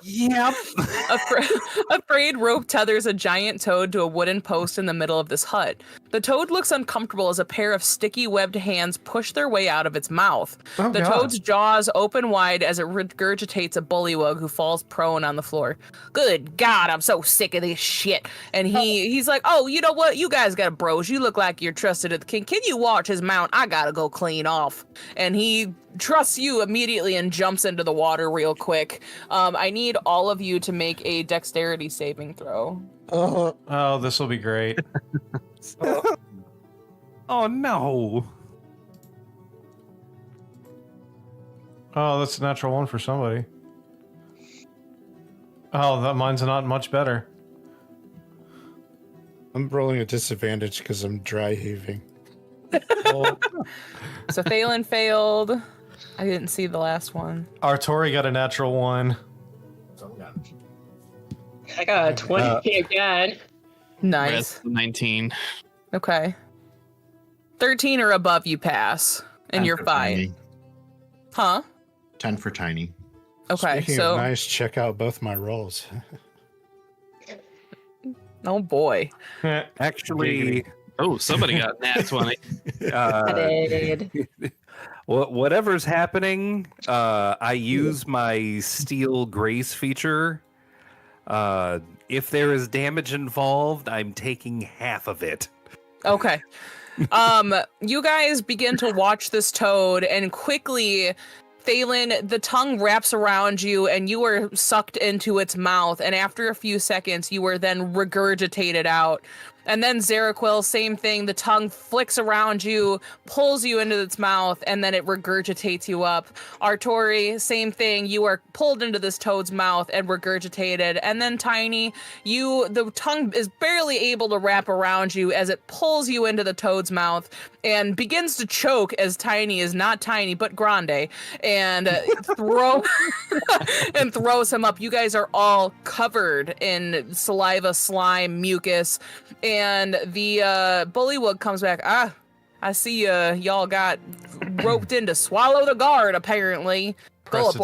Speaker 8: Yep.
Speaker 3: Afraid rope tethers a giant toad to a wooden post in the middle of this hut. The toad looks uncomfortable as a pair of sticky webbed hands push their way out of its mouth.
Speaker 1: Oh,
Speaker 3: The
Speaker 1: God.
Speaker 3: toad's jaws open wide as it regurgitates a bullywug who falls prone on the floor. Good God, I'm so sick of this shit. And he's like, oh, you know what? You guys got bros. You look like you're trusted at the king. Can you watch his mount? I gotta go clean off. And he trusts you immediately and jumps into the water real quick. I need all of you to make a dexterity saving throw.
Speaker 1: Oh, this will be great.
Speaker 2: Oh no.
Speaker 1: Oh, that's a natural one for somebody. Oh, that mine's not much better.
Speaker 4: I'm rolling a disadvantage because I'm dry heaving.
Speaker 3: So Thalen failed. I didn't see the last one.
Speaker 1: Artori got a natural one.
Speaker 7: I got a 20 again.
Speaker 3: Nice.
Speaker 5: Rest 19.
Speaker 3: Okay. 13 or above, you pass, and
Speaker 6: 10
Speaker 3: you're
Speaker 6: for
Speaker 3: fine.
Speaker 6: Tiny.
Speaker 3: Huh?
Speaker 6: 10 for Tiny.
Speaker 3: Okay,
Speaker 4: Speaking
Speaker 3: so
Speaker 4: of nice, check out both my rolls.
Speaker 3: oh boy.
Speaker 2: Actually,
Speaker 5: Oh, somebody got nat 20.
Speaker 7: I did.
Speaker 2: whatever's happening, I use my Steel Grace feature. If there is damage involved, I'm taking half of it.
Speaker 3: Okay. You guys begin to watch this toad, and quickly, Thalen, the tongue wraps around you, and you are sucked into its mouth. And after a few seconds, you are then regurgitated out. And then Zeraquil, same thing. The tongue flicks around you, pulls you into its mouth, and then it regurgitates you up. Artori, same thing. You are pulled into this toad's mouth and regurgitated. And then Tiny, the tongue is barely able to wrap around you as it pulls you into the toad's mouth and begins to choke as Tiny is not tiny but grande, and and throws him up. You guys are all covered in saliva, slime, mucus. And the bullywug comes back. I see y'all got roped in to swallow the guard, apparently. Gullup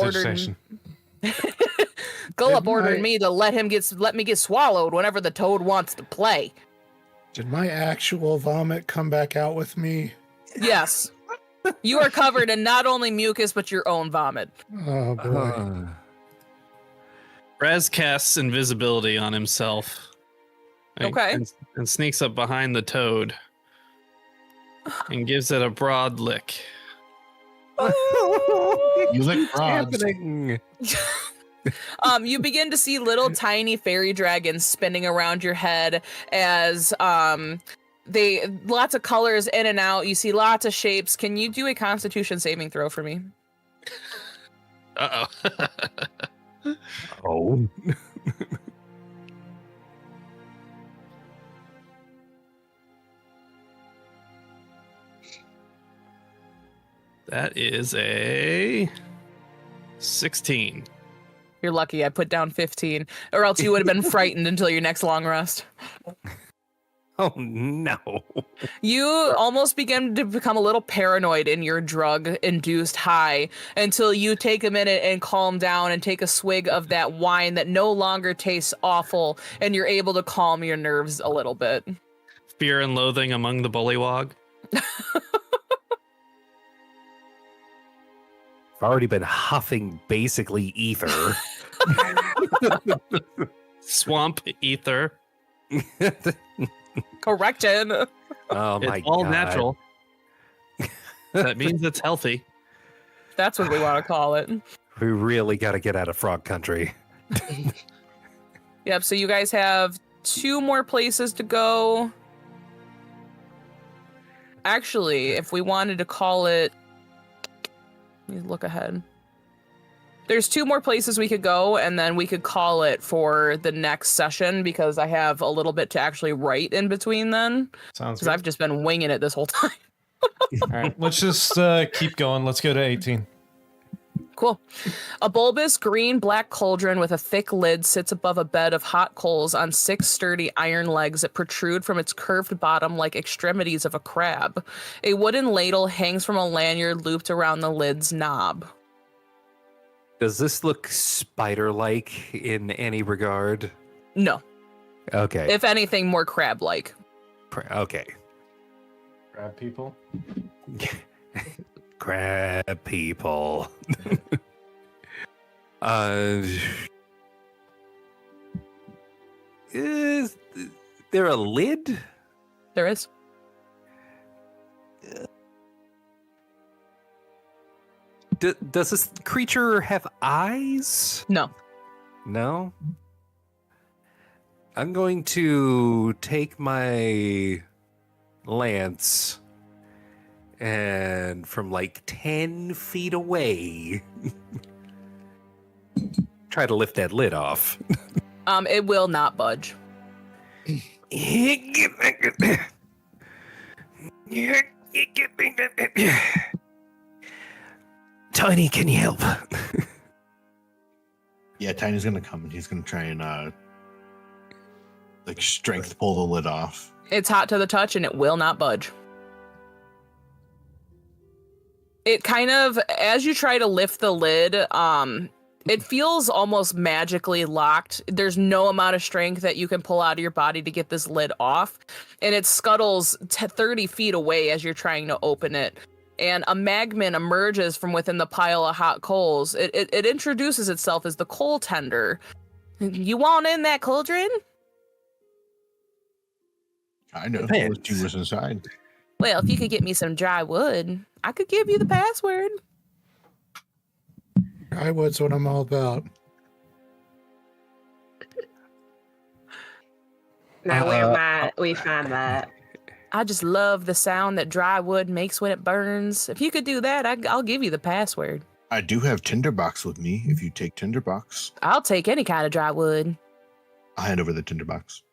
Speaker 3: ordered me to let me get swallowed whenever the toad wants to play.
Speaker 4: Did my actual vomit come back out with me?
Speaker 3: Yes. You are covered in not only mucus, but your own vomit.
Speaker 4: Oh boy.
Speaker 5: Raz casts invisibility on himself.
Speaker 3: Okay.
Speaker 5: And sneaks up behind the toad and gives it a broad lick.
Speaker 6: You lick
Speaker 8: What's
Speaker 6: rods.
Speaker 8: happening?
Speaker 3: You begin to see little tiny fairy dragons spinning around your head as lots of colors in and out. You see lots of shapes. Can you do a Constitution saving throw for me?
Speaker 5: Uh-oh.
Speaker 2: Oh.
Speaker 5: That is a 16.
Speaker 3: You're lucky I put down 15, or else you would have been frightened until your next long rest.
Speaker 2: Oh no.
Speaker 3: You almost begin to become a little paranoid in your drug-induced high until you take a minute and calm down and take a swig of that wine that no longer tastes awful, and you're able to calm your nerves a little bit.
Speaker 5: Fear and loathing among the bullywog.
Speaker 2: I've already been huffing basically ether.
Speaker 5: Swamp ether.
Speaker 3: Correction.
Speaker 2: Oh my
Speaker 5: It's all
Speaker 2: God.
Speaker 5: natural. That means it's healthy.
Speaker 3: That's what we want to call it.
Speaker 2: We really got to get out of Frog Country.
Speaker 3: Yep, so you guys have 2 more places to go. Actually, if we wanted to call it, let me look ahead. There's 2 more places we could go, and then we could call it for the next session because I have a little bit to actually write in between then.
Speaker 1: Sounds
Speaker 3: Because
Speaker 1: good.
Speaker 3: I've just been winging it this whole time.
Speaker 1: All right, let's just keep going. Let's go to 18.
Speaker 3: Cool. A bulbous green-black cauldron with a thick lid sits above a bed of hot coals on 6 sturdy iron legs that protrude from its curved bottom like extremities of a crab. A wooden ladle hangs from a lanyard looped around the lid's knob.
Speaker 2: Does this look spider-like in any regard?
Speaker 3: No.
Speaker 2: Okay.
Speaker 3: If anything, more crab-like.
Speaker 2: Okay.
Speaker 1: Crab people.
Speaker 2: Crab people. Is there a lid?
Speaker 3: There is.
Speaker 2: Does this creature have eyes?
Speaker 3: No.
Speaker 2: No? I'm going to take my lance and from like 10 feet away try to lift that lid off.
Speaker 3: It will not budge.
Speaker 2: Tiny, can you help?
Speaker 6: Yeah, Tiny's gonna come and he's gonna try and like strength pull the lid off.
Speaker 3: It's hot to the touch and it will not budge. It kind of, as you try to lift the lid, it feels almost magically locked. There's no amount of strength that you can pull out of your body to get this lid off. And it scuttles 30 feet away as you're trying to open it. And a magman emerges from within the pile of hot coals. It introduces itself as the coal tender. You want in that cauldron?
Speaker 6: I know.
Speaker 2: Depends.
Speaker 6: What you was inside.
Speaker 3: Well, if you could get me some dry wood, I could give you the password.
Speaker 4: Drywood's what I'm all about.
Speaker 7: Now, where might we find that?
Speaker 3: I just love the sound that dry wood makes when it burns. If you could do that, I'll give you the password.
Speaker 6: I do have tinderbox with me. If you take tinderbox,
Speaker 3: I'll take any kind of dry wood.
Speaker 6: I'll hand over the tinderbox.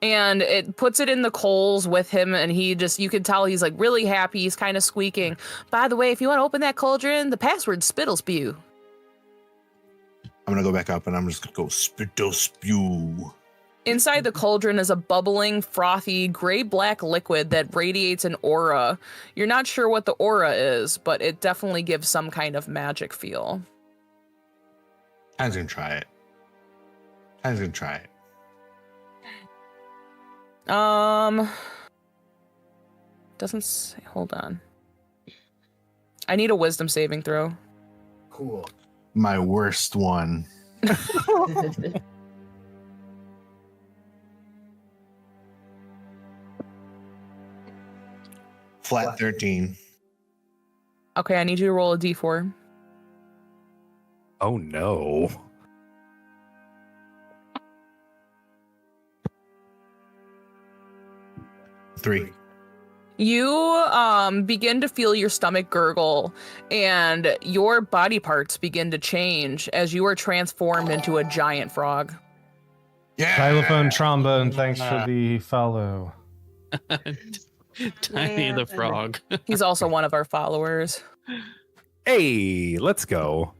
Speaker 3: And it puts it in the coals with him, and he just, you can tell he's like really happy. He's kind of squeaking. By the way, if you want to open that cauldron, the password's spittle spew.
Speaker 6: I'm gonna go back up and I'm just gonna go spittle spew.
Speaker 3: Inside the cauldron is a bubbling, frothy, gray-black liquid that radiates an aura. You're not sure what the aura is, but it definitely gives some kind of magic feel.
Speaker 6: Tiny's gonna try it. Tiny's gonna try it.
Speaker 3: Doesn't say, hold on. I need a wisdom saving throw.
Speaker 6: Cool. My worst one. Flat 13.
Speaker 3: Okay, I need you to roll a d4.
Speaker 2: Oh no.
Speaker 6: Three.
Speaker 3: You begin to feel your stomach gurgle, and your body parts begin to change as you are transformed into a giant frog.
Speaker 6: Yeah.
Speaker 1: Xylophone, trombone, thanks for the follow.
Speaker 5: Tiny the frog.
Speaker 3: He's also one of our followers.
Speaker 2: Hey, let's go.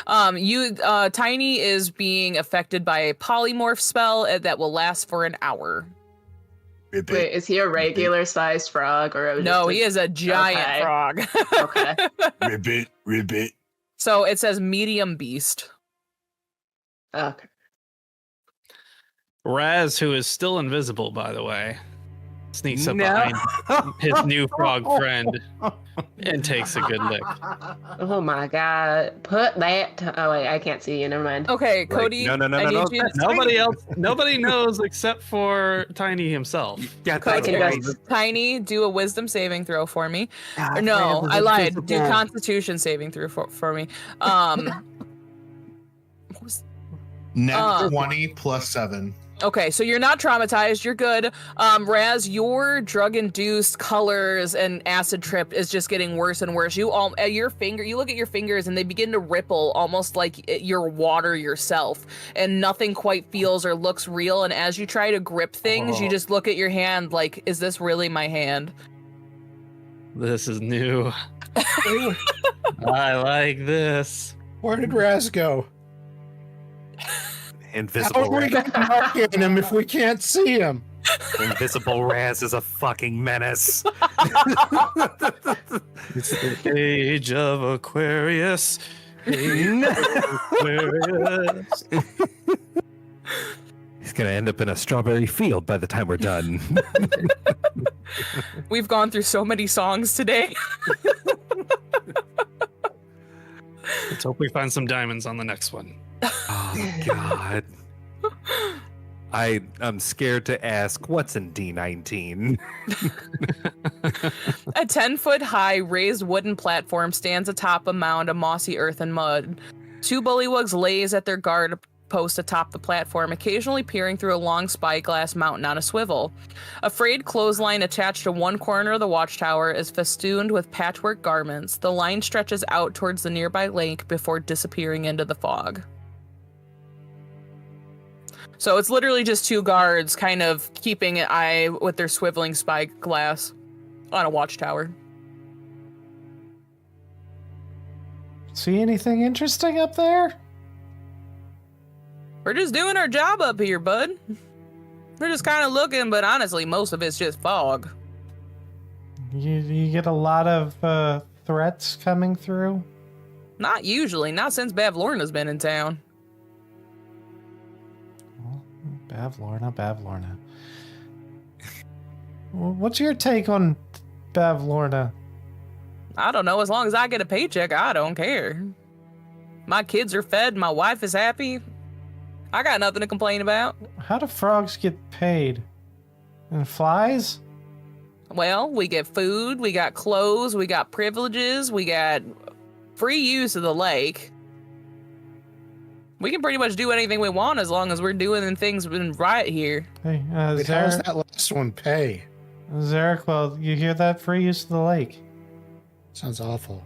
Speaker 3: Tiny is being affected by a polymorph spell that will last for an hour.
Speaker 6: Ribbit.
Speaker 7: Wait, is he a regular sized frog or
Speaker 3: No, he is a giant
Speaker 7: Okay.
Speaker 3: frog.
Speaker 7: Okay.
Speaker 6: Ribbit. Ribbit.
Speaker 3: So it says medium beast.
Speaker 7: Okay.
Speaker 5: Raz, who is still invisible, by the way, sneaks up
Speaker 2: No.
Speaker 5: behind his new frog friend and takes a good lick.
Speaker 7: Oh my god. Put that. Oh wait, I can't see you. Never mind.
Speaker 3: Okay, Cody.
Speaker 2: No,
Speaker 3: I need you.
Speaker 5: Nobody knows except for Tiny himself.
Speaker 2: Yeah,
Speaker 3: Cody,
Speaker 2: that's right.
Speaker 3: Tiny, do a wisdom saving throw for me. Or no, I lied. Do Constitution saving throw for me. What was
Speaker 6: Net 20 plus 7.
Speaker 3: Okay, so you're not traumatized. You're good. Raz, your drug-induced colors and acid trip is just getting worse and worse. You look at your fingers and they begin to ripple almost like you're water yourself, and nothing quite feels or looks real. And as you try to grip things, you just look at your hand like, is this really my hand?
Speaker 5: This is new. I like this.
Speaker 4: Where did Raz go?
Speaker 2: Invisible
Speaker 4: How are we
Speaker 2: Raz.
Speaker 4: going to mark him if we can't see him?
Speaker 2: Invisible Raz is a fucking menace.
Speaker 5: It's the age of Aquarius. Aquarius.
Speaker 8: He's gonna end up in a strawberry field by the time we're done.
Speaker 3: We've gone through so many songs today.
Speaker 5: Let's hope we find some diamonds on the next one.
Speaker 2: Oh God. I'm scared to ask what's in D19.
Speaker 3: A 10-foot high raised wooden platform stands atop a mound of mossy earth and mud. 2 bullywugs lays at their guard post atop the platform, occasionally peering through a long spyglass mountain on a swivel. A frayed clothesline attached to one corner of the watchtower is festooned with patchwork garments. The line stretches out towards the nearby lake before disappearing into the fog. So it's literally just 2 guards kind of keeping an eye with their swiveling spyglass on a watchtower.
Speaker 1: See anything interesting up there?
Speaker 3: We're just doing our job up here, bud. We're just kind of looking, but honestly, most of it's just fog.
Speaker 1: You get a lot of threats coming through?
Speaker 3: Not usually, not since Bavlorna's been in town.
Speaker 1: Bavlorna. What's your take on Bavlorna?
Speaker 3: I don't know, as long as I get a paycheck, I don't care. My kids are fed, my wife is happy. I got nothing to complain about.
Speaker 1: How do frogs get paid? And flies?
Speaker 3: Well, we get food, we got clothes, we got privileges, we got free use of the lake. We can pretty much do anything we want as long as we're doing things right here.
Speaker 1: Hey,
Speaker 4: Wait, how does that last one pay?
Speaker 1: Zarek, well, you hear that? Free use of the lake.
Speaker 4: Sounds awful.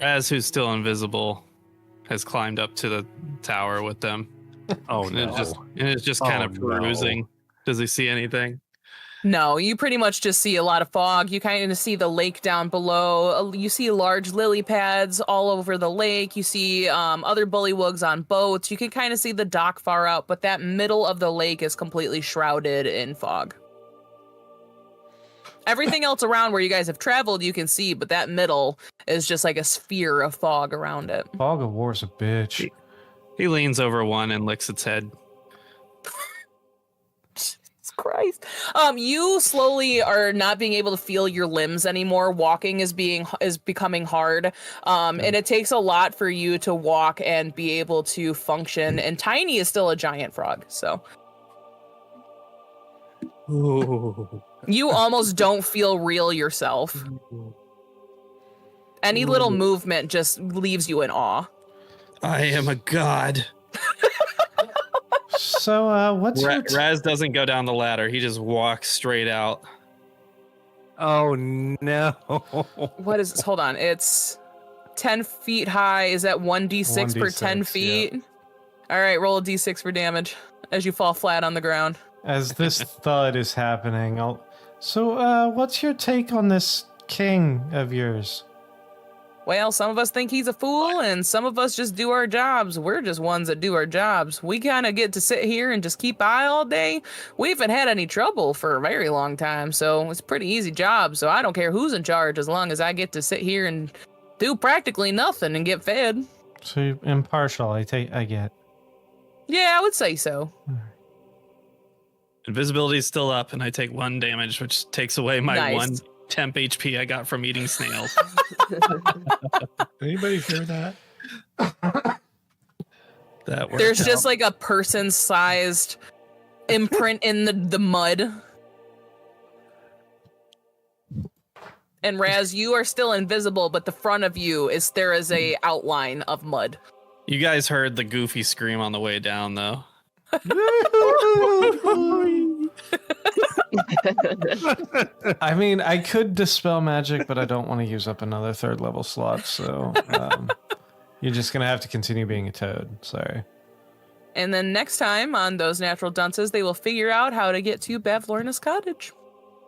Speaker 5: Raz, who's still invisible, has climbed up to the tower with them.
Speaker 2: Oh
Speaker 5: And
Speaker 2: no.
Speaker 5: it's just kind of perusing. Does he see anything?
Speaker 3: No, you pretty much just see a lot of fog. You kind of see the lake down below. You see large lily pads all over the lake. You see other bullywugs on boats. You can kind of see the dock far out, but that middle of the lake is completely shrouded in fog. Everything else around where you guys have traveled, you can see, but that middle is just like a sphere of fog around it.
Speaker 1: Fog of War's a bitch.
Speaker 5: He leans over one and licks its head.
Speaker 3: Christ. You slowly are not being able to feel your limbs anymore. Walking is becoming hard. And it takes a lot for you to walk and be able to function. And Tiny is still a giant frog, so
Speaker 5: Ooh.
Speaker 3: you almost don't feel real yourself. Any little movement just leaves you in awe.
Speaker 5: I am a god.
Speaker 1: So, what's your...
Speaker 5: Raz doesn't go down the ladder. He just walks straight out.
Speaker 2: Oh no.
Speaker 3: What is this? Hold on. It's 10 feet high. Is that 1d6 per 10
Speaker 1: 1d6,
Speaker 3: feet? Yeah. All right, roll a d6 for damage as you fall flat on the ground.
Speaker 1: As this thud is happening, what's your take on this king of yours?
Speaker 3: Well, some of us think he's a fool, and some of us just do our jobs. We're just ones that do our jobs. We kind of get to sit here and just keep eye all day. We haven't had any trouble for a very long time, so it's a pretty easy job. So I don't care who's in charge as long as I get to sit here and do practically nothing and get fed.
Speaker 1: So you're impartial, I get.
Speaker 3: Yeah, I would say so.
Speaker 5: Invisibility is still up, and I take 1 damage, which takes away my
Speaker 3: Nice.
Speaker 5: 1 temp HP I got from eating snails.
Speaker 4: Anybody hear that?
Speaker 5: That worked
Speaker 3: There's
Speaker 5: out.
Speaker 3: just like a person-sized imprint in the mud. And Raz, you are still invisible, but the front of you there is a outline of mud.
Speaker 5: You guys heard the Goofy scream on the way down, though.
Speaker 1: I mean, I could dispel magic, but I don't want to use up another 3rd level slot, so you're just gonna have to continue being a toad. Sorry.
Speaker 3: And then next time on Those Natural Dunces, they will figure out how to get to Bavlorna's cottage.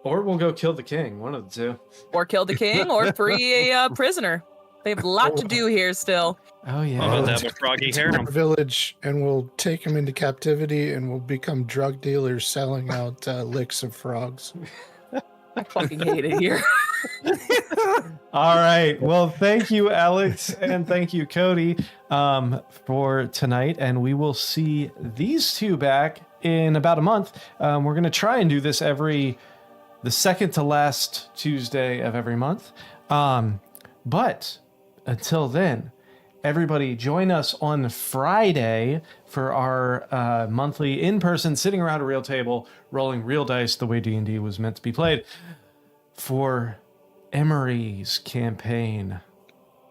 Speaker 1: Or we'll go kill the king, one of the two.
Speaker 3: Or kill the king, or free a prisoner. They have a lot to do here still.
Speaker 1: Oh, yeah.
Speaker 5: Oh, they have a froggy harem.
Speaker 4: Village, and we'll take him into captivity, and we'll become drug dealers selling out licks of frogs.
Speaker 3: I fucking hate it here.
Speaker 1: All right. Well, thank you, Alex, and thank you, Cody, for tonight. And we will see these two back in about a month. We're going to try and do this the second to last Tuesday of every month. But until then, everybody join us on Friday for our monthly in-person sitting around a real table, rolling real dice the way D&D was meant to be played for Emery's campaign.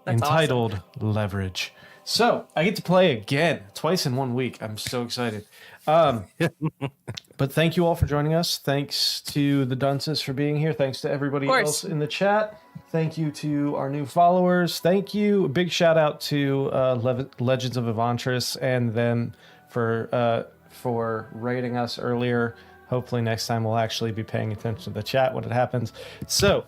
Speaker 3: That's
Speaker 1: entitled Leverage. So I get to play again twice in 1 week. I'm so excited. But thank you all for joining us. Thanks to the Dunces for being here. Thanks to everybody else in the chat. Thank you to our new followers. Thank you. A big shout out to Legends of Evantris and them for rating us earlier. Hopefully next time we'll actually be paying attention to the chat when it happens. So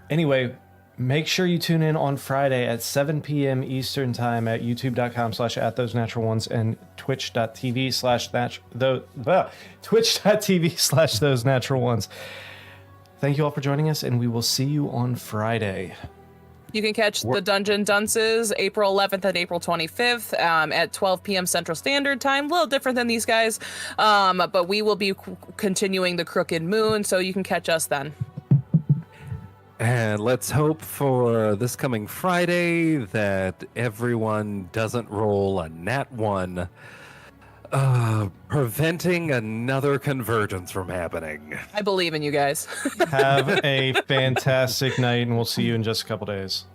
Speaker 1: anyway, make sure you tune in on Friday at 7 p.m. Eastern time at youtube.com/@thosenaturalones and twitch.tv/thosenaturalones. Thank you all for joining us, and we will see you on Friday.
Speaker 3: You can catch the Dungeon Dunces April 11th and April 25th at 12 p.m. Central Standard Time. A little different than these guys, but we will be continuing the Crooked Moon, so you can catch us then.
Speaker 2: And let's hope for this coming Friday that everyone doesn't roll a nat 1, preventing another convergence from happening.
Speaker 3: I believe in you guys.
Speaker 1: Have a fantastic night, and we'll see you in just a couple days.